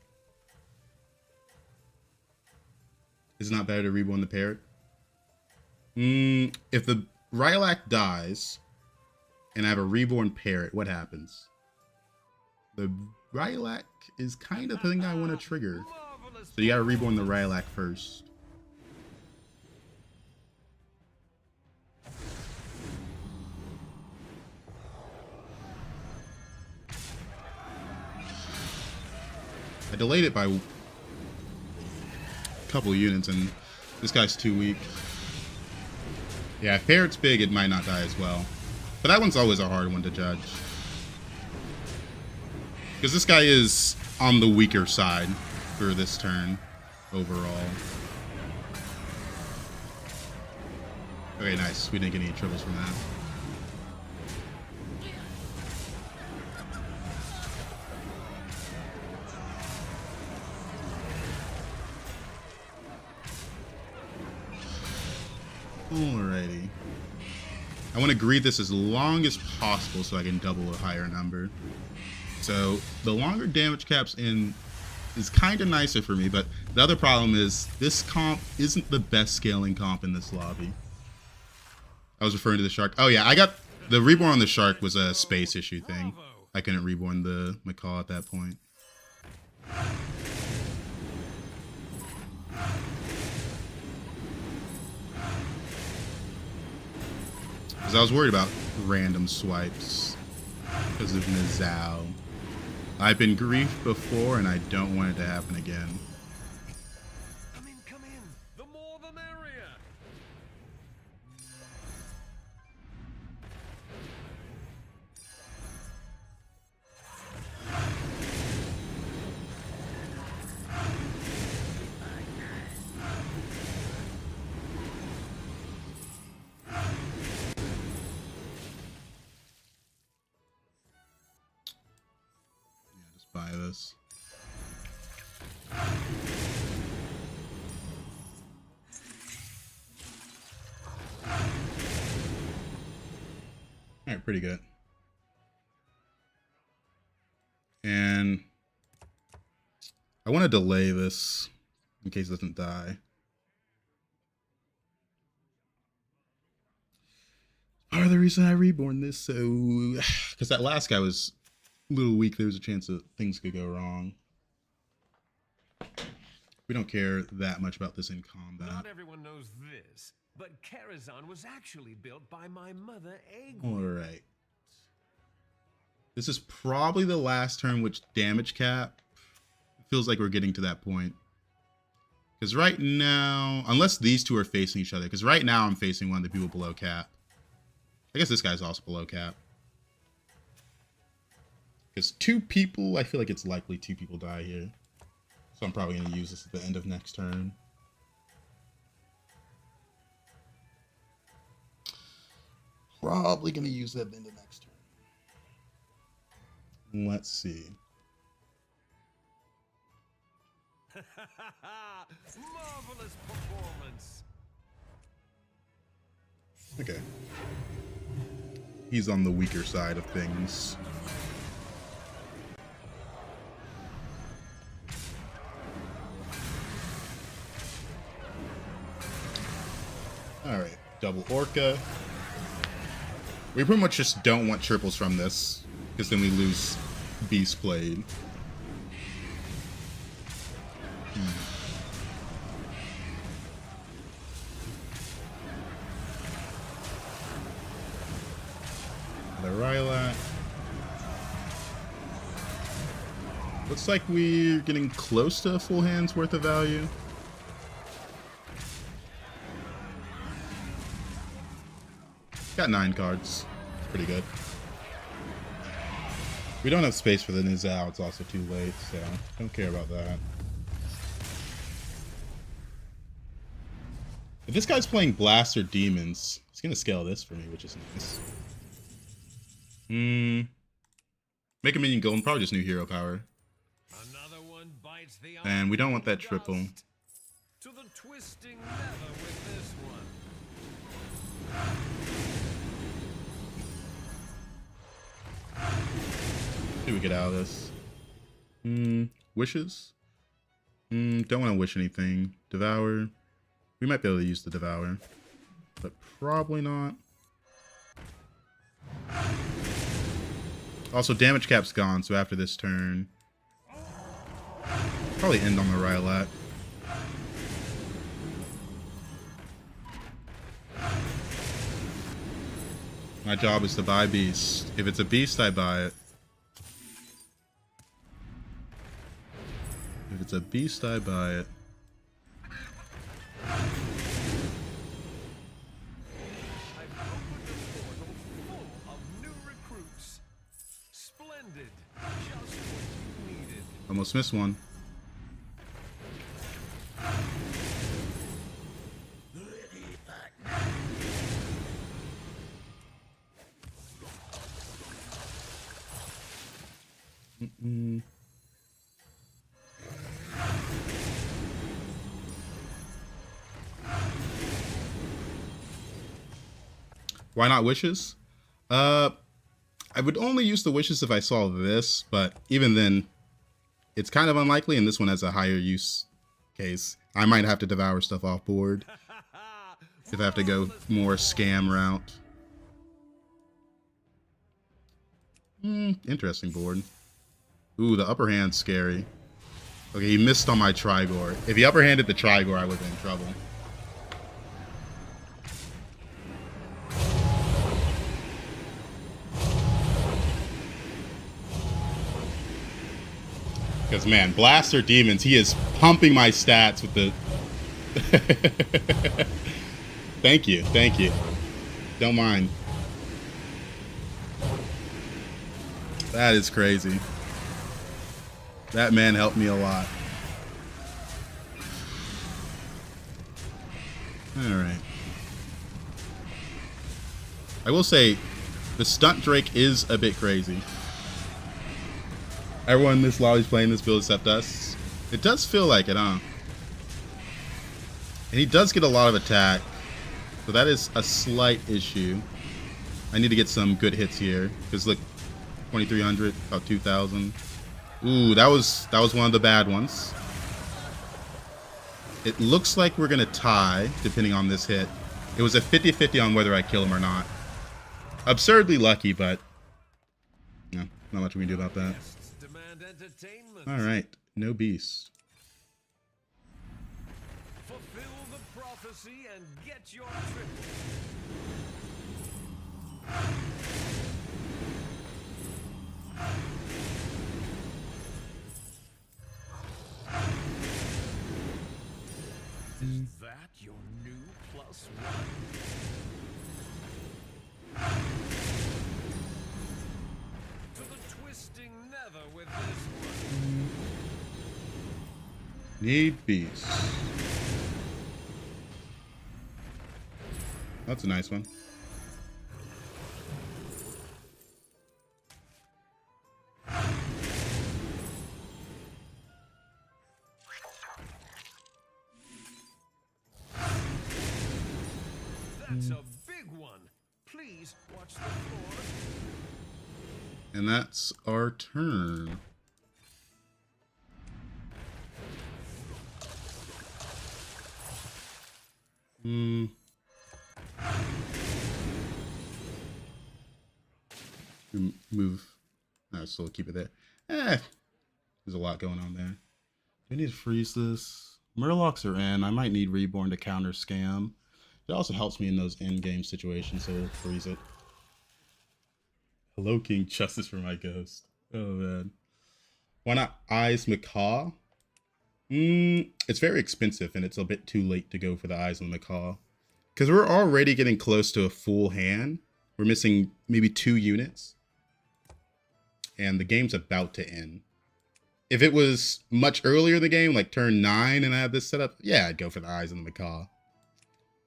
Is it not better to reborn the parrot? If the Rylak dies and I have a reborn parrot, what happens? The Rylak is kind of the thing I want to trigger. So you gotta reborn the Rylak first. I delayed it by a couple of units, and this guy's too weak. Yeah, if Parrot's big, it might not die as well. But that one's always a hard one to judge. Because this guy is on the weaker side for this turn, overall. Okay, nice. We didn't get any triples from that. Alrighty. I want to greed this as long as possible so I can double a higher number. So the longer damage caps in is kind of nicer for me, but the other problem is this comp isn't the best scaling comp in this lobby. I was referring to the shark. Oh yeah, I got the reborn on the shark was a space issue thing. I couldn't reborn the macaw at that point. Because I was worried about random swipes because of Nizao. I've been griefed before and I don't want it to happen again. Come in, come in. The more the merrier. Buy this. Alright, pretty good. And I want to delay this in case it doesn't die. Part of the reason I reborn this, so because that last guy was little weak, there was a chance that things could go wrong. We don't care that much about this in combat. Not everyone knows this, but Karazhan was actually built by my mother, Egg. Alright. This is probably the last turn which damage cap. It feels like we're getting to that point. Because right now, unless these two are facing each other, because right now I'm facing one of the people below cap. I guess this guy's also below cap. Because two people, I feel like it's likely two people die here. So I'm probably going to use this at the end of next turn. Probably going to use that at the end of next turn. Let's see. Marvelous performance. Okay. He's on the weaker side of things. Alright, double Orca. We pretty much just don't want triples from this, because then we lose Beast Blade. The Rylak. Looks like we're getting close to a full hand's worth of value. Got 9 cards. It's pretty good. We don't have space for the Nizao. It's also too late, so don't care about that. If this guy's playing Blast or Demons, he's going to scale this for me, which is nice. Make a minion golden, probably just new hero power. Another one bites the And we don't want that dust. triple. To the twisting nether with this one. See what we get out of this. Wishes? Don't want to wish anything. Devour. We might be able to use the Devour. But probably not. Also, damage cap's gone, so after this turn... Probably end on the Rylak. My job is to buy beast. If it's a beast, I buy it. If it's a beast, I buy it. I've opened a portal full of new recruits. Splendid. Just what you needed. Almost missed one. Why not wishes? I would only use the wishes if I saw this, but even then, it's kind of unlikely, and this one has a higher use case. I might have to devour stuff off board if I have to go more scam route. Interesting board. Ooh, the upper hand's scary. Okay, he missed on my Trigor. If he upper handed the Trigor, I would have been in trouble. Because, man, Blaster Demons, he is pumping my stats with the... Thank you, thank you. Don't mind. That is crazy. That man helped me a lot. Alright. I will say, the Stunt Drake is a bit crazy. Everyone in this lobby's playing this build except us. It does feel like it, huh? And he does get a lot of attack. So that is a slight issue. I need to get some good hits here. Because look, 2,300, about 2,000. Ooh, that was one of the bad ones. It looks like we're going to tie, depending on this hit. It was a 50-50 on whether I kill him or not. Absurdly lucky, but... no, not much we can do about that. Alright, no beast. Fulfill the prophecy and get your triple. Is that your new +1? To the twisting nether with this one. Need beast. That's a nice one. That's a big one. Please watch the floor. And that's our turn. Move. No, still keep it there. There's a lot going on there. Do we need to freeze this? Murlocs are in. I might need Reborn to counter scam. It also helps me in those end-game situations, so we'll freeze it. Hello, King Justice for my ghost. Oh, man. Why not Eyes Macaw? It's very expensive, and it's a bit too late to go for the Eyes on the Macaw. Because we're already getting close to a full hand. We're missing maybe 2 units. And the game's about to end. If it was much earlier in the game, like turn 9, and I have this set up, yeah, I'd go for the Eyes on the Macaw.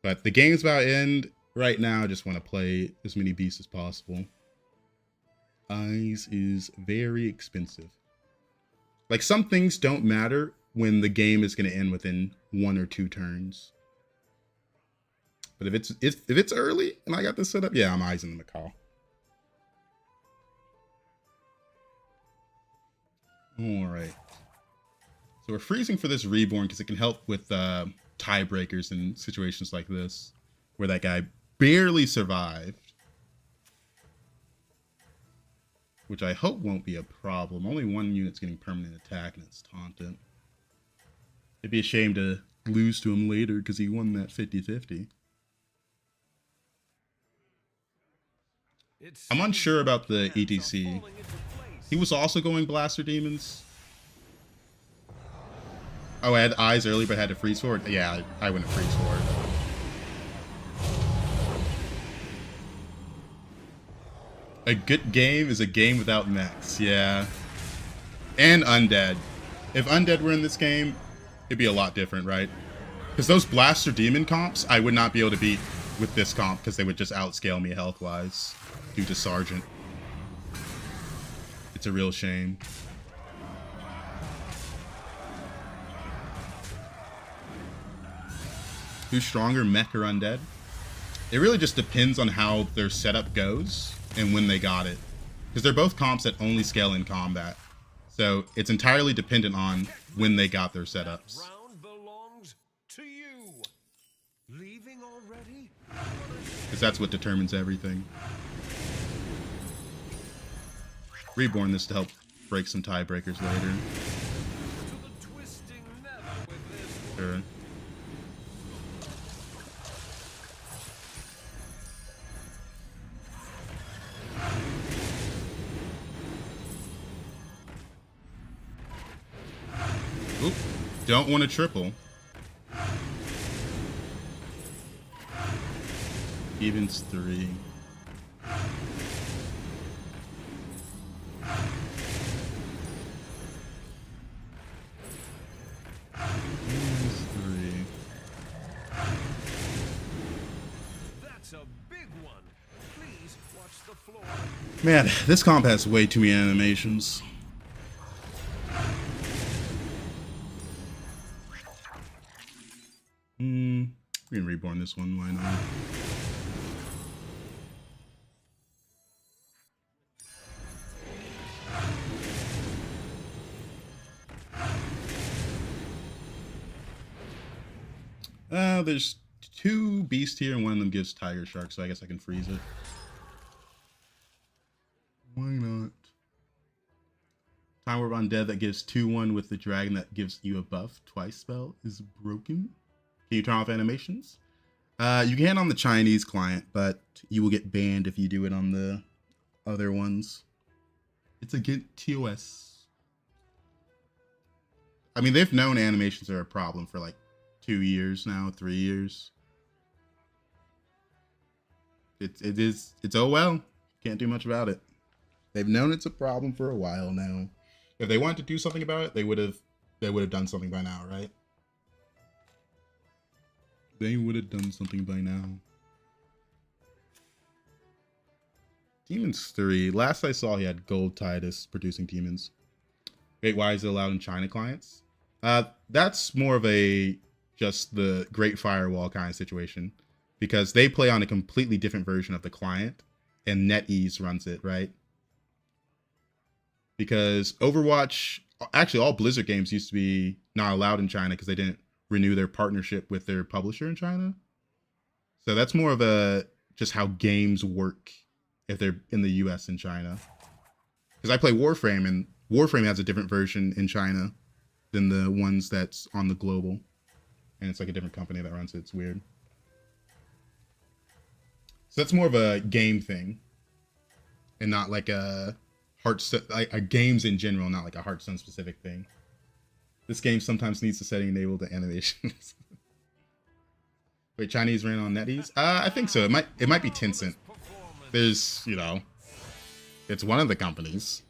But the game's about to end. Right now, I just want to play as many beasts as possible. Eyes is very expensive. Like, some things don't matter when the game is going to end within 1 or 2 turns. But if it's early and I got this set up, yeah, I'm eyes in the call. All right. So we're freezing for this reborn because it can help with tiebreakers in situations like this, where that guy barely survived. Which I hope won't be a problem. Only 1 unit's getting permanent attack and it's taunted. It'd be a shame to lose to him later because he won that 50-50. I'm unsure about the ETC. He was also going Blaster Demons. Oh, I had eyes early but I had to freeze forward. Yeah, I wouldn't freeze forward. A good game is a game without mechs, yeah. And undead. If undead were in this game, it'd be a lot different, right? Because those Blaster Demon comps, I would not be able to beat with this comp because they would just outscale me health-wise due to Sergeant. It's a real shame. Who's stronger, mech or undead? It really just depends on how their setup goes and when they got it. Because they're both comps that only scale in combat. So it's entirely dependent on when they got their setups. Round belongs to you. Leaving already? Because that's what determines everything. Reborn this to help break some tiebreakers later. To the twisting nether with this. Sure. Oop, don't want to triple. Evens 3. That's a big one. Please watch the floor. Man, this comp has way too many animations. We can reborn this one, why not? There's 2 beasts here and one of them gives Tiger Shark, so I guess I can freeze it. Why not? Time Warp Undead that gives 2/1 with the dragon that gives you a buff twice spell is broken. Can you turn off animations? You can on the Chinese client, but you will get banned if you do it on the other ones. It's against TOS. I mean, they've known animations are a problem for like 2 years now, 3 years. It's oh well. Can't do much about it. They've known it's a problem for a while now. If they wanted to do something about it, they would have done something by now, right? They would have done something by now. Demons 3. Last I saw, he had Gold Titus producing demons. Wait, why is it allowed in China clients? That's more of a just the Great Firewall kind of situation, because they play on a completely different version of the client, and NetEase runs it, right? Because Overwatch, actually all Blizzard games used to be not allowed in China because they didn't renew their partnership with their publisher in China. So that's more of a just how games work if they're in the US and China. Because I play Warframe, and Warframe has a different version in China than the ones that's on the global. And it's like a different company that runs it. It's weird. So that's more of a game thing, and not like a Hearthstone, like games in general, not like a Hearthstone specific thing. This game sometimes needs the setting enabled to animations. Wait, Chinese ran on NetEase? I think so. It might be Tencent. There's, you know, it's one of the companies.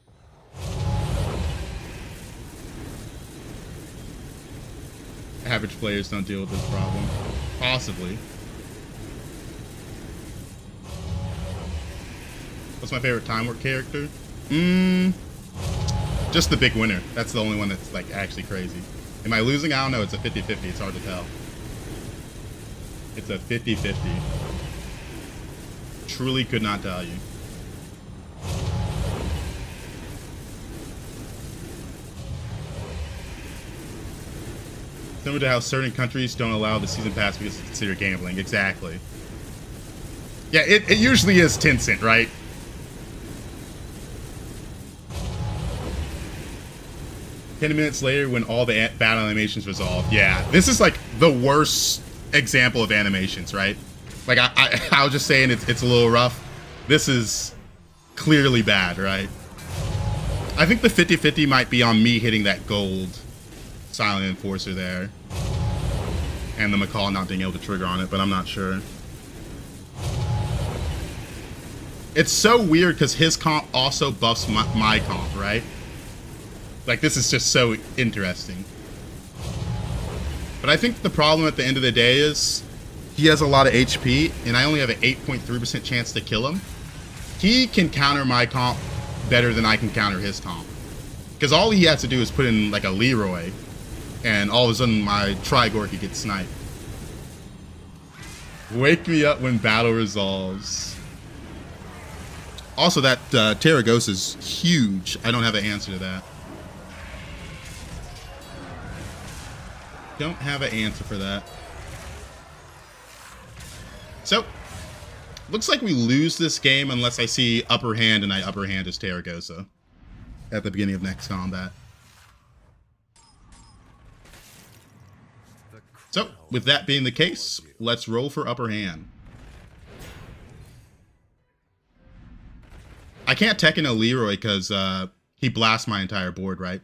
Average players don't deal with this problem. Possibly. What's my favorite Time Warp character? Just the big winner. That's the only one that's like actually crazy. Am I losing? I don't know. It's a 50-50. It's hard to tell. It's a 50-50. Truly could not tell you. Similar to how certain countries don't allow the season pass because it's considered gambling. Exactly. Yeah, it usually is 10 cent, right? Minutes later when all the battle animations resolve. Yeah, this is like the worst example of animations, right? Like I was just saying it's a little rough. This is clearly bad, right? I think the 50-50 might be on me hitting that gold Silent Enforcer there. And the McCall not being able to trigger on it, but I'm not sure. It's so weird because his comp also buffs my comp, right? Like, this is just so interesting. But I think the problem at the end of the day is he has a lot of HP, and I only have an 8.3% chance to kill him. He can counter my comp better than I can counter his comp. Because all he has to do is put in, like, a Leroy, and all of a sudden my Trigorky gets sniped. Wake me up when battle resolves. Also, that Terragos is huge. I don't have an answer to that. Don't have an answer for that. So, looks like we lose this game unless I see upper hand and I upper hand as Terragosa at the beginning of next combat. So, with that being the case, let's roll for upper hand. I can't Tekken a Leroy because he blasts my entire board, right?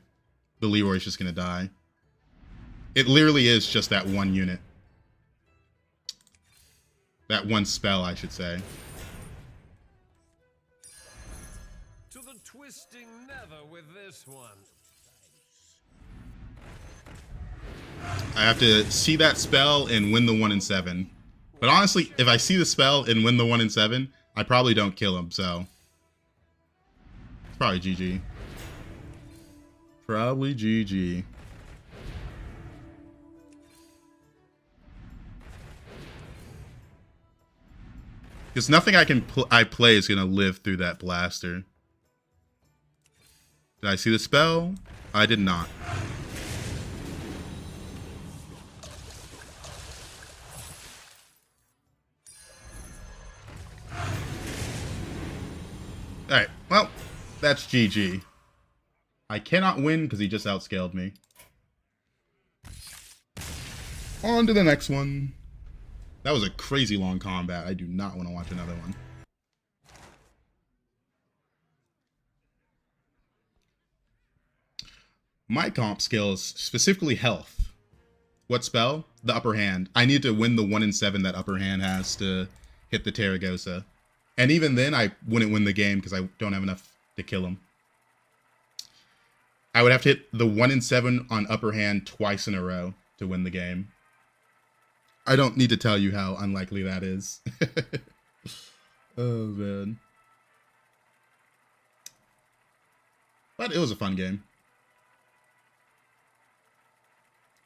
The Leroy's just going to die. It literally is just that one unit. That one spell, I should say. To the twisting nether with this one. I have to see that spell and win the 1 in 7. But honestly, if I see the spell and win the 1 in 7, I probably don't kill him, so. It's probably GG. Probably GG. Because nothing I play is going to live through that blaster. Did I see the spell? I did not. Alright, well, that's GG. I cannot win because he just outscaled me. On to the next one. That was a crazy long combat. I do not want to watch another one. My comp skills, specifically health. What spell? The upper hand. I need to win the 1 in 7 that upper hand has to hit the Terragosa. And even then, I wouldn't win the game because I don't have enough to kill him. I would have to hit the 1 in 7 on upper hand twice in a row to win the game. I don't need to tell you how unlikely that is. Oh, man. But it was a fun game.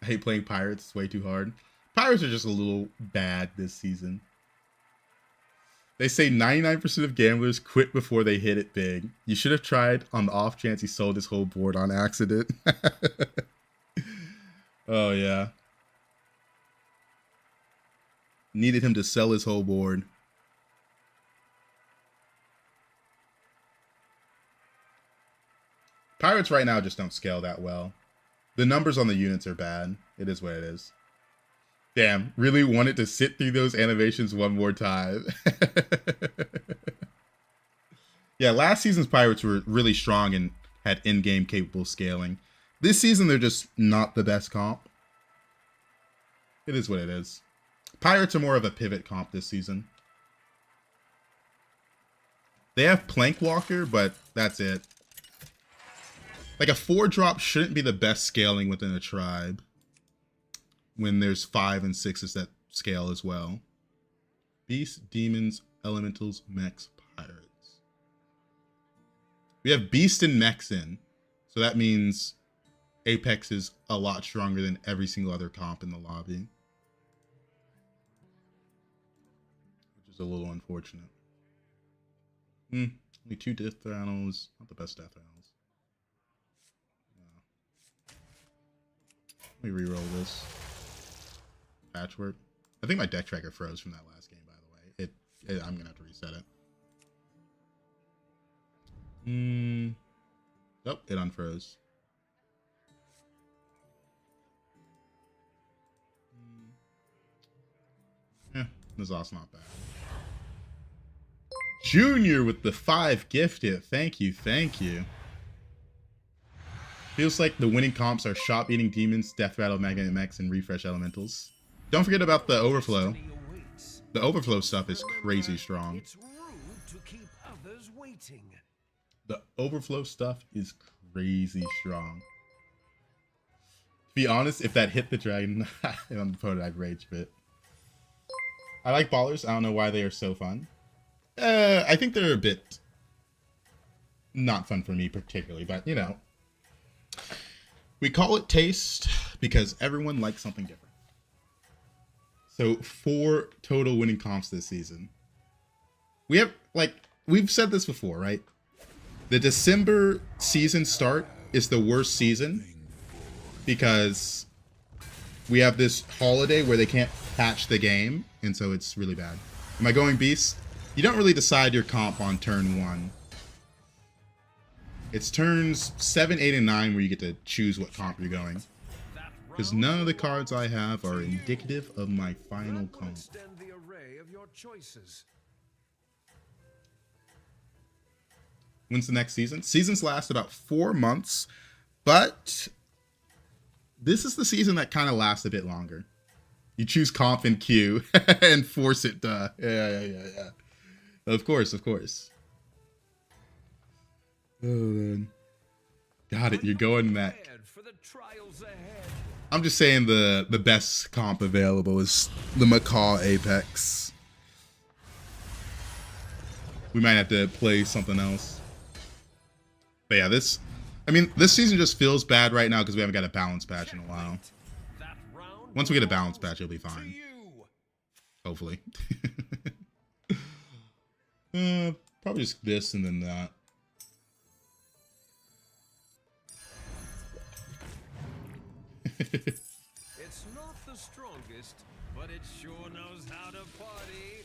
I hate playing Pirates. It's way too hard. Pirates are just a little bad this season. They say 99% of gamblers quit before they hit it big. You should have tried on the off chance he sold his whole board on accident. Oh, yeah. Needed him to sell his whole board. Pirates right now just don't scale that well. The numbers on the units are bad. It is what it is. Damn, really wanted to sit through those animations one more time. Yeah, last season's Pirates were really strong and had in-game capable scaling. This season, they're just not the best comp. It is what it is. Pirates are more of a pivot comp this season. They have Plank Walker, but that's it. Like, a 4-drop shouldn't be the best scaling within a tribe when there's 5 and 6s that scale as well. Beasts, demons, elementals, mechs, pirates. We have Beast and Mechs in. So that means Apex is a lot stronger than every single other comp in the lobby. Which is a little unfortunate. Only 2 death rattles. Not the best death rattles. Let me reroll this. Patchwork. I think my deck tracker froze from that last game, by the way. I'm gonna have to reset it. Nope, it unfroze. Yeah, this is also not bad. Junior with the 5 gifted. Thank you, thank you. Feels like the winning comps are Shop Eating Demons, Death Rattle, Magnet Mechs, and Refresh Elementals. Don't forget about the Overflow. The Overflow stuff is crazy strong. It's rude to keep others waiting. The Overflow stuff is crazy strong. To be honest, if that hit the dragon on the opponent, I'd rage bit. I like Ballers. I don't know why they are so fun. I think they're a bit not fun for me particularly, but you know. We call it taste because everyone likes something different. So 4 total winning comps this season. We have, like, we've said this before, right? The December season start is the worst season because we have this holiday where they can't patch the game, and so it's really bad. Am I going Beast? You don't really decide your comp on turn 1. It's turns 7, 8, and 9 where you get to choose what comp you're going. Because none of the cards I have are indicative of my final comp. The array of your choices. When's the next season? Seasons last about 4 months, but this is the season that kind of lasts a bit longer. You choose comp and queue and force it to... Yeah. Of course. Oh, man. Got it, you're going mech. I'm just saying the best comp available is the Macaw Apex. We might have to play something else. But yeah, this season just feels bad right now because we haven't got a balance patch in a while. Once we get a balance patch, it'll be fine. Hopefully. Probably just this and then that. It's not the strongest, but it sure knows how to party.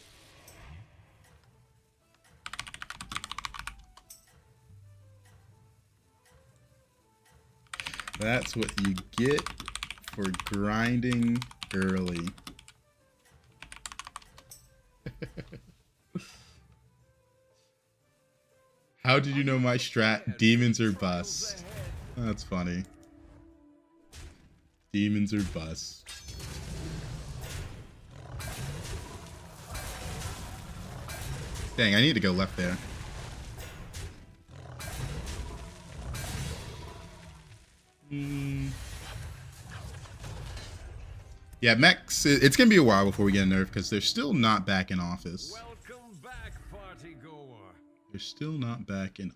That's what you get for grinding early. How did you know my strat? Demons are bust. That's funny. Demons are bust. Dang, I need to go left there. Yeah, mechs, it's gonna be a while before we get a nerf because they're still not back in office. Welcome back, party goer. They're still not back in office.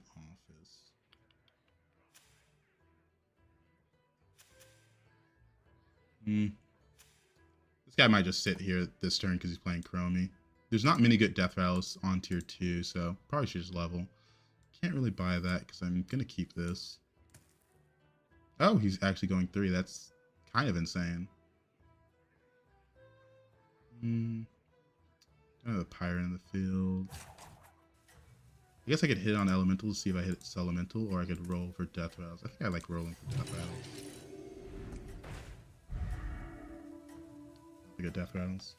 This guy might just sit here this turn because he's playing Chromie. There's not many good death rattles on tier 2, so probably should just level. Can't really buy that because I'm gonna keep this. Oh, he's actually going 3. That's kind of insane. The pirate in the field. I guess I could hit on elemental to see if I hit elemental, or I could roll for death rattles. I think I like rolling for death rattles. I get death rattles.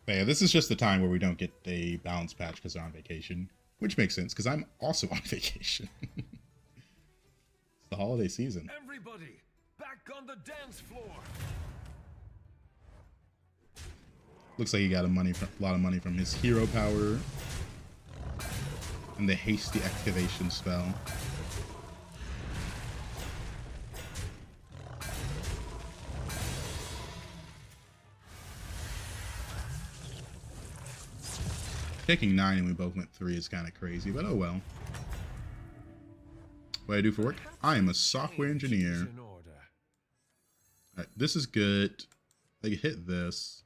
But yeah, this is just the time where we don't get a balance patch because they're on vacation, which makes sense because I'm also on vacation. It's the holiday season. Everybody, back on the dance floor. Looks like he got a lot of money from his hero power and the hasty activation spell. Picking 9 and we both went 3 is kind of crazy, but oh well. What do I do for work? I am a software engineer. Alright, this is good. I can hit this.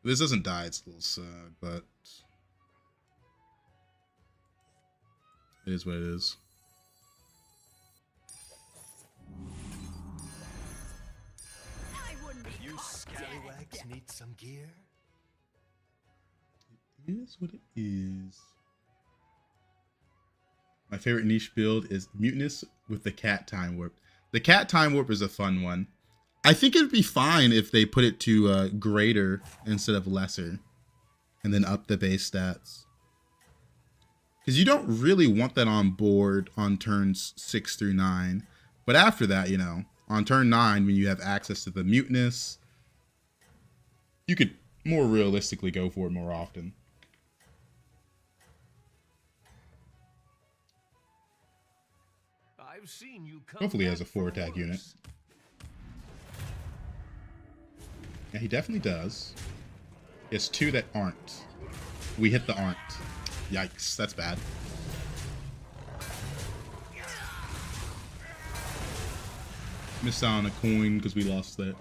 This doesn't die, it's a little sad, but it is what it is. You scallywags need some gear? It is what it is. My favorite niche build is Mutinous with the Cat Time Warp. The Cat Time Warp is a fun one. I think it'd be fine if they put it to greater instead of lesser. And then up the base stats. Because you don't really want that on board on turns 6 through 9. But after that, you know, on turn 9, when you have access to the Mutinous, you could more realistically go for it more often. I've seen you come Hopefully he has a back for 4-attack unit. worse. Yeah, he definitely does. He has 2 that aren't. We hit the aren't. Yikes, that's bad. Missed out on a coin because we lost that.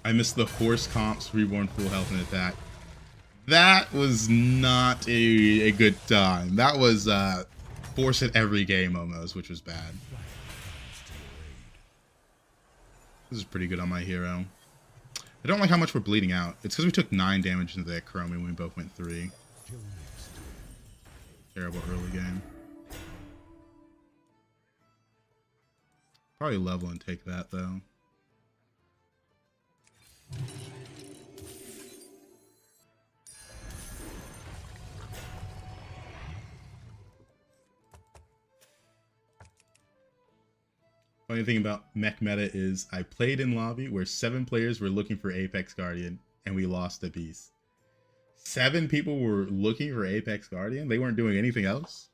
I missed the horse comps, reborn full health and attack. That was not a good time. That was force at every game almost, which was bad. This is pretty good on my hero. I don't like how much we're bleeding out. It's because we took 9 damage into that chrome and we both went 3. Terrible early game. Probably level and take that though. Funny thing about mech meta is I played in lobby where 7 players were looking for Apex Guardian and we lost the beast. 7 people were looking for Apex Guardian? They weren't doing anything else?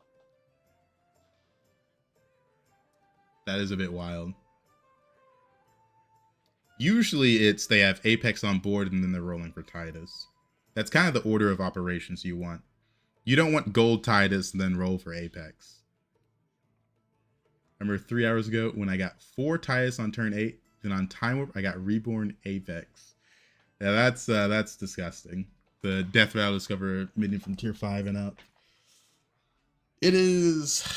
That is a bit wild. Usually it's they have Apex on board and then they're rolling for Titus. That's kind of the order of operations you want. You don't want gold Titus and then roll for Apex. Remember 3 hours ago when I got 4 Titus on turn 8, then on Time Warp I got Reborn Apex. Yeah, that's disgusting. The Death Rattle Discover minion from tier 5 and up. It is,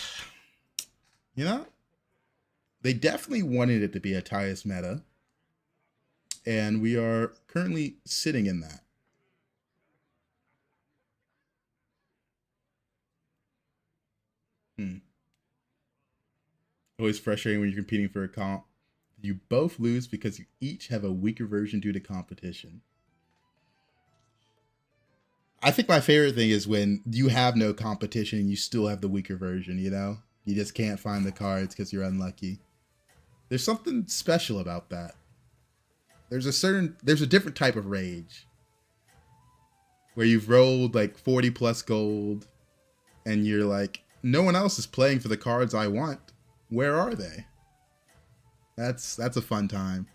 you know, they definitely wanted it to be a Titus meta. And we are currently sitting in that. Always frustrating when you're competing for a comp. You both lose because you each have a weaker version due to competition. I think my favorite thing is when you have no competition and you still have the weaker version, you know? You just can't find the cards because you're unlucky. There's something special about that. There's a different type of rage. Where you've rolled like 40 plus gold and you're like, no one else is playing for the cards I want. Where are they? That's a fun time.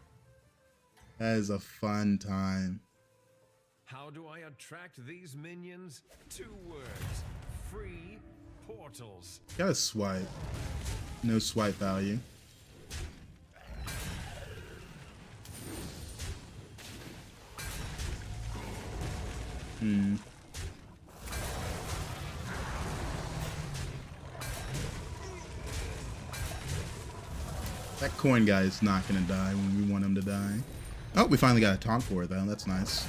That is a fun time. How do I attract these minions? 2 words. Free portals. Gotta swipe. No swipe value. That coin guy is not gonna die when we want him to die. Oh, we finally got a taunt for it though. That's nice.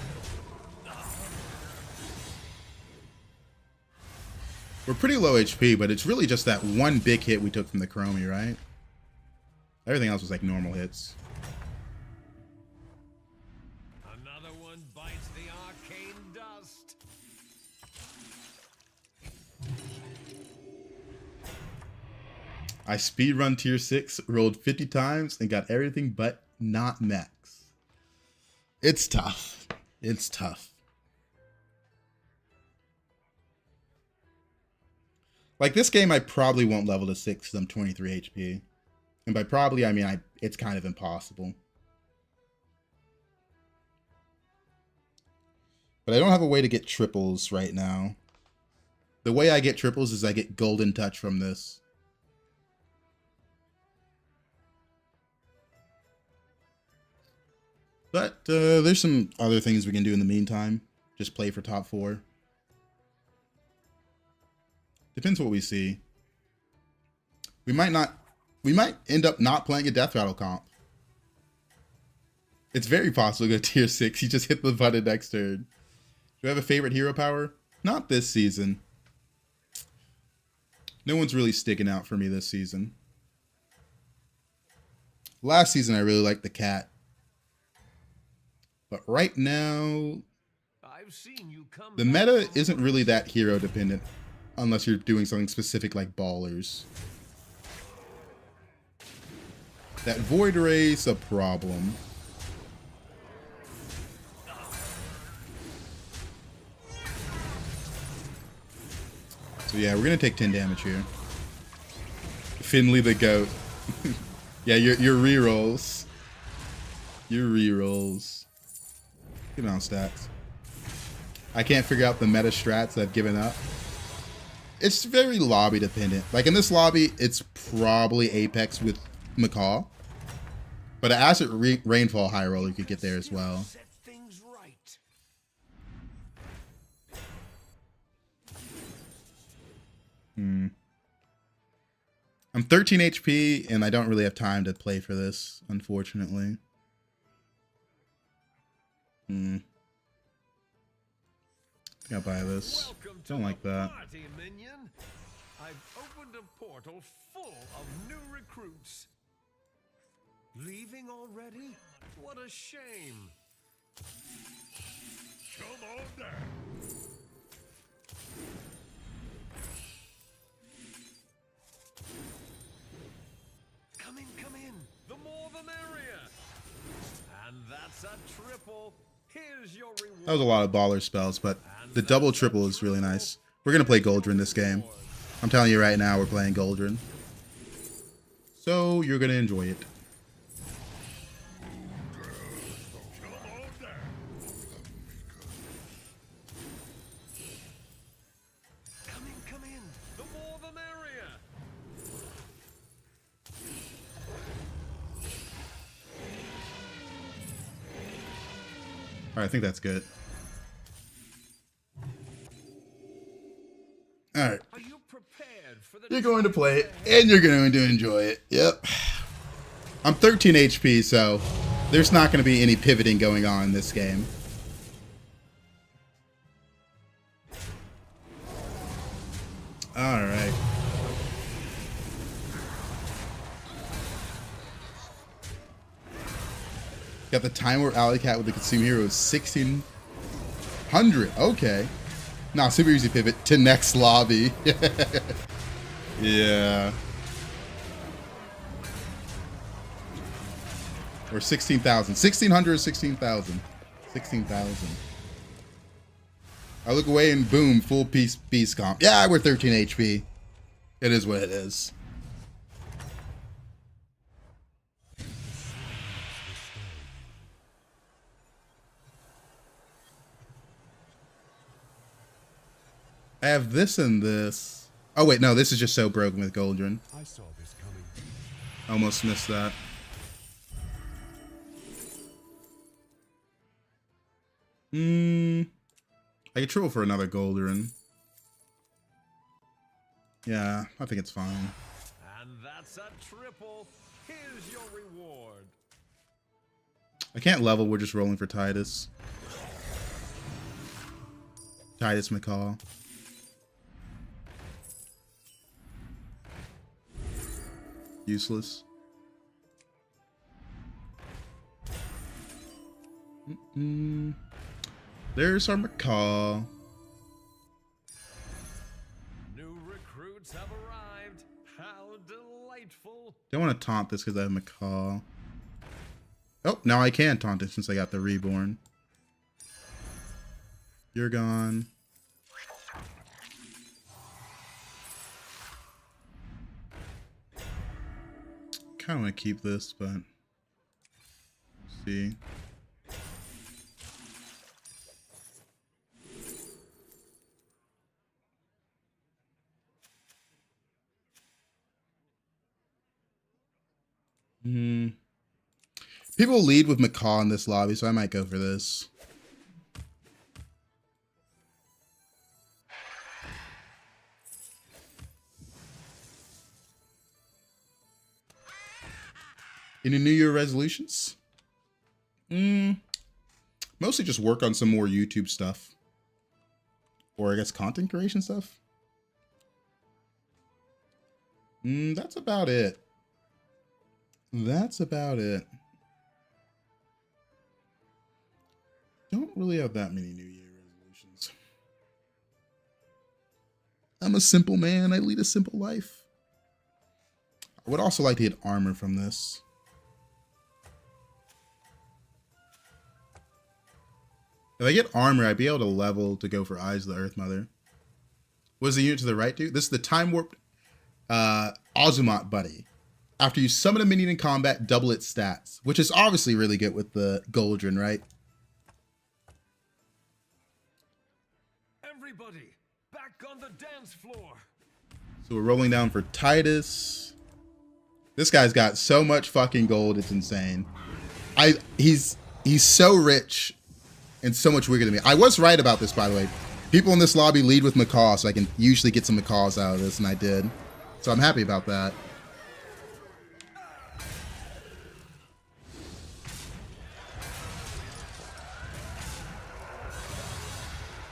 We're pretty low HP, but it's really just that one big hit we took from the Chromie, right? Everything else was like normal hits. Another one bites the arcane dust. I speedrun tier 6, rolled 50 times, and got everything but not max. It's tough. It's tough. Like this game, I probably won't level to 6 because I'm 23 HP. And by probably, I mean it's kind of impossible. But I don't have a way to get triples right now. The way I get triples is I get Golden Touch from this. But there's some other things we can do in the meantime. Just play for top 4. Depends what we see. We might end up not playing a Death Rattle comp. It's very possible to go tier 6. You just hit the button next turn. Do I have a favorite hero power? Not this season. No one's really sticking out for me this season. Last season I really liked the cat. But right now, I've seen you come the meta isn't really that hero dependent. Unless you're doing something specific like ballers. That Void Ray's a problem. So yeah, we're gonna take 10 damage here. Finley the goat. Yeah, your rerolls. Your rerolls. Good amount of stats. I can't figure out the meta strats I've given up. It's very lobby dependent. Like in this lobby, it's probably Apex with Macaw. But an Acid Rainfall high roll you could get there as well. Set things right. I'm 13 HP and I don't really have time to play for this, unfortunately. I'll buy this. Welcome to Don't like the that. party, minion. I've opened a portal full of new recruits. Leaving already? What a shame. Come on down. Come in. The more the merrier. And that's a triple. Here's your reward. That was a lot of baller spells, but the double triple is really nice. We're going to play Goldrin this game. I'm telling you right now, we're playing Goldrin. So you're going to enjoy it. Come in. The more the merrier. All right, I think that's good. All right. Are you prepared for the You're going to play it, and you're going to enjoy it. Yep. I'm 13 HP, so there's not going to be any pivoting going on in this game. All right. Got the Time Warp Alley Cat with the Consume Hero 1600. Okay. Nah, super easy pivot to next lobby. Yeah. Or 16,000. 1,600 or 16,000. 16,000. I look away and boom, full piece beast comp. Yeah, we're 13 HP. It is what it is. I have this and this. Oh wait, no, this is just so broken with Goldrin. I saw this coming. Almost missed that. I could triple for another Goldrin. Yeah, I think it's fine. And that's a triple. Here's your reward. I can't level, we're just rolling for Titus. Titus McCall. Useless. There's our McCall. New recruits have arrived. How delightful. Don't want to taunt this because I have McCall. Oh, now I can taunt it since I got the Reborn. You're gone. Kind of want to keep this, but let's see. People lead with Macaw in this lobby, so I might go for this. Any New Year resolutions? Mostly just work on some more YouTube stuff. Or I guess content creation stuff. That's about it. That's about it. Don't really have that many New Year resolutions. I'm a simple man. I lead a simple life. I would also like to get armor from this. If I get armor, I'd be able to level to go for Eyes of the Earth Mother. What does the unit to the right do? This is the Time Warped Ozumat Buddy. After you summon a minion in combat, double its stats. Which is obviously really good with the Goldrin, right? Everybody, back on the dance floor. So we're rolling down for Titus. This guy's got so much fucking gold, it's insane. He's so rich and so much weaker than me. I was right about this, by the way. People in this lobby lead with Macaw, so I can usually get some Macaws out of this, and I did. So I'm happy about that.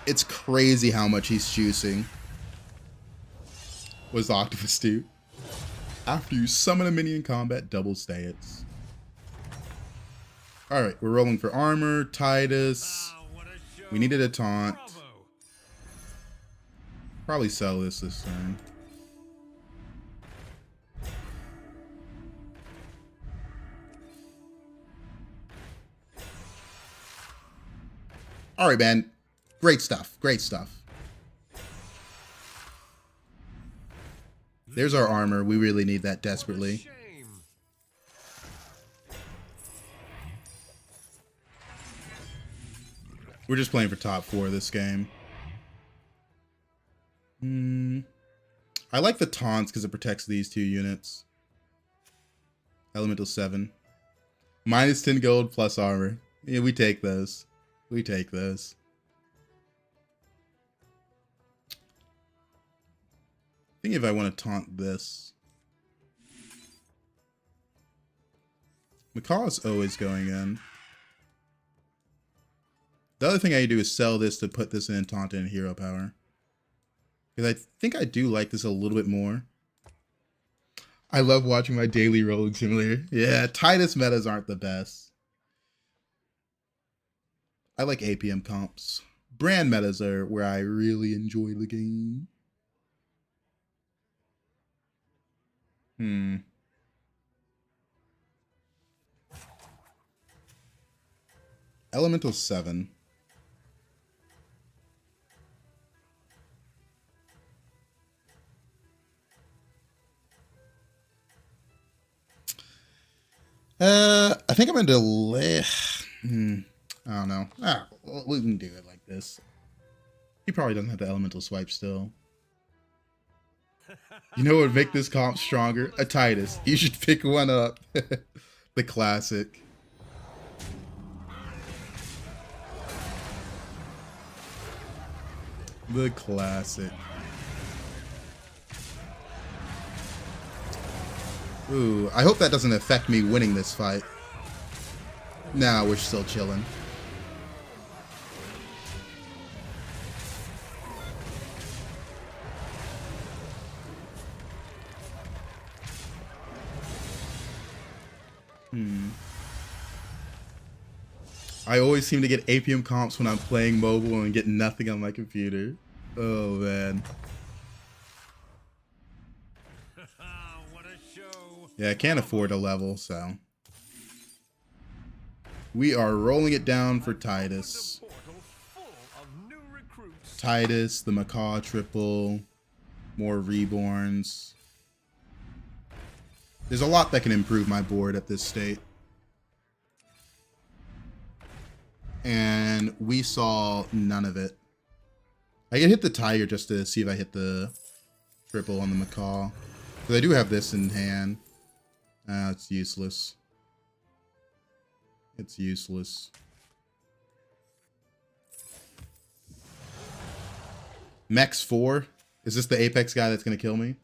It's crazy how much he's juicing. What does the Octopus do? After you summon a minion in combat, double stay-its. Alright, we're rolling for armor, Titus. We needed a taunt. Probably sell this turn. Alright, man. Great stuff. Great stuff. There's our armor. We really need that desperately. We're just playing for top 4 this game. I like the taunts because it protects these 2 units. Elemental 7. Minus 10 gold plus armor. Yeah, we take those. We take those. I think if I want to taunt this. Macaw is always going in. The other thing I do is sell this to put this in taunt and hero power. Because I think I do like this a little bit more. I love watching my daily rolling simulator. Yeah, Titus metas aren't the best. I like APM comps. Brand metas are where I really enjoy the game. Elemental 7. I think I'm gonna delay. I don't know. We can do it like this. He probably doesn't have the elemental swipe still. You know what would make this comp stronger? A Titus. You should pick one up. The classic. The classic. Ooh, I hope that doesn't affect me winning this fight. Nah, we're still chilling. I always seem to get APM comps when I'm playing mobile and get nothing on my computer. Oh, man. What a show. Yeah, I can't afford a level, so. We are rolling it down for Titus. Titus, the Macaw triple, more Reborns. There's a lot that can improve my board at this state. And we saw none of it. I can hit the Tiger just to see if I hit the triple on the Macaw. Because I do have this in hand. It's useless. It's useless. Mex 4? Is this the Apex guy that's going to kill me?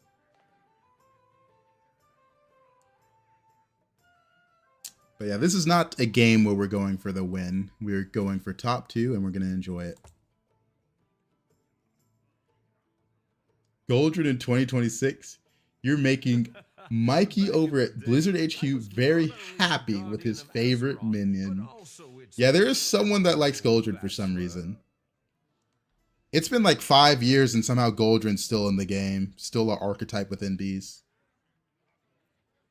But yeah, this is not a game where we're going for the win. We're going for top 2 and we're going to enjoy it. Goldred in 2026. You're making Mikey over at Blizzard HQ very happy with his favorite minion. Yeah, there is someone that likes Goldred for some reason. It's been like 5 years and somehow Goldred's still in the game. Still an archetype within Beast.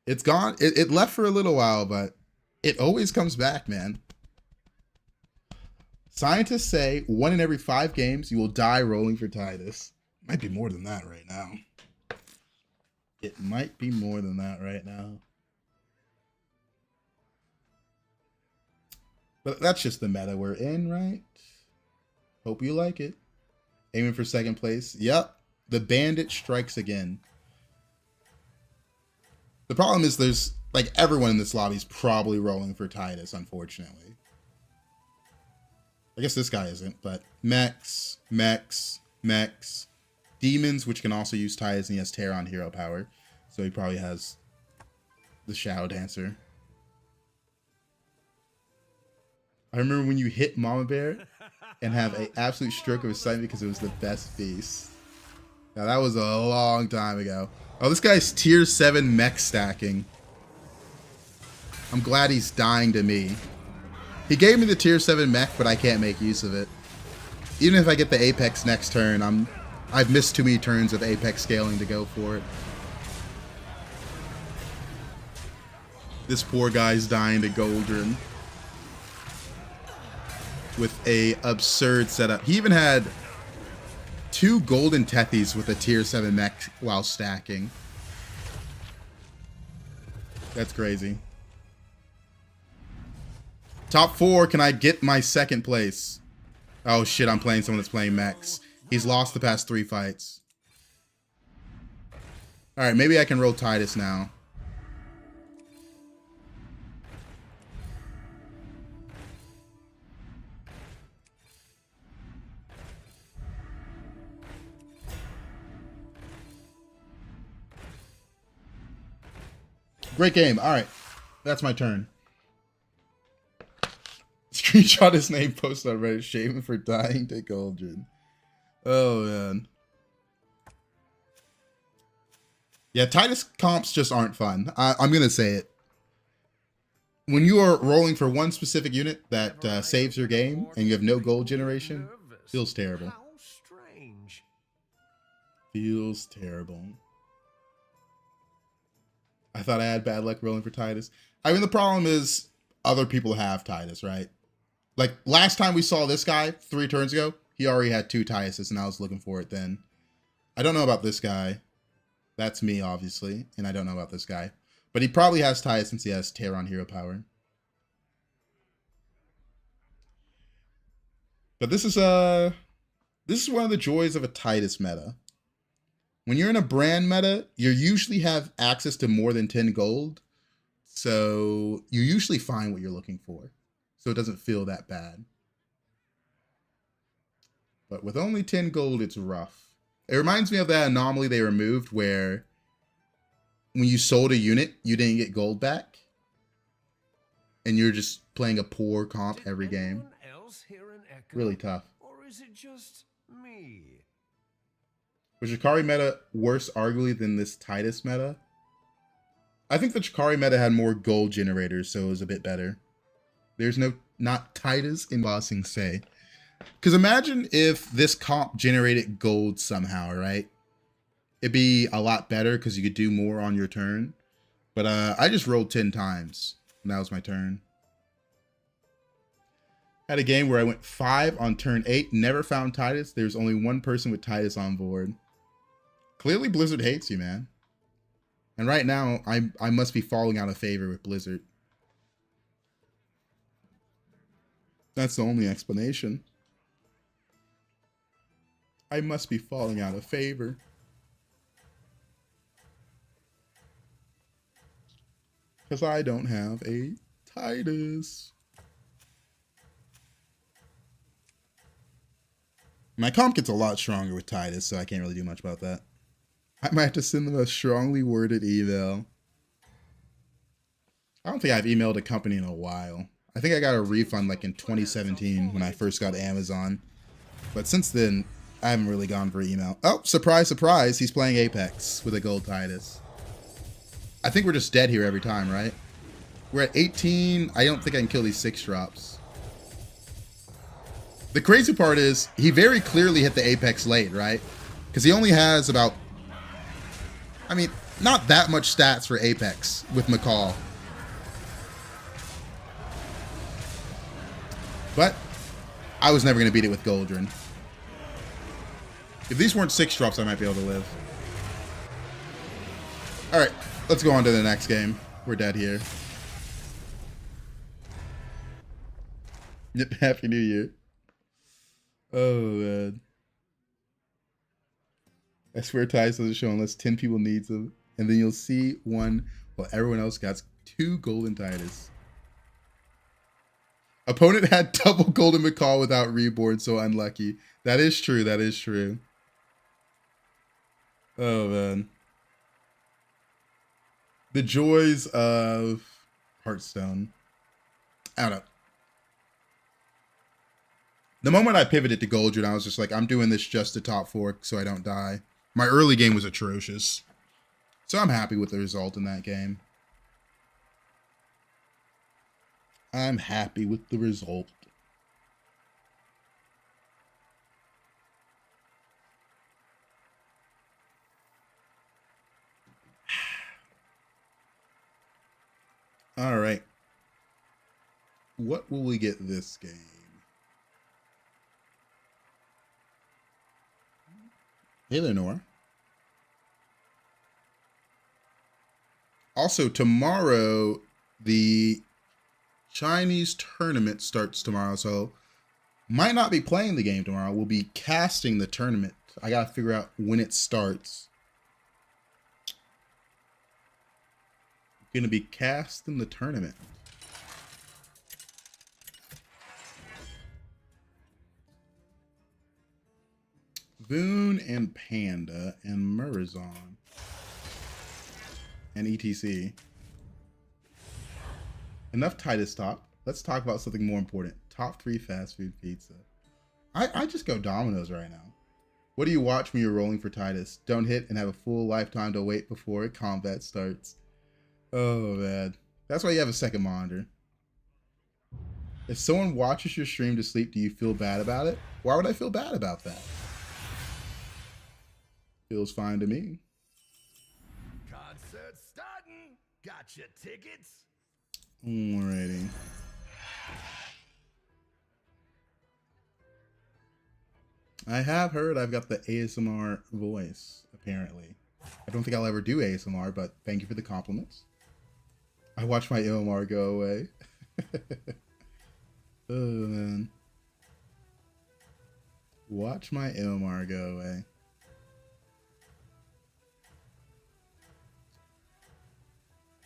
It's gone. It left for a little while, but it always comes back, man. Scientists say 1 in every 5 games you will die rolling for Tidus. Might be more than that right now. It might be more than that right now. But that's just the meta we're in, right? Hope you like it. Aiming for 2nd place. Yep. The bandit strikes again. The problem is there's, like, everyone in this lobby is probably rolling for Tidus, unfortunately. I guess this guy isn't, but Mex. Demons, which can also use Tidus, and he has Terra on hero power. So he probably has the Shadow Dancer. I remember when you hit Mama Bear and have an absolute stroke of excitement because it was the best beast. Now that was a long time ago. Oh, this guy's tier 7 mech stacking. I'm glad he's dying to me. He gave me the tier 7 mech, but I can't make use of it. Even if I get the Apex next turn, I've missed too many turns of Apex scaling to go for it. This poor guy's dying to Goldred with a absurd setup. He even had 2 golden Tethys with a tier 7 mech while stacking. That's crazy. Top 4, can I get my 2nd place? Oh shit, I'm playing someone that's playing mechs. He's lost the past 3 fights. Alright, maybe I can roll Tidus now. Great game. Alright, that's my turn. Screenshot his name, post on Reddit, shaming for dying to Goldred. Oh, man. Yeah, Tidus comps just aren't fun. I'm going to say it. When you are rolling for one specific unit that saves your game and you have no gold generation, feels terrible. How strange. Feels terrible. I thought I had bad luck rolling for Tidus. I mean, the problem is other people have Tidus, right? Like, last time we saw this guy 3 turns ago, he already had 2 Tiduses, and I was looking for it then. I don't know about this guy. That's me, obviously, and I don't know about this guy. But he probably has Tidus since he has Terra on hero power. But this is one of the joys of a Tidus meta. When you're in a brand meta, you usually have access to more than 10 gold. So you usually find what you're looking for. So it doesn't feel that bad. But with only 10 gold, it's rough. It reminds me of that anomaly they removed where when you sold a unit, you didn't get gold back. And you're just playing a poor comp every game. Really tough. Or is it just me? Was Chikari meta worse arguably than this Tidus meta? I think the Chikari meta had more gold generators, so it was a bit better. There's not Tidus in Ba Sing Se. Because imagine if this comp generated gold somehow, right? It'd be a lot better because you could do more on your turn. But I just rolled 10 times, and that was my turn. Had a game where I went 5 on turn 8, never found Tidus. There's only one person with Tidus on board. Clearly Blizzard hates you, man. And right now, I must be falling out of favor with Blizzard. That's the only explanation. I must be falling out of favor. Because I don't have a Tidus. My comp gets a lot stronger with Titus, so I can't really do much about that. I might have to send them a strongly worded email. I don't think I've emailed a company in a while. I think I got a refund like in 2017 when I first got Amazon. But since then, I haven't really gone for email. Oh, surprise, surprise. He's playing Apex with a gold Titus. I think we're just dead here every time, right? We're at 18. I don't think I can kill these 6 drops. The crazy part is he very clearly hit the Apex late, right? Because he only has about, I mean, not that much stats for Apex with McCall. But I was never going to beat it with Goldrin. If these weren't 6 drops, I might be able to live. Alright, let's go on to the next game. We're dead here. Yep, Happy New Year. Oh, man. I swear Titus doesn't show unless 10 people needs them. And then you'll see one while everyone else got 2 golden Titus. Opponent had double golden McCall without reborn, so unlucky. That is true, that is true. Oh, man. The joys of Hearthstone. I don't know. The moment I pivoted to Goldrin, I was just like, I'm doing this just to top 4 so I don't die. My early game was atrocious. So I'm happy with the result in that game. I'm happy with the result. All right. What will we get this game? Hey there, Nora. Also, tomorrow, the Chinese tournament starts tomorrow, so might not be playing the game tomorrow. We'll be casting the tournament. I gotta figure out when it starts. Gonna be casting the tournament. Voon and Panda and Murazon and ETC. Enough Titus talk. Let's talk about something more important. Top 3 fast food pizza. I just go Domino's right now. What do you watch when you're rolling for Titus? Don't hit and have a full lifetime to wait before combat starts. Oh, man. That's why you have a second monitor. If someone watches your stream to sleep, do you feel bad about it? Why would I feel bad about that? Feels fine to me. Concert starting. Got your tickets? Alrighty. I have heard I've got the ASMR voice, apparently. I don't think I'll ever do ASMR, but thank you for the compliments. I watch my AMR go away. Oh, man. Watch my AMR go away.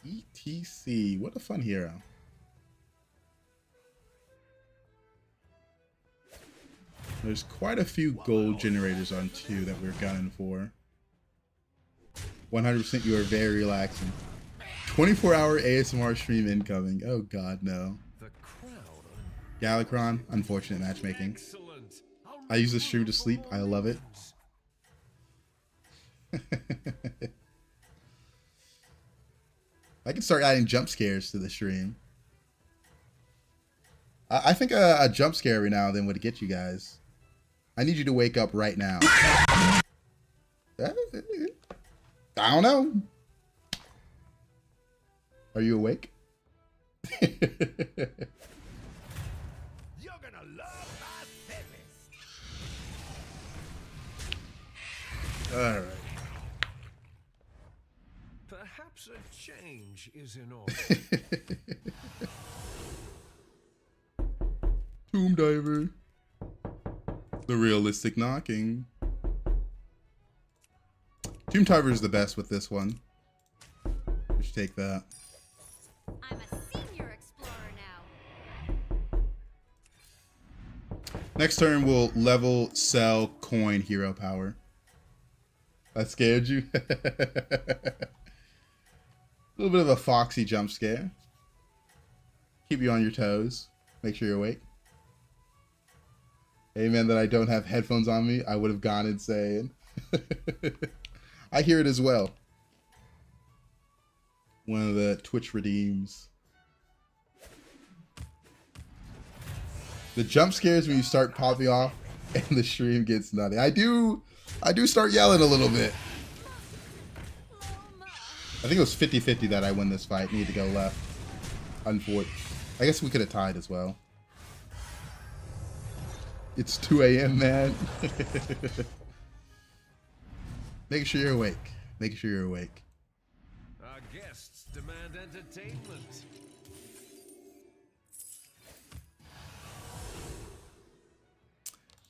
ETC, what a fun hero. There's quite a few gold generators on 2 that we're gunning for. 100% you are very relaxing. 24-hour ASMR stream incoming. Oh god, no. Galacron, unfortunate matchmaking. I use the stream to sleep. I love it. I can start adding jump scares to the stream. I think a jump scare every now and then would get you guys. I need you to wake up right now. I don't know. Are you awake? You're gonna love my service. All right. Perhaps a change is in order. Tomb Diver. The realistic knocking. Tomb Diver is the best with this one. We should take that. I'm a senior explorer now. Next turn, we'll level, sell, coin, hero power. That scared you? A little bit of a foxy jump scare. Keep you on your toes. Make sure you're awake. Amen that I don't have headphones on me. I would have gone insane. I hear it as well. One of the Twitch redeems. The jump scares when you start popping off and the stream gets nutty. I do start yelling a little bit. I think it was 50-50 that I win this fight. Need to go left. Unfortunately. I guess we could have tied as well. It's 2 a.m., man. Making sure you're awake. Making sure you're awake. Our guests demand entertainment.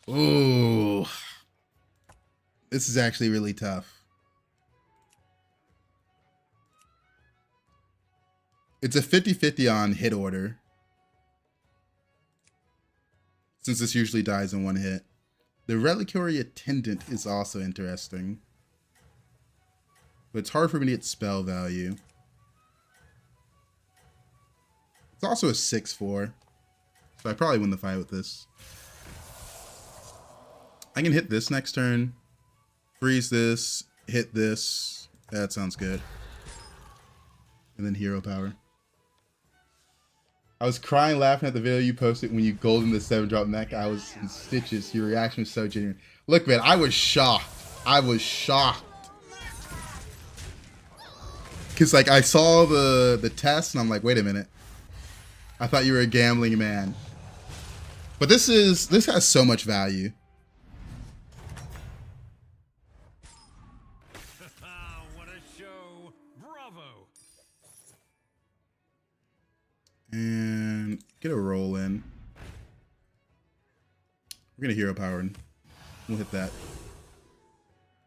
Ooh. This is actually really tough. It's a 50-50 on hit order. Since this usually dies in one hit. The Reliquary Attendant is also interesting. But it's hard for me to get spell value. It's also a 6-4. So I probably win the fight with this. I can hit this next turn. Freeze this. Hit this. That sounds good. And then hero power. I was crying laughing at the video you posted when you golden the 7-drop mech. I was in stitches. Your reaction was so genuine. Look, man, I was shocked. I was shocked. Because, like, I saw the test, and I'm like, wait a minute. I thought you were a gambling man. But this has so much value. What a show. Bravo. And get a roll in. We're going to hero power and we'll hit that.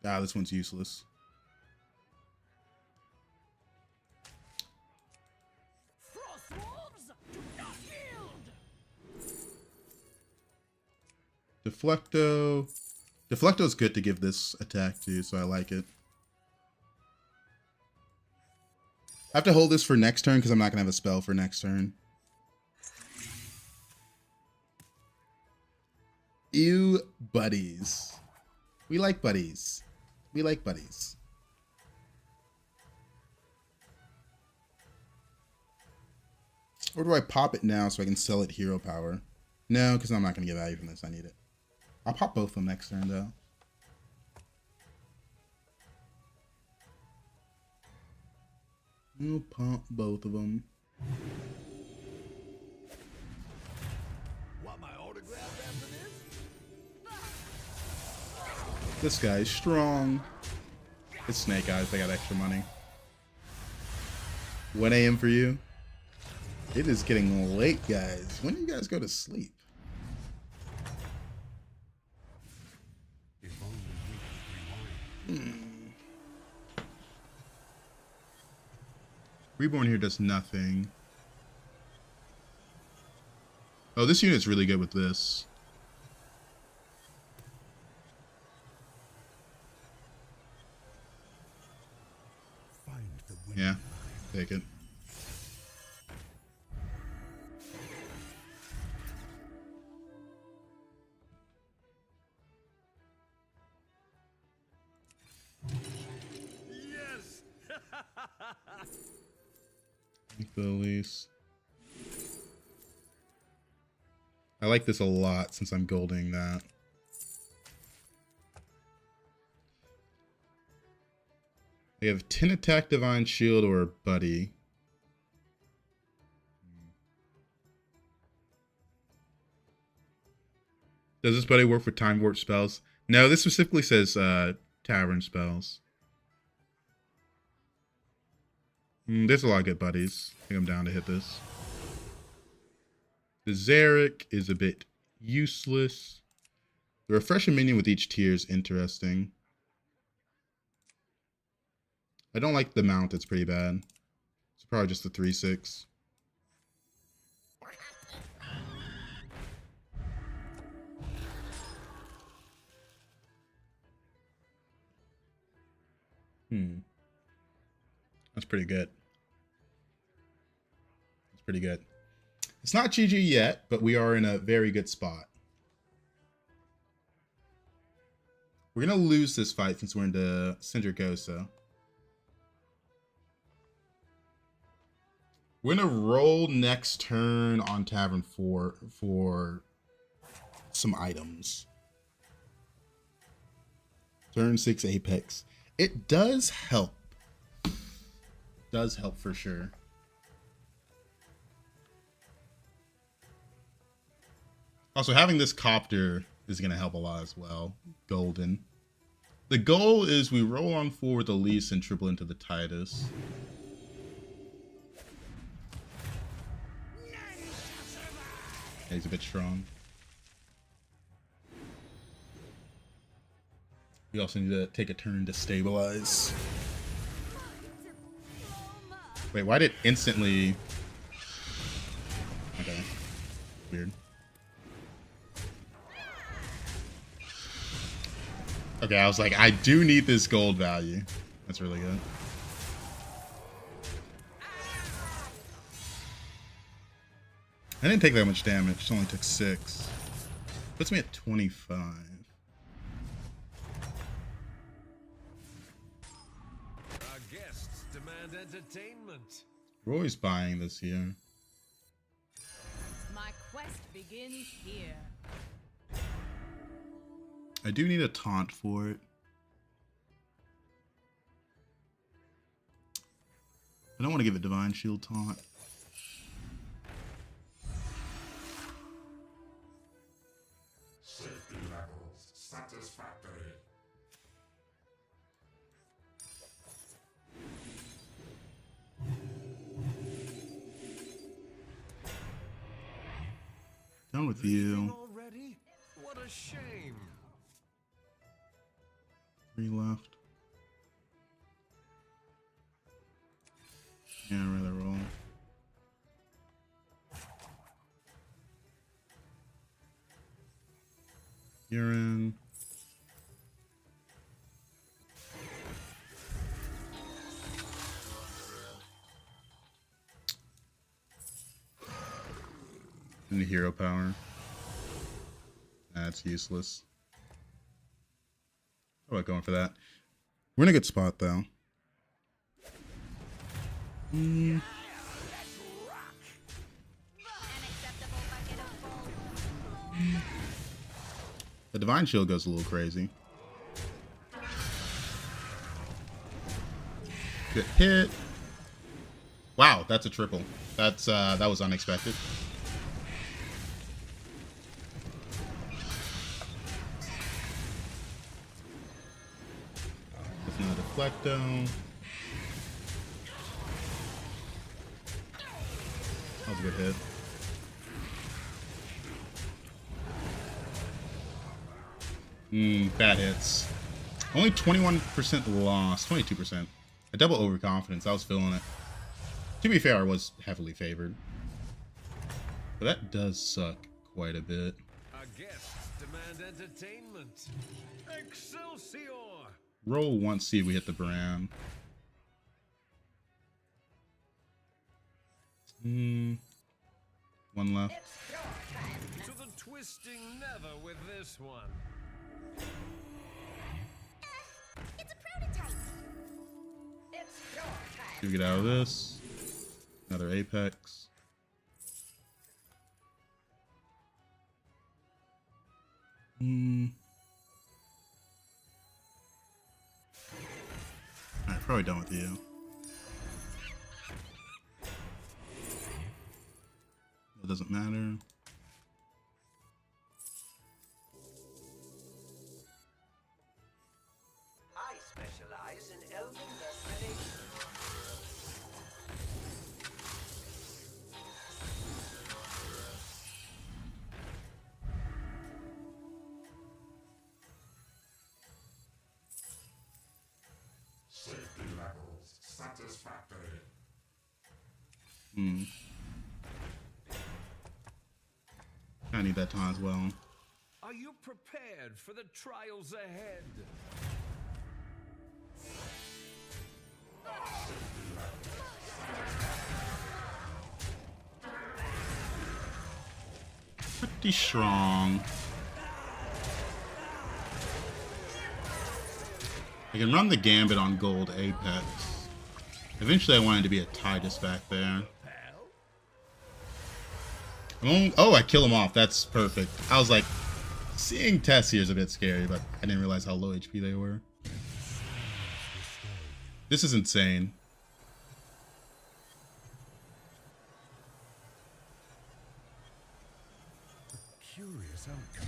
Ah, this one's useless. Deflecto. Deflecto's good to give this attack to, so I like it. I have to hold this for next turn because I'm not going to have a spell for next turn. Ew, buddies. We like buddies. We like buddies. Or do I pop it now so I can sell it hero power? No, because I'm not going to get value from this. I need it. I'll pop both of them next turn, though. I'll pump both of them. Want my autograph after this? This guy's strong. It's Snake Eyes. They got extra money. 1 a.m. for you. It is getting late, guys. When do you guys go to sleep? If only we could rewind. Reborn here does nothing. Oh, this unit's really good with this. Find the winning Yeah, line. take it. Yes. Make the lease. I like this a lot since I'm golding that. They have 10 attack, divine shield, or buddy. Does this buddy work for time warp spells? No, this specifically says tavern spells. There's a lot of good buddies. I think I'm down to hit this. The Zarek is a bit useless. The refreshing minion with each tier is interesting. I don't like the mount, it's pretty bad. It's probably just the 3/6. That's pretty good. That's pretty good. It's not GG yet, but we are in a very good spot. We're going to lose this fight since we're into Sindragosa. We're going to roll next turn on Tavern 4 for some items. Turn 6 Apex. It does help. Does help for sure. Also, having this copter is going to help a lot as well. Golden. The goal is we roll on 4 with the Elise and triple into the Titus. Yeah, he's a bit strong. We also need to take a turn to stabilize. Wait, why did it instantly... Okay. Weird. Okay, I was like, I do need this gold value. That's really good. I didn't take that much damage. It only took 6. Puts me at 25. Our guests demand entertainment. We're always buying this year. My quest begins here. I do need a taunt for it. I don't want to give it Divine Shield taunt. Safety levels satisfactory. Done with you. Already? What a shame. 3 left. Yeah, I'd rather roll. You're in. Into hero power. That's useless. How about going for that? We're in a good spot though. The Divine Shield goes a little crazy. Good hit. Wow, that's a triple. That's that was unexpected. That's another Deflecto. That was a good hit. Bad hits. Only 21% loss. 22%. A double overconfidence. I was feeling it. To be fair, I was heavily favored. But that does suck quite a bit. Our guests demand entertainment. Excelsior! Roll once, see if we hit the Bran. One left. To the twisting nether with this one. It's a prototype. It's your time. See if we get out of this. Another Apex. Alright, probably done with you. It doesn't matter. I specialize in elven restoration. Safety levels satisfactory. I need that time as well. Are you prepared for the trials ahead? Pretty strong. I can run the Gambit on gold Apex. Eventually I wanted to be a Titus back there. Oh, I kill him off. That's perfect. I was like, seeing Tess here is a bit scary, but I didn't realize how low HP they were. This is insane. Curious outcome.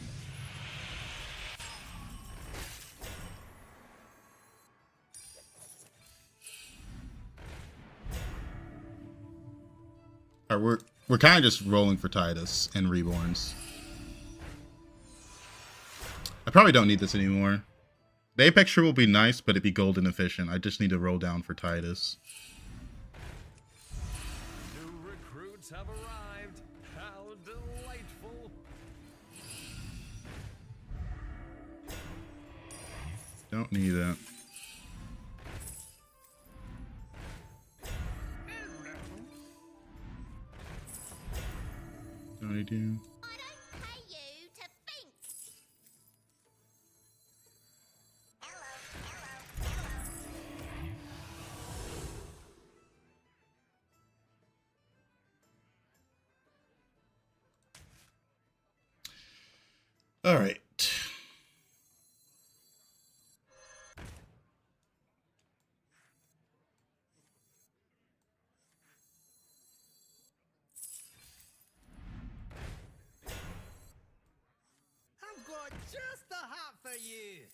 All right, we're kind of just rolling for Titus and Reborns. I probably don't need this anymore. The Apex sure will be nice, but it'd be golden efficient. I just need to roll down for Titus. New recruits have arrived. How delightful. Don't need that. Don't need you. I don't pay you to think. All right. I've got just the hat for you.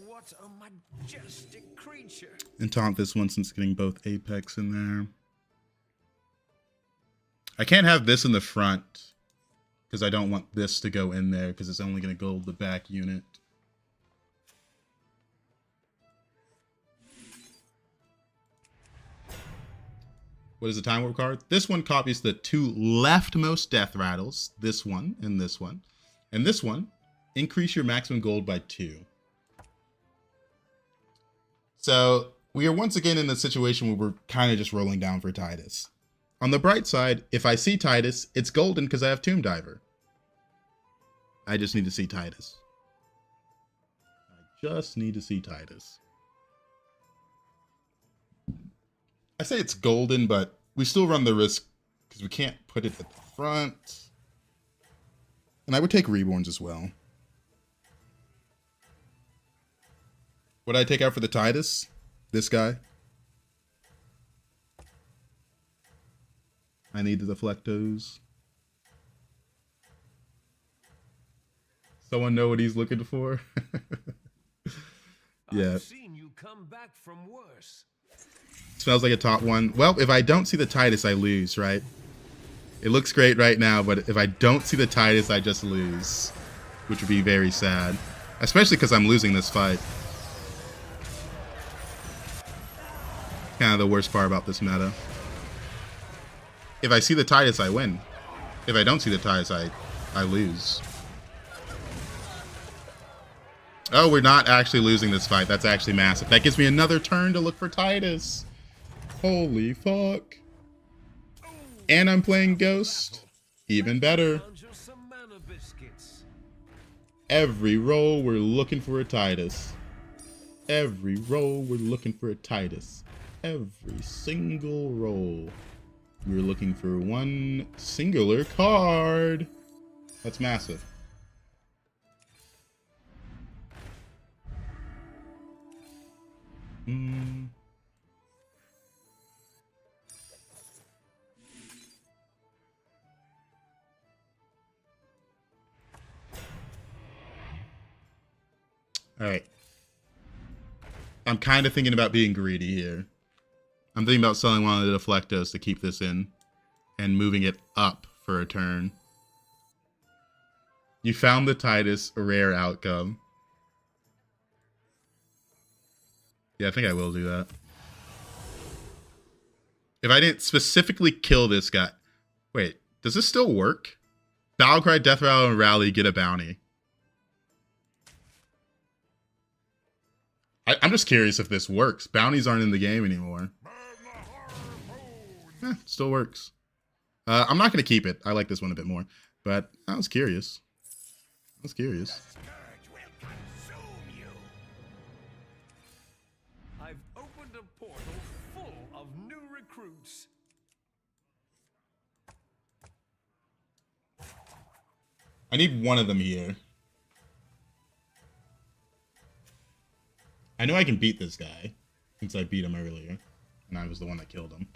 What a majestic creature. And taunt this one since getting both Apex in there. I can't have this in the front because I don't want this to go in there because it's only going to gold the back unit. What is the Time Warp card? This one copies the two leftmost death rattles. This one and this one. And this one, increase your maximum gold by 2. So we are once again in the situation where we're kind of just rolling down for Titus. On the bright side, if I see Titus, it's golden because I have Tomb Diver. I just need to see Titus. I just need to see Titus. I say it's golden, but we still run the risk because we can't put it at the front. And I would take Reborns as well. What I take out for the Titus? This guy. I need the Deflectos. Someone know what he's looking for? Yeah. I've seen you come back from worse. Smells like a top one. Well, if I don't see the Titus, I lose, right? It looks great right now, but if I don't see the Titus, I just lose. Which would be very sad. Especially because I'm losing this fight. Kind of the worst part about this meta. If I see the Titus, I win. If I don't see the Titus, I lose. Oh, we're not actually losing this fight. That's actually massive. That gives me another turn to look for Titus. Holy fuck. And I'm playing Ghost. Even better. Some mana biscuits. Every roll, we're looking for a Titus. Every roll, we're looking for a Titus. Every single roll. We're looking for one singular card. That's massive. All right. I'm kind of thinking about being greedy here. I'm thinking about selling one of the Deflectos to keep this in and moving it up for a turn. You found the Titus, a rare outcome. Yeah, I think I will do that. If I didn't specifically kill this guy. Wait, does this still work? Battlecry, Death Rattle, and Rally get a bounty. I'm just curious if this works. Bounties aren't in the game anymore. Still works. I'm not going to keep it. I like this one a bit more. But I was curious. I've opened a portal full of new recruits. I need one of them here. I know I can beat this guy, since I beat him earlier, and I was the one that killed him.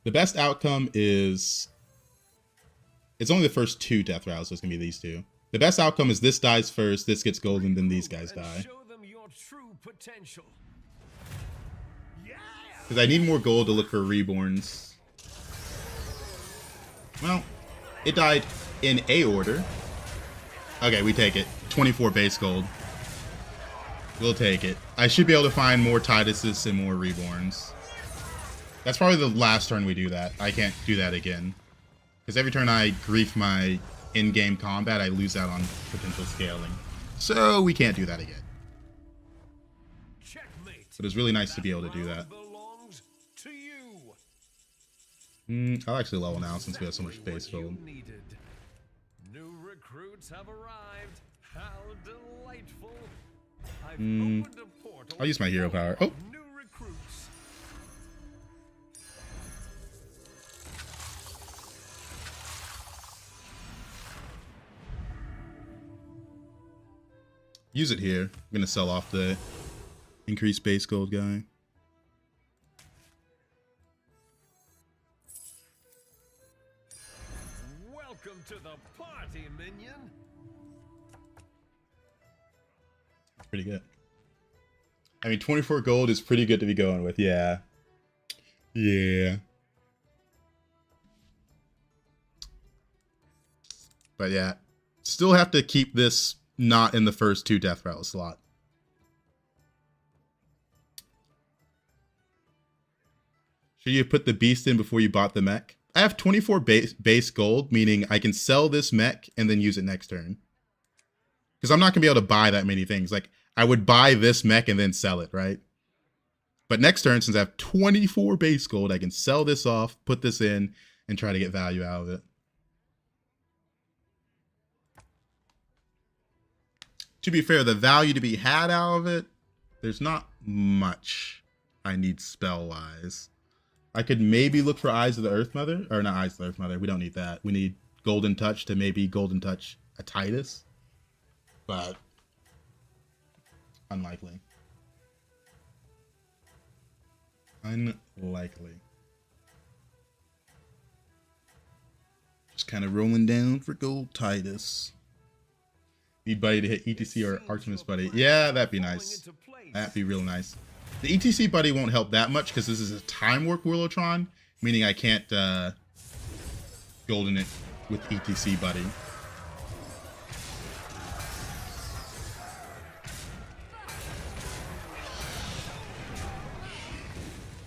The best outcome is... It's only the first 2 death routes, so it's going to be these 2. The best outcome is this dies first, this gets golden, then these guys die. Show them your true potential. Because I need more gold to look for reborns. Well, it died in A order. Okay, we take it. 24 base gold. We'll take it. I should be able to find more Tituses and more reborns. That's probably the last turn we do that. I can't do that again. Because every turn I grief my in-game combat, I lose out on potential scaling. So we can't do that again. Checkmate. But it's really nice to be able to do that. Belongs to you. I'll actually level now since we have so much base gold. New recruits have arrived. How delightful. I've opened a portal. I'll use my hero power. Oh! New recruits. Use it here. I'm going to sell off the increased base gold guy. Welcome to the party, minion. Pretty good. I mean, 24 gold is pretty good to be going with. Yeah. Yeah. But yeah. Still have to keep this not in the first 2 death rattle slot. Should you put the beast in before you bought the mech? I have 24 base gold, meaning I can sell this mech and then use it next turn. Because I'm not going to be able to buy that many things. Like, I would buy this mech and then sell it, right? But next turn, since I have 24 base gold, I can sell this off, put this in, and try to get value out of it. To be fair, the value to be had out of it, there's not much I need spell-wise. I could maybe look for Eyes of the Earth Mother. Or not Eyes of the Earth Mother. We don't need that. We need Golden Touch to maybe Golden Touch a Titus. But unlikely. Unlikely. Just kind of rolling down for Gold Titus. Need Buddy to hit ETC or Artemis Buddy. Yeah, that'd be nice. That'd be real nice. The ETC Buddy won't help that much because this is a Time Warp Willotron, meaning I can't golden it with ETC Buddy.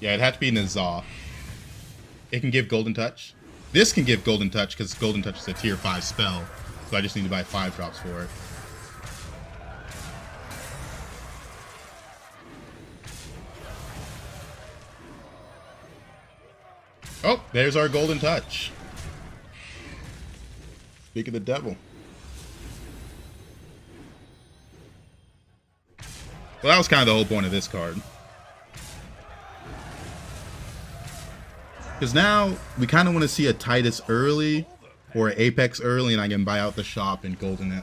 Yeah, it'd have to be Nazah. It can give Golden Touch. This can give Golden Touch because Golden Touch is a tier 5 spell. So I just need to buy 5 drops for it. Oh, there's our Golden Touch. Speak of the devil. Well, that was kind of the whole point of this card. Because now we kind of want to see a Titus early or an Apex early, and I can buy out the shop and golden it.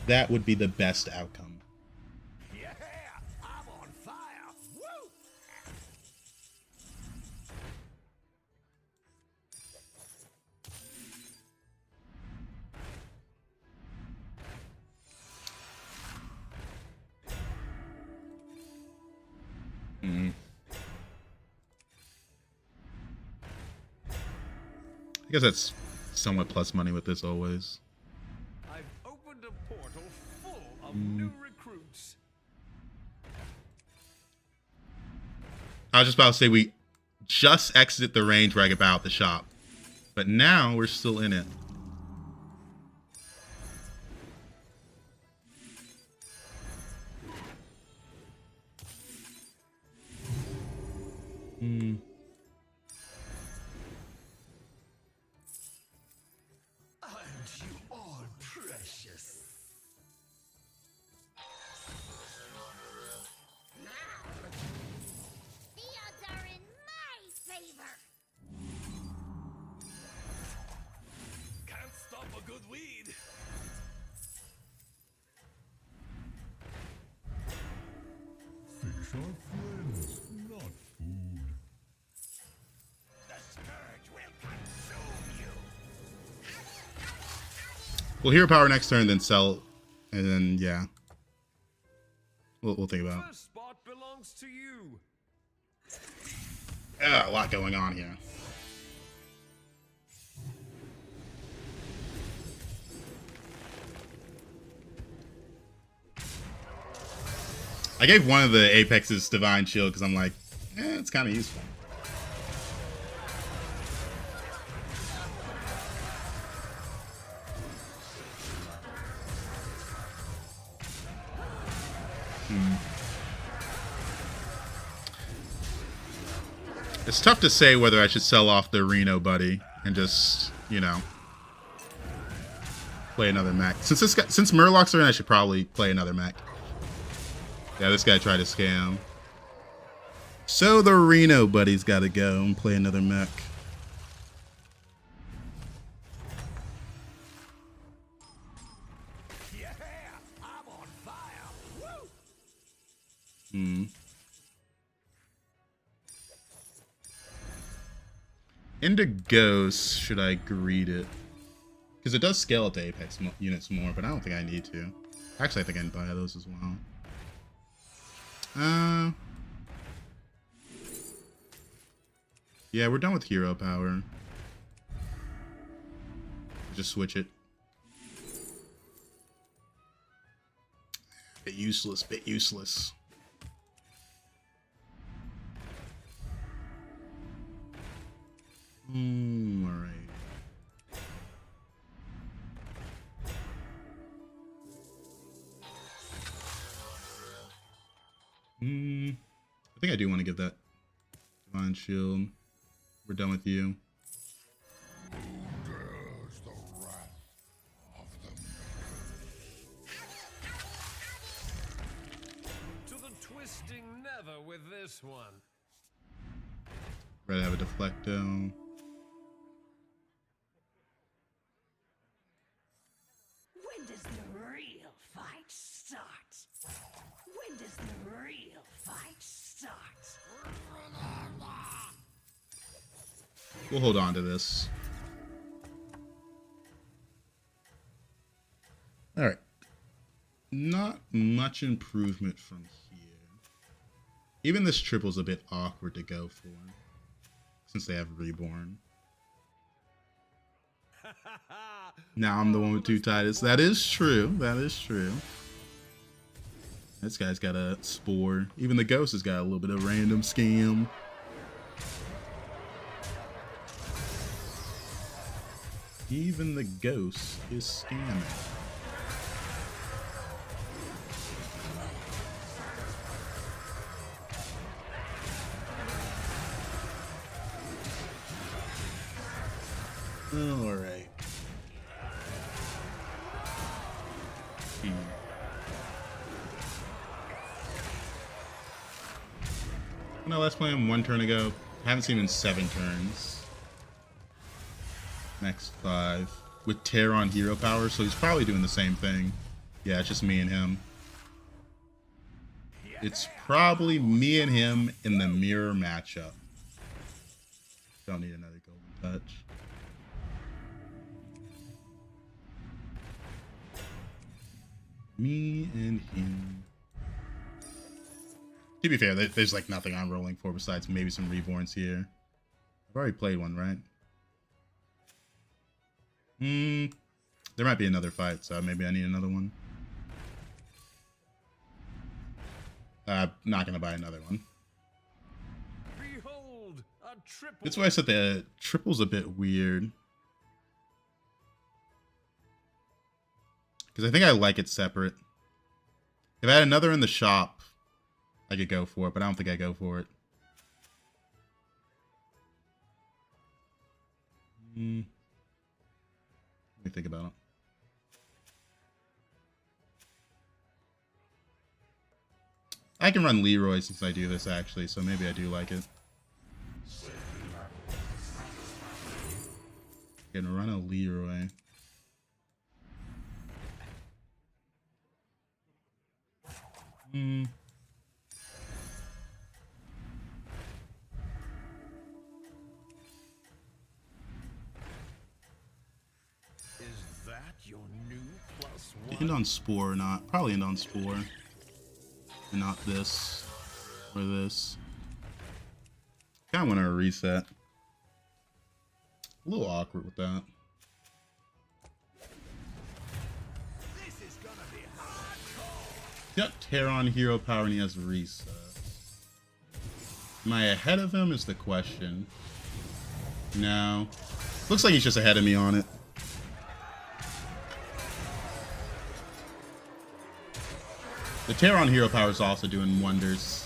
That would be the best outcome. Yeah, I'm on fire. Woo! I guess that's somewhat plus money with this always. I've opened a portal full of new recruits. I was just about to say we just exited the range where I could buy out the shop. But now we're still in it. Aren't you all precious? The odds are in my favor. Can't stop a good weed. Fish are friends, not food. The scourge will consume you. We'll hero power next turn, then sell, and then yeah. We'll think about it. First spot belongs to you. Yeah, a lot going on here. I gave one of the Apexis Divine Shield because I'm like, it's kind of useful. It's tough to say whether I should sell off the Reno buddy and just, you know, play another mech. Since Murlocs are in, I should probably play another mech. Yeah, this guy tried to scam. So the Reno buddy's got to go and play another mech. Yeah, I'm on fire. Woo! Into Ghost, should I greed it? Because it does scale up to Apex units more, but I don't think I need to. Actually, I think I can buy those as well. Yeah, we're done with hero power. Just switch it. Bit useless, bit useless. Alright. I think I do want to give that Divine Shield. We're done with you. There's the wrath of the To the twisting never with this one. Rather have a Deflecto. When does the real fight start? When does the real fight start? We'll hold on to this. Alright. Not much improvement from here. Even this triple's a bit awkward to go for, since they have Reborn. Now I'm the one with two Titus. That is true. That is true. This guy's got a Spore. Even the Ghost has got a little bit of random scam. Even the Ghost is scamming. All right. No, let's play him one turn ago. Haven't seen him in 7 turns. Next 5 with Terror on hero power, so he's probably doing the same thing. Yeah, it's just me and him. It's probably me and him in the mirror matchup. Don't need another golden touch. Me and him. To be fair, there's like nothing I'm rolling for besides maybe some Reborns here. I've already played one, right? There might be another fight, so maybe I need another one. Not gonna buy another one. Behold, a triple. That's why I said the triple's a bit weird. Because I think I like it separate. If I had another in the shop, I could go for it, but I don't think I go for it. Let me think about it. I can run Leroy since I do this, actually, so maybe I do like it. Gonna run a Leroy. Is that your new +1? End on Spore or not? Probably end on Spore. And not this. Or this. Kinda want to reset. A little awkward with that. This is gonna be hardcore. Got Terran hero power and he has reset. Am I ahead of him is the question. No. Looks like he's just ahead of me on it. The Terran hero power is also doing wonders.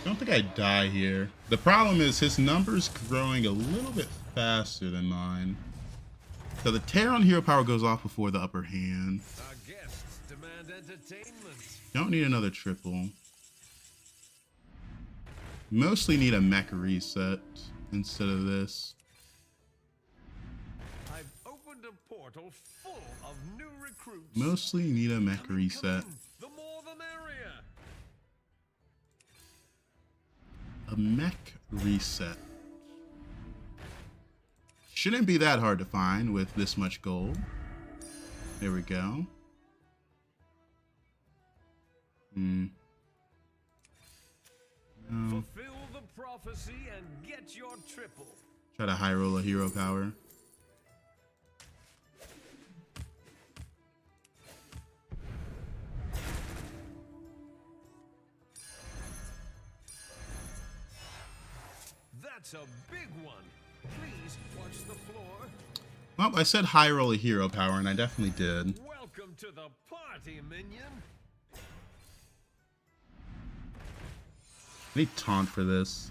I don't think I die here. The problem is his number's growing a little bit faster than mine. So the Terran hero power goes off before the upper hand. Our guests demand entertainment. Don't need another triple. Mostly need a mech reset instead of this. I've opened a portal full of new recruits. Mostly need a mech reset. The more the merrier. A mech reset. Shouldn't be that hard to find with this much gold. There we go. No. Fulfill the prophecy and get your triple. Try to high roll a hero power. That's a big one. Please watch the floor. Well, I said high roll a hero power, and I definitely did. Welcome to the party, minion. I need taunt for this.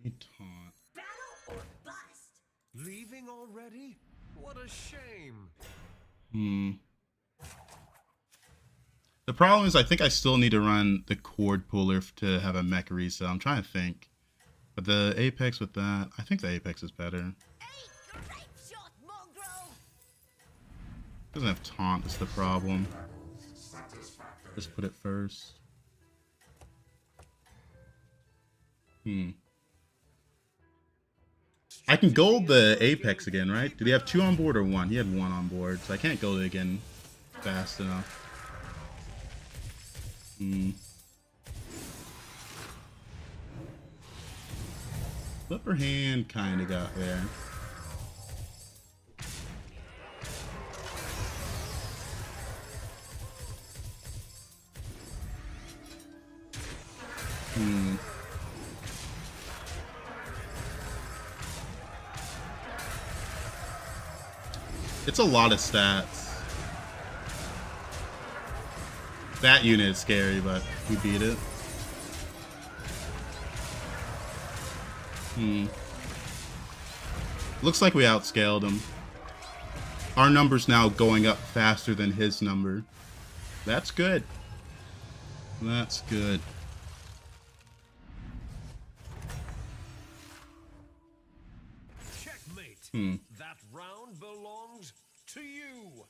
Need taunt. Battle or bust. Leaving already? What a shame. The problem is I think I still need to run the cord puller to have a mech reset. I'm trying to think. But the Apex with that, I think the Apex is better. Hey, grape shot, mongrel. Doesn't have taunt, is the problem. Just put it first. I can gold the Apex again, right? Did he have 2 on board or 1? He had 1 on board, so I can't gold it again fast enough. Flipper hand kinda got there. It's a lot of stats. That unit is scary, but we beat it. Looks like we outscaled him. Our number's now going up faster than his number. That's good. That's good. Checkmate. That round belongs to you.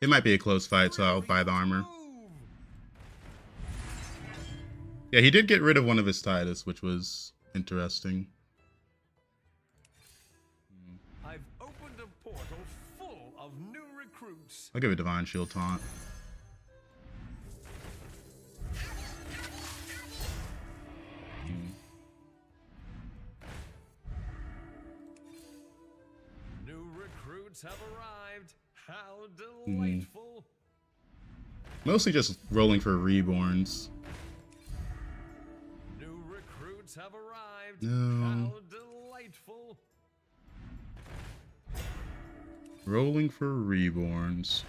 It might be a close fight, so I'll buy the armor. Yeah, he did get rid of one of his Titus, which was interesting. I've opened a portal full of new recruits. I'll give a Divine Shield taunt. recruits have arrived. How delightful. Mostly just rolling for reborns. New recruits have arrived. No. How delightful. Rolling for reborns.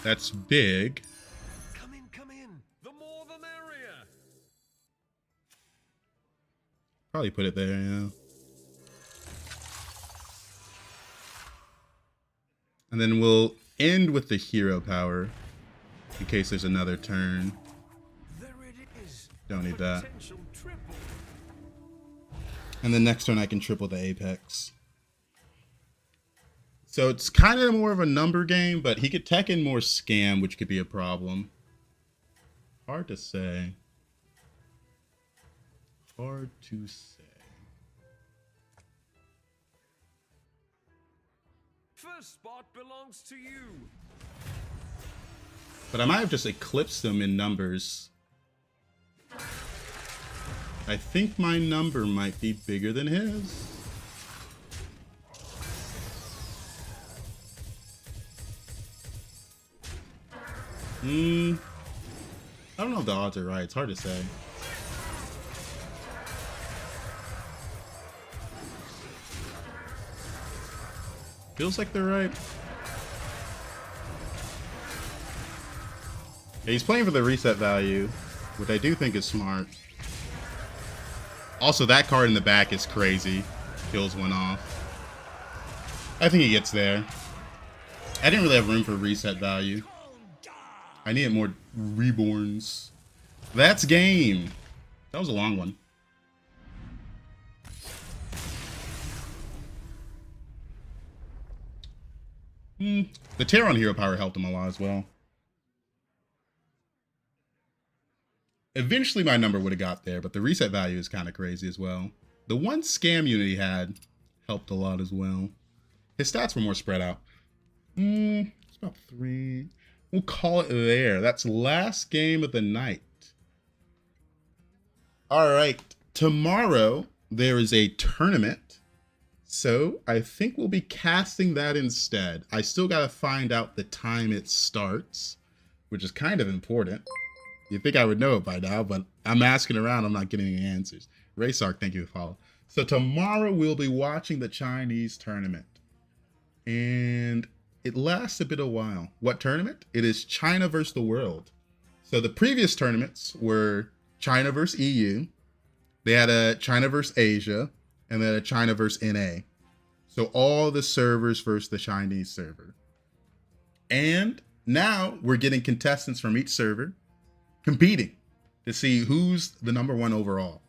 That's big. Come in, come in. The more the merrier. Probably put it there, yeah. And then we'll end with the hero power in case there's another turn. There it is. Don't need that. Potential triple. And then next turn I can triple the Apex. So it's kind of more of a number game, but he could tech in more scam, which could be a problem. Hard to say. Hard to say. First spot belongs to you. But I might have just eclipsed him in numbers. I think my number might be bigger than his. I don't know if the odds are right. It's hard to say. Feels like they're right. Yeah, he's playing for the reset value, which I do think is smart. Also, that card in the back is crazy. Kills one off. I think he gets there. I didn't really have room for reset value. I needed more reborns. That's game. That was a long one. The Terran hero power helped him a lot as well. Eventually my number would have got there, but the reset value is kind of crazy as well. The one scam unit he had helped a lot as well. His stats were more spread out. It's about 3. We'll call it there. That's last game of the night. All right. Tomorrow there is a tournament. So I think we'll be casting that instead. I still got to find out the time it starts, which is kind of important. You'd think I would know it by now, but I'm asking around. I'm not getting any answers. Raysark, thank you for following. So tomorrow we'll be watching the Chinese tournament. And it lasts a bit of a while. What tournament? It is China versus the world. So the previous tournaments were China versus EU. They had a China versus Asia. And then a China versus NA. So all the servers versus the Chinese server. And now we're getting contestants from each server competing to see who's the #1 overall.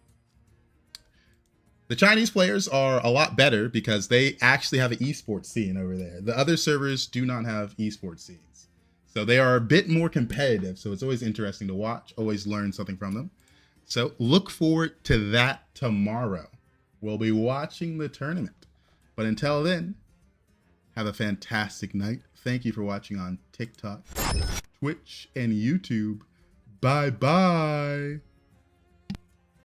The Chinese players are a lot better because they actually have an esports scene over there. The other servers do not have esports scenes. So they are a bit more competitive. So it's always interesting to watch, always learn something from them. So look forward to that tomorrow. We'll be watching the tournament. But until then, have a fantastic night. Thank you for watching on TikTok, Twitch, and YouTube. Bye-bye.